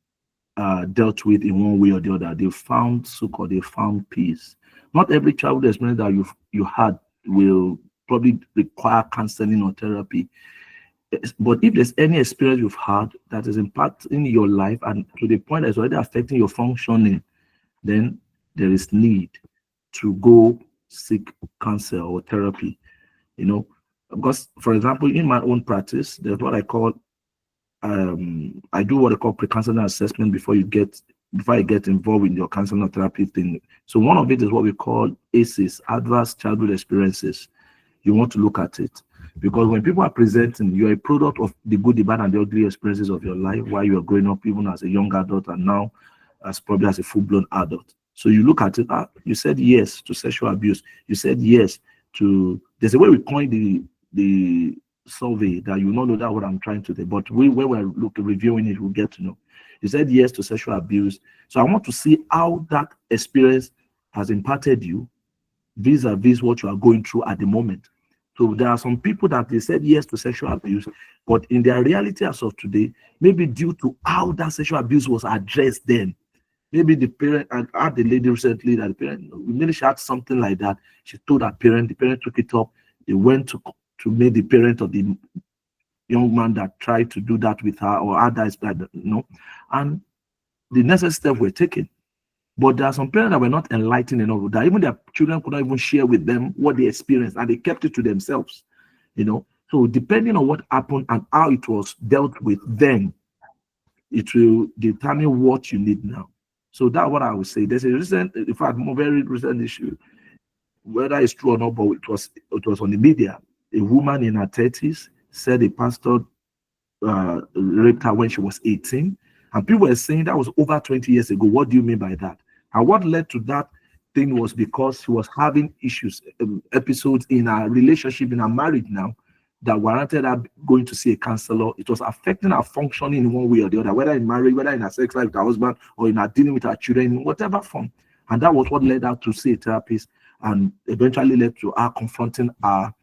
dealt with in one way or the other. They found succor, they found peace. Not every childhood experience that you had will probably require counseling or therapy. But if there's any experience you've had that is impacting your life and to the point that it's already affecting your functioning, then there is need to go seek counsel or therapy. You know, because for example, in my own practice, there's what I call I do what I call pre-counseling assessment before I get involved in your counseling or therapy thing. So one of it is what we call ACEs, adverse childhood experiences. You want to look at it because when people are presenting, you're a product of the good, the bad, and the ugly experiences of your life while you are growing up, even as a young adult, and now as probably as a full-blown adult. So you look at it. You said yes to sexual abuse. You said yes to. There's a way we coin the survey that you not know that what I'm trying to do. But when we're reviewing it, we'll get to know. You said yes to sexual abuse. So I want to see how that experience has impacted you vis-a-vis what you are going through at the moment. So there are some people that they said yes to sexual abuse, but in their reality as of today, maybe due to how that sexual abuse was addressed then, maybe the parent, and I had the lady recently that the parent, maybe she had something like that. She told her parent, the parent took it up. They went to meet the parent of the young man that tried to do that with her or others, and the necessary steps were taken. But there are some parents that were not enlightened enough that even their children could not even share with them what they experienced and they kept it to themselves. So depending on what happened and how it was dealt with then, it will determine what you need now. So that's what I would say. There's a recent, in fact, more very recent issue, whether it's true or not, but it was on the media. A woman in her 30s said a pastor raped her when she was 18. And people were saying that was over 20 years ago. What do you mean by that? And what led to that thing was because she was having issues, episodes in her relationship, in her marriage now, that warranted her going to see a counselor. It was affecting her functioning in one way or the other, whether in marriage, whether in her sex life with her husband, or in her dealing with her children, in whatever form. And that was what led her to see a therapist, and eventually led to her confronting her,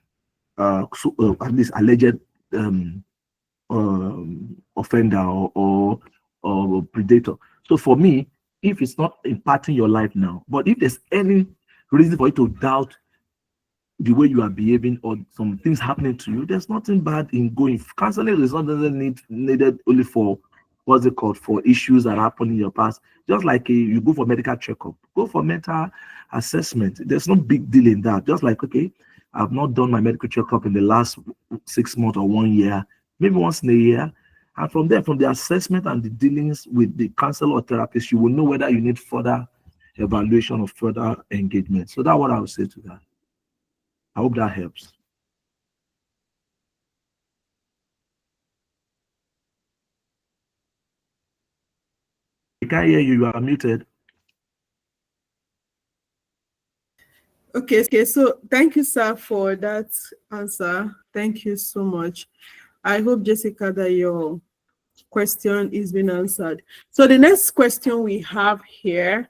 at least alleged offender or predator. So for me, if it's not impacting your life now, but if there's any reason for you to doubt the way you are behaving or some things happening to you, there's nothing bad in going. Counseling is not needed only for what's it called, for issues that happen in your past. Just like you go for medical checkup, go for mental assessment. There's no big deal in that. Just like, okay, I've not done my medical checkup in the last 6 months or 1 year, maybe once in a year. And from there, from the assessment and the dealings with the counselor or therapist, you will know whether you need further evaluation or further engagement. So that's what I would say to that. I hope that helps. I can't hear you. You are muted. Okay, so thank you, sir, for that answer. Thank you so much. I hope, Jessica, that your question is being answered. So the next question we have here,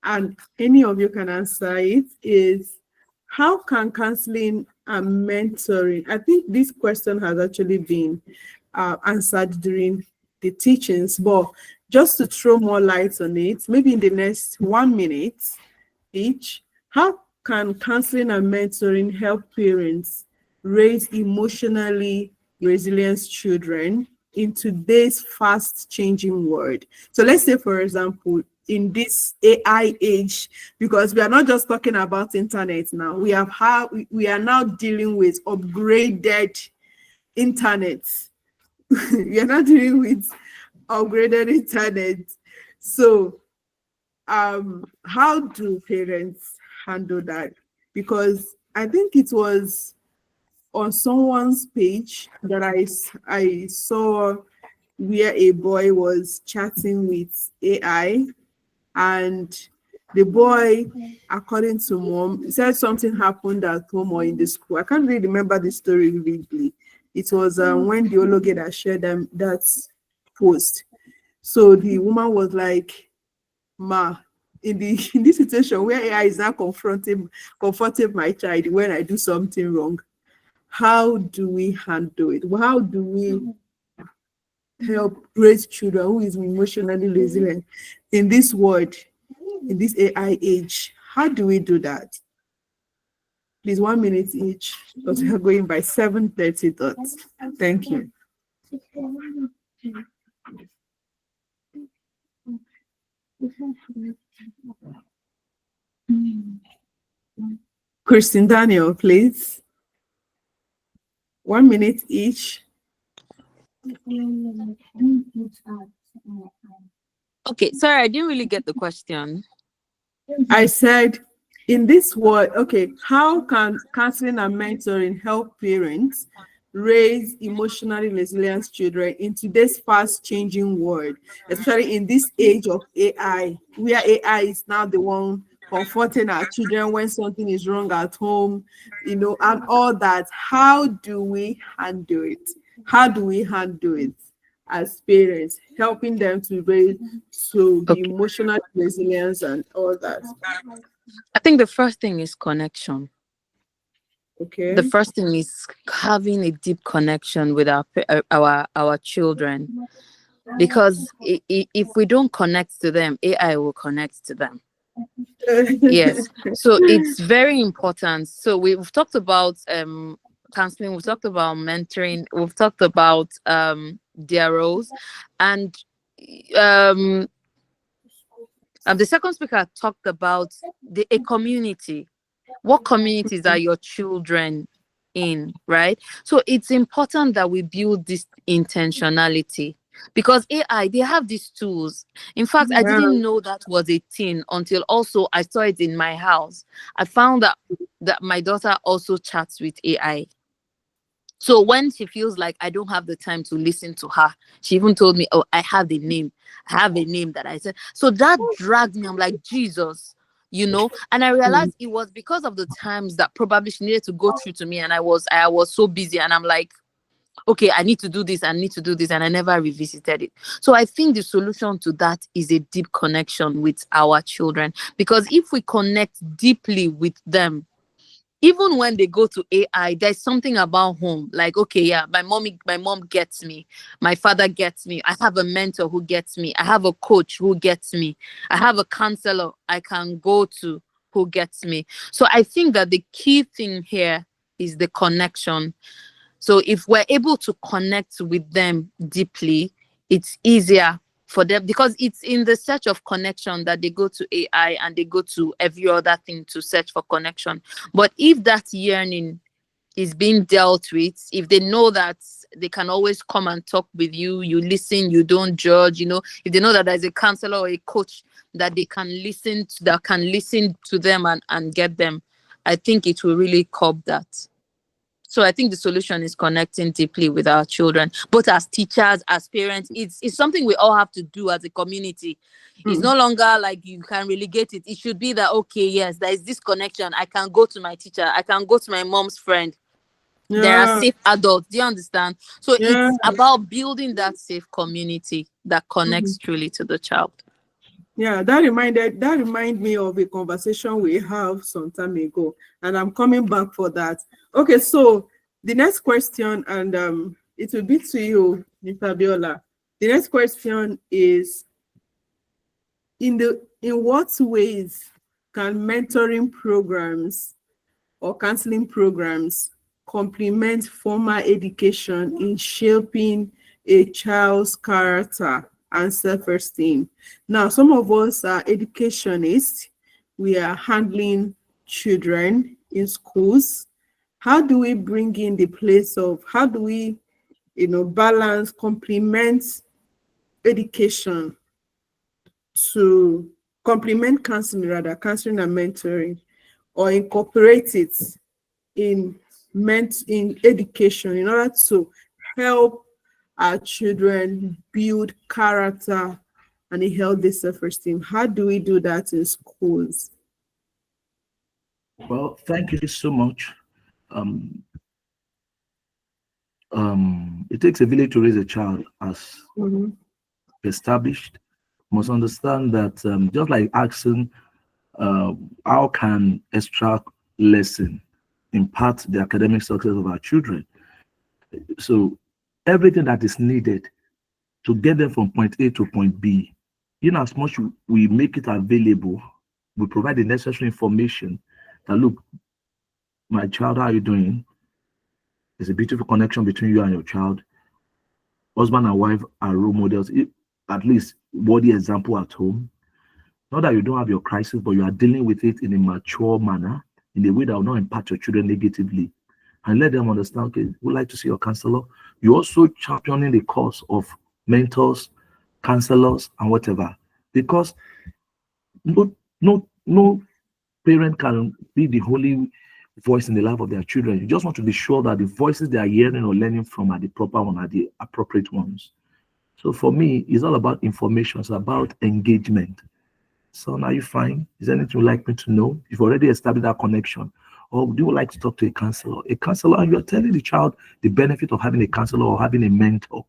and any of you can answer it, is how can counseling and mentoring? I think this question has actually been answered during the teachings, but just to throw more light on it, maybe in the next 1 minute each, how can counseling and mentoring help parents raise emotionally resilient children in today's fast changing world? So let's say, for example, in this AI age, because we are not just talking about internet now, we are now dealing with upgraded internet. We are not dealing with upgraded internet. So how do parents handle that? Because I think it was on someone's page that I saw where a boy was chatting with AI, and the boy, according to mom, said something happened at home or in the school. I can't really remember the story vividly. It was when the Ologeda shared that post. So the woman was like, "Ma, in this situation where AI is now confronting my child when I do something wrong, how do we handle it? How do we help raise children who is emotionally resilient in this world, in this AI age? How do we do that?" Please, 1 minute each, because we are going by 7:30 dots. Thank you. Christine Daniel, please. 1 minute each. Okay, sorry, I didn't really get the question. I said, in this world, okay, how can counseling and mentoring help parents raise emotionally resilient children in today's fast changing world, especially in this age of AI, where AI is now the one comforting our children when something is wrong at home, and all that? How do we handle it? How do we handle it as parents, helping them to be emotional resilience and all that? I think the first thing is connection. Okay. The first thing is having a deep connection with our children, because if we don't connect to them, AI will connect to them. Yes, so it's very important. So we've talked about counseling, we've talked about mentoring, we've talked about their roles, and the second speaker talked about a community. What communities are your children in, right? So it's important that we build this intentionality. because AI, they have these tools. In fact, I Yeah. didn't know that was a thing until also I saw it in my house. I found that my daughter also chats with AI. So when she feels like I don't have the time to listen to her, she even told me, "Oh, I have a name. I have a name that I said." So that dragged me. I'm like, Jesus, you know. And I Mm. realized it was because of the times that probably she needed to go through to me, and I was so busy, and I'm like, okay, I need to do this, I need to do this, and I never revisited it. So I think the solution to that is a deep connection with our children, because if we connect deeply with them, even when they go to AI, there's something about home. Like, okay, yeah, my mom gets me. My father gets me. I have a mentor who gets me. I have a coach who gets me. I have a counselor I can go to who gets me. So I think that the key thing here is the connection. So if we're able to connect with them deeply, it's easier for them, because it's in the search of connection that they go to AI and they go to every other thing to search for connection. But if that yearning is being dealt with, if they know that they can always come and talk with you, you listen, you don't judge, if they know that there's a counselor or a coach that they can listen to, that can listen to them and get them, I think it will really curb that. So I think the solution is connecting deeply with our children, both as teachers, as parents. It's something we all have to do as a community. It's Mm. no longer like you can relegate it. It should be that, okay, yes, there is this connection. I can go to my teacher. I can go to my mom's friend. There are Yeah. safe adults. Do you understand? So Yeah. it's about building that safe community that Mhm. connects truly to the child. Yeah, that remind me of a conversation we have some time ago, and I'm coming back for that. Okay, so the next question, and it will be to you, Mr. Biola. The next question is, in what ways can mentoring programs or counseling programs complement formal education in shaping a child's character and self-esteem? Now, some of us are educationists. We are handling children in schools. How do we bring in the place of, how do we, balance, complement education to complement counseling, rather, counseling and mentoring, or incorporate it in education in order to help our children build character and a healthy self-esteem? How do we do that in schools? Well, thank you so much. Um, it takes a village to raise a child, as Mhm. established. Must understand that just like asking, how can extra lesson impact the academic success of our children? So everything that is needed to get them from point A to point B, in as much we make it available, we provide the necessary information that, look, my child, how are you doing? There's a beautiful connection between you and your child. Husband and wife are role models, at least worthy example at home. Not that you don't have your crisis, but you are dealing with it in a mature manner, in a way that will not impact your children negatively. And let them understand, okay, we'd like to see your counselor. You also championing the cause of mentors, counselors, and whatever. Because no parent can be the only voice in the life of their children. You just want to be sure that the voices they are hearing or learning from are the proper one, are the appropriate ones. So for me, it's all about information. It's about engagement. So now you fine? Is there anything you'd like me to know? You've already established that connection. Or do you like to talk to a counselor? A counselor, and you're telling the child the benefit of having a counselor or having a mentor.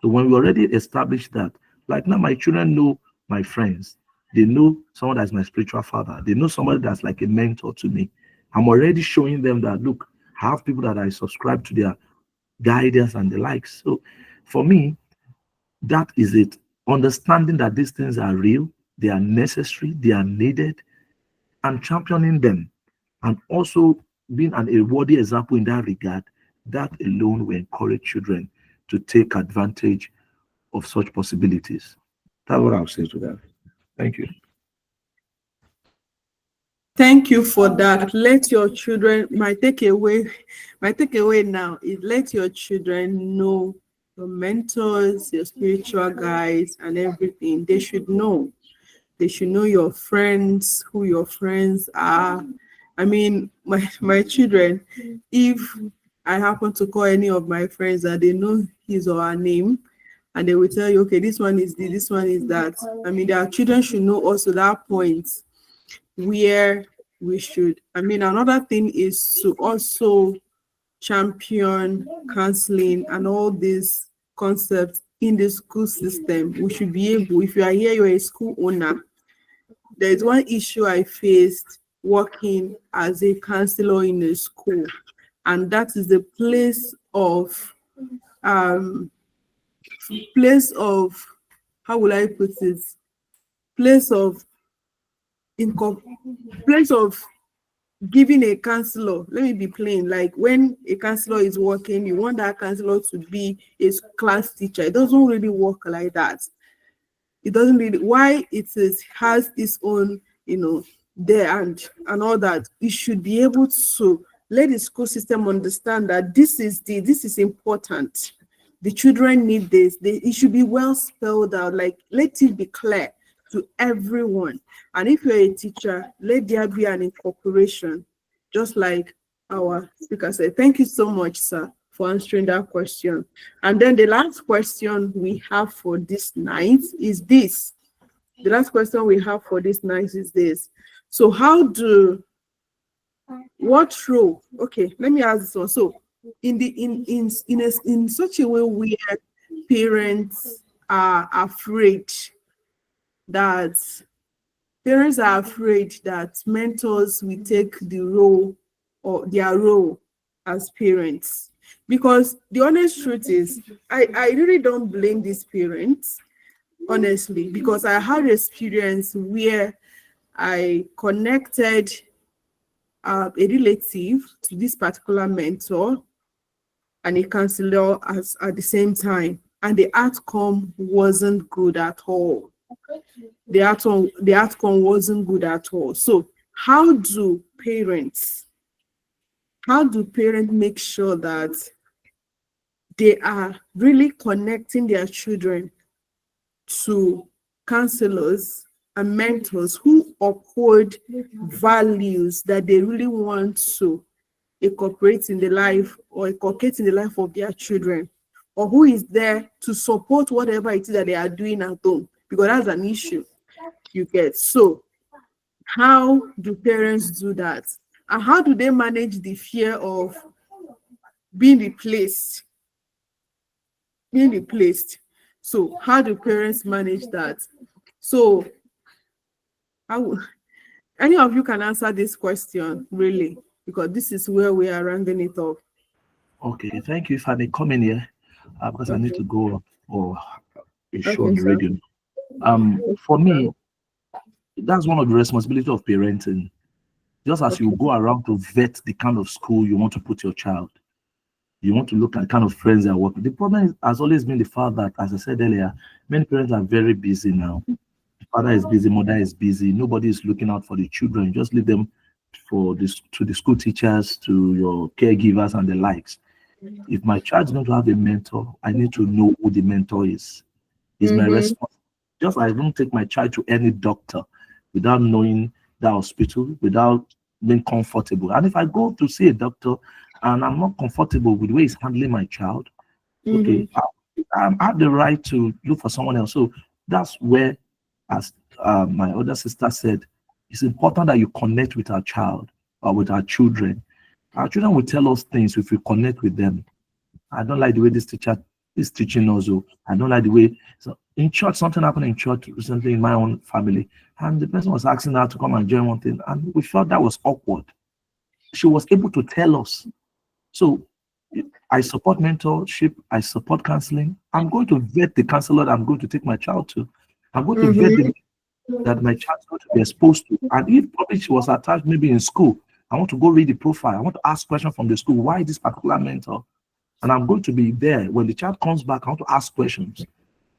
So when we already establish that, like now my children know my friends. They know someone that's my spiritual father. They know somebody that's like a mentor to me. I'm already showing them that, look, I have people that I subscribe to their guidance and the likes. So for me, that is it. Understanding that these things are real, they are necessary, they are needed, and championing them, and also being a worthy example in that regard, that alone will encourage children to take advantage of such possibilities. That's what I'll say to that. Thank you. Thank you for that. Let your children, my takeaway now is, let your children know your mentors, your spiritual guides, and everything. They should know. They should know your friends, who your friends are. I mean, my children, if I happen to call any of my friends and they know his or her name, and they will tell you, okay, this one is this one is that. I mean, their children should know also that point where we should. I mean, another thing is to also champion counseling and all these concepts in the school system. We should be able, if you are here, you're a school owner. There is one issue I faced working as a counselor in a school, and that is the um place of how will I put it? Place of income, place of giving a counselor. Let me be plain. Like when a counselor is working, you want that counselor to be a class teacher. It doesn't really work like that. It doesn't really, why it is has its own, there and all that. You should be able to let the school system understand that this is important. The children need this. It should be well spelled out. Like, let it be clear to everyone. And if you're a teacher, let there be an incorporation, just like our speaker said. Thank you so much, sir, for answering that question. And then the last question we have for this night is this. The last question we have for this night is this. So what role? Okay, let me ask this one. So in such a way where parents are afraid that mentors will take the role or their role as parents. Because the honest truth is, I really don't blame these parents, honestly, because I had experience where I connected a relative to this particular mentor and a counselor at the same time, and the outcome wasn't good at all. The outcome wasn't good at all. So how do parents make sure that they are really connecting their children to counselors and mentors who uphold values that they really want to incorporate in the life or inculcate in the life of their children, or who is there to support whatever it is that they are doing at home? Because that's an issue you get. So how do parents do that? And how do they manage the fear of being replaced? So how do parents manage that? So any of you can answer this question, really, because this is where we are rounding it off. Okay, thank you. If I may come in here, because I need to go for a show on Okay, the sir. radio. For me, that's one of the responsibilities of parenting. Just as you go around to vet the kind of school you want to put your child, you want to look at the kind of friends they are working. The problem has always been the fact that, as I said earlier, many parents are very busy now. Father is busy, mother is busy. Nobody is looking out for the children. Just leave them to the school teachers, to your caregivers and the likes. If my child is going to have a mentor, I need to know who the mentor is. Is my response. Just I don't take my child to any doctor without knowing that hospital, without being comfortable. And if I go to see a doctor and I'm not comfortable with the way he's handling my child, okay, I have the right to look for someone else. So that's where, as my older sister said, it's important that you connect with our child or with our children. Our children will tell us things if we connect with them. I don't like the way this teacher is teaching us. I don't like the way. So in church, something happened in church recently in my own family, and the person was asking her to come and join one thing, and we felt that was awkward. She was able to tell us. So I support mentorship. I support counseling. I'm going to vet the counselor that I'm going to take my child to. I'm going to vet the that my child is going to be exposed to. And if probably she was attached maybe in school, I want to go read the profile. I want to ask questions from the school. Why this particular mentor? And I'm going to be there. When the child comes back, I want to ask questions.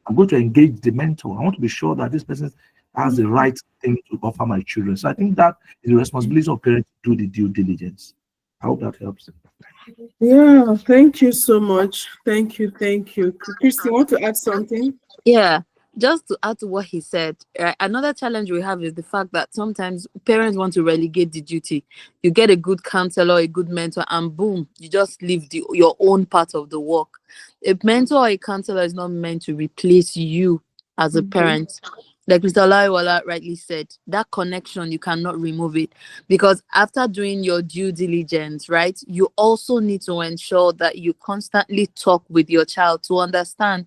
I'm going to engage the mentor. I want to be sure that this person has the right thing to offer my children. So I think that is the responsibility of parents to do the due diligence. I hope that helps. Yeah, thank you so much. Thank you, thank you. Christy, want to add something? Yeah, just to add to what he said, another challenge we have is the fact that sometimes parents want to relegate the duty. You get a good counselor, a good mentor, and boom, you just leave your own part of the work. A mentor or a counselor is not meant to replace you as a Mhm. parent. Like Mr. Olaiwola rightly said, that connection, you cannot remove it, because after doing your due diligence, right, you also need to ensure that you constantly talk with your child to understand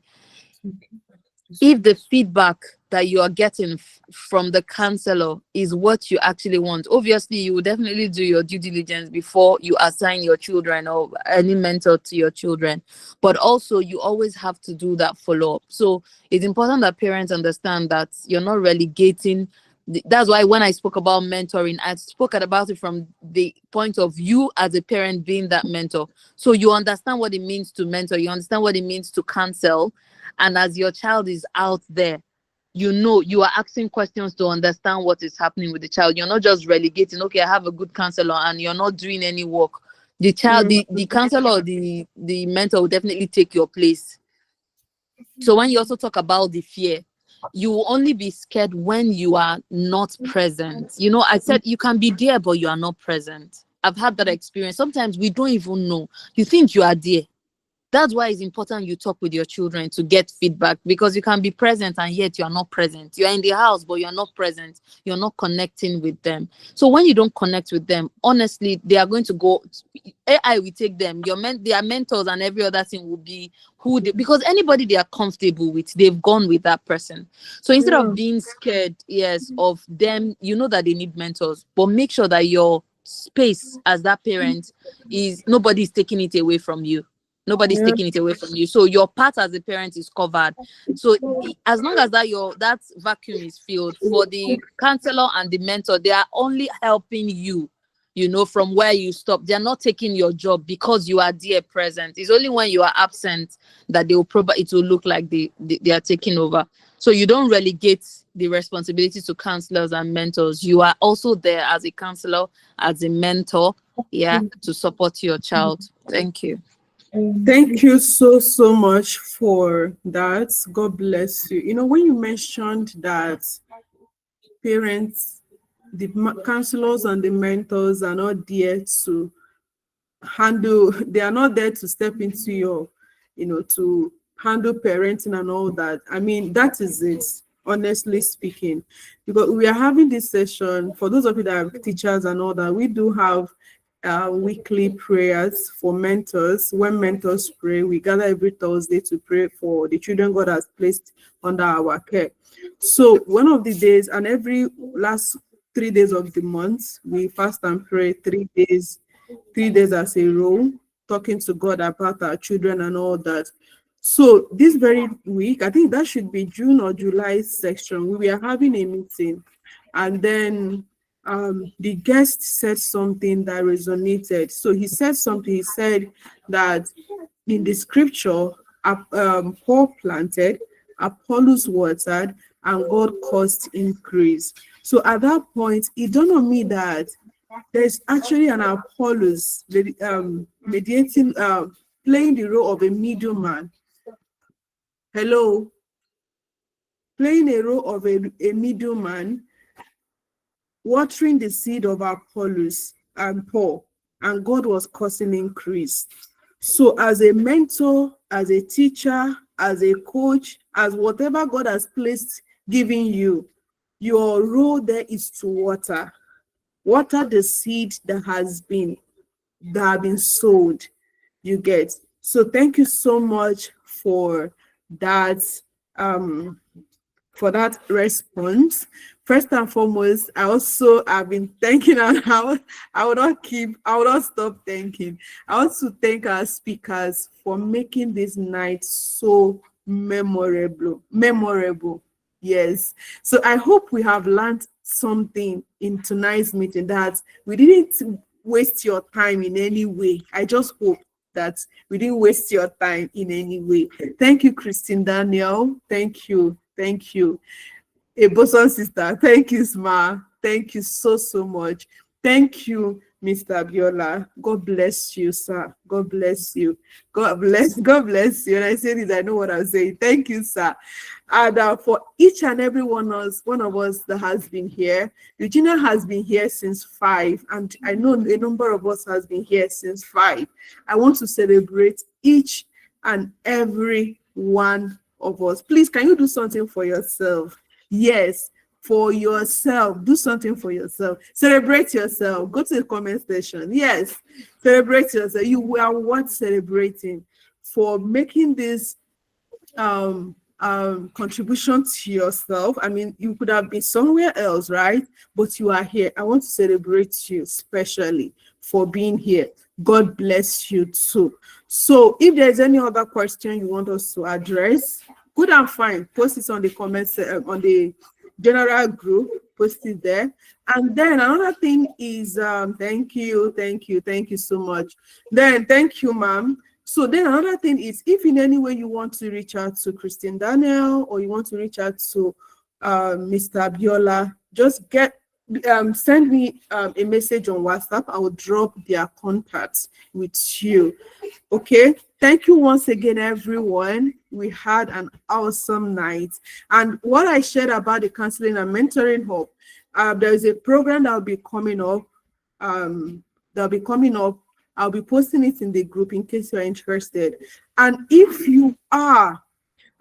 if the feedback that you are getting from the counselor is what you actually want. Obviously you will definitely do your due diligence before you assign your children or any mentor to your children, but also you always have to do that follow-up. So it's important that parents understand that you're not relegating that's why when I spoke about mentoring, I spoke about it from the point of you as a parent being that mentor. So you understand what it means to mentor, you understand what it means to counsel, and as your child is out there, you know you are asking questions to understand what is happening with the child. You're not just relegating, okay, I have a good counselor, and you're not doing any work. The child, Mm, the counselor or the mentor will definitely take your place. So when you also talk about the fear, you will only be scared when you are not present. You know, I said you can be there, but you are not present. I've had that experience. Sometimes we don't even know. You think you are there. That's why it's important you talk with your children to get feedback, because you can be present and yet you're not present. You're in the house, but you're not present. You're not connecting with them. So when you don't connect with them, honestly, they are going to go. AI will take them. Their mentors and every other thing will be because anybody they are comfortable with, they've gone with that person. So instead yeah. of being scared, yes, of them, you know that they need mentors, but make sure that your space as that parent is nobody's taking it away from you. Nobody's Yeah. taking it away from you. So your part as a parent is covered. So as long as that vacuum is filled, for the counselor and the mentor, they are only helping you, you know, from where you stop. They're not taking your job because you are there present. It's only when you are absent that they will probably it will look like they are taking over. So you don't relegate the responsibility to counselors and mentors. You are also there as a counselor, as a mentor, yeah, to support your child. Thank you. Thank you so, so much for that. God bless you. You know, when you mentioned that parents, the counselors and the mentors are not there to handle, they are not there to step into your, to handle parenting and all that. I mean, that is it, honestly speaking. Because we are having this session, for those of you that are teachers and all that, we do have weekly prayers for mentors. When mentors pray, we gather every Thursday to pray for the children God has placed under our care. So one of the days, and every last 3 days of the month, we fast and pray 3 days, 3 days as a role, talking to God about our children and all that. So this very week, I think that should be June or July section, we were having a meeting, and then the guest said something that resonated. So he said something, he said that in the scripture, Paul planted, Apollos watered, and God caused increase. So at that point, it dawned on me that there's actually an Apollos mediating, playing the role of a middleman. Hello, playing a role of a middleman, watering the seed of Apollos and Paul, and God was causing increase. So, as a mentor, as a teacher, as a coach, as whatever God has placed, giving you, your role there is to water the seed that have been sowed. You get. So, thank you so much that. Um, for that response. First and foremost, I also have been thanking and I will not stop thanking. I want to thank our speakers for making this night so memorable. Yes. So I hope we have learned something in tonight's meeting, that we didn't waste your time in any way. I just hope that we didn't waste your time in any way. Thank you, Christine Daniel. Thank you. Thank you. A bosom sister. Thank you, Sma. Thank you so, so much. Thank you, Mr. Abiola. God bless you, sir. God bless you. God bless you. And I say this, I know what I'm saying. Thank you, sir. And for each and every one of us that has been here, Eugenia has been here since 5, and I know a number of us has been here since 5. I want to celebrate each and every one of us. Please, can you do something for yourself? Yes, for yourself. Do something for yourself. Celebrate yourself. Go to the comment section. Yes, celebrate yourself. You are worth celebrating for making this contribution to yourself. I mean, you could have been somewhere else, right? But you are here. I want to celebrate you especially for being here. God bless you too. So if there's any other question you want us to address, good and fine, post it on the comments on the general group, post it there. And then another thing is thank you so much. Then thank you, ma'am. So then another thing is, if in any way you want to reach out to Christine Daniel, or you want to reach out to Mr. Abiola, just send me a message on WhatsApp. I will drop their contacts with you. Okay, thank you once again, everyone. We had an awesome night. And what I shared about the counseling and mentoring hub, there is a program that will be coming up. I'll be posting it in the group in case you're interested. And if you are,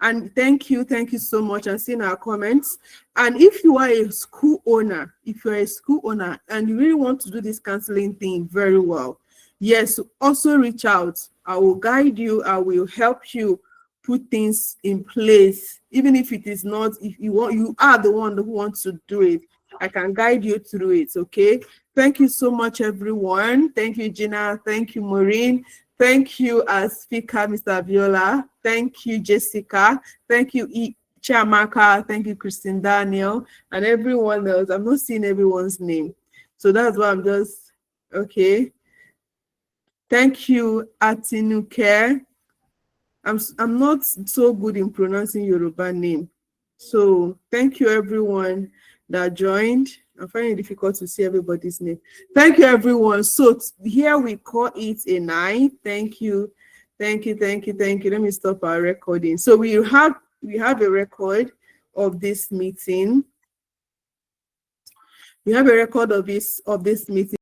and thank you so much, and seeing our comments. And if you are a school owner, and you really want to do this counseling thing very well, yes, also reach out. I will guide you. I will help you put things in place. Even if it is not, if you are the one who wants to do it, I can guide you through it. Okay. Thank you so much, everyone. Thank you, Gina. Thank you, Maureen. Thank you, Speaker, Mr. Abiola. Thank you, Jessica. Thank you, Chiamaka. Thank you, Christine Daniel, and everyone else. I'm not seeing everyone's name, so that's why I'm just okay. Thank you, Atinuke. I'm not so good in pronouncing Yoruba name, so thank you, everyone that joined. I'm finding it difficult to see everybody's name. Thank you, everyone. So here we call it a night. Thank you. Let me stop our recording. So we have a record of this meeting. We have a record of this meeting.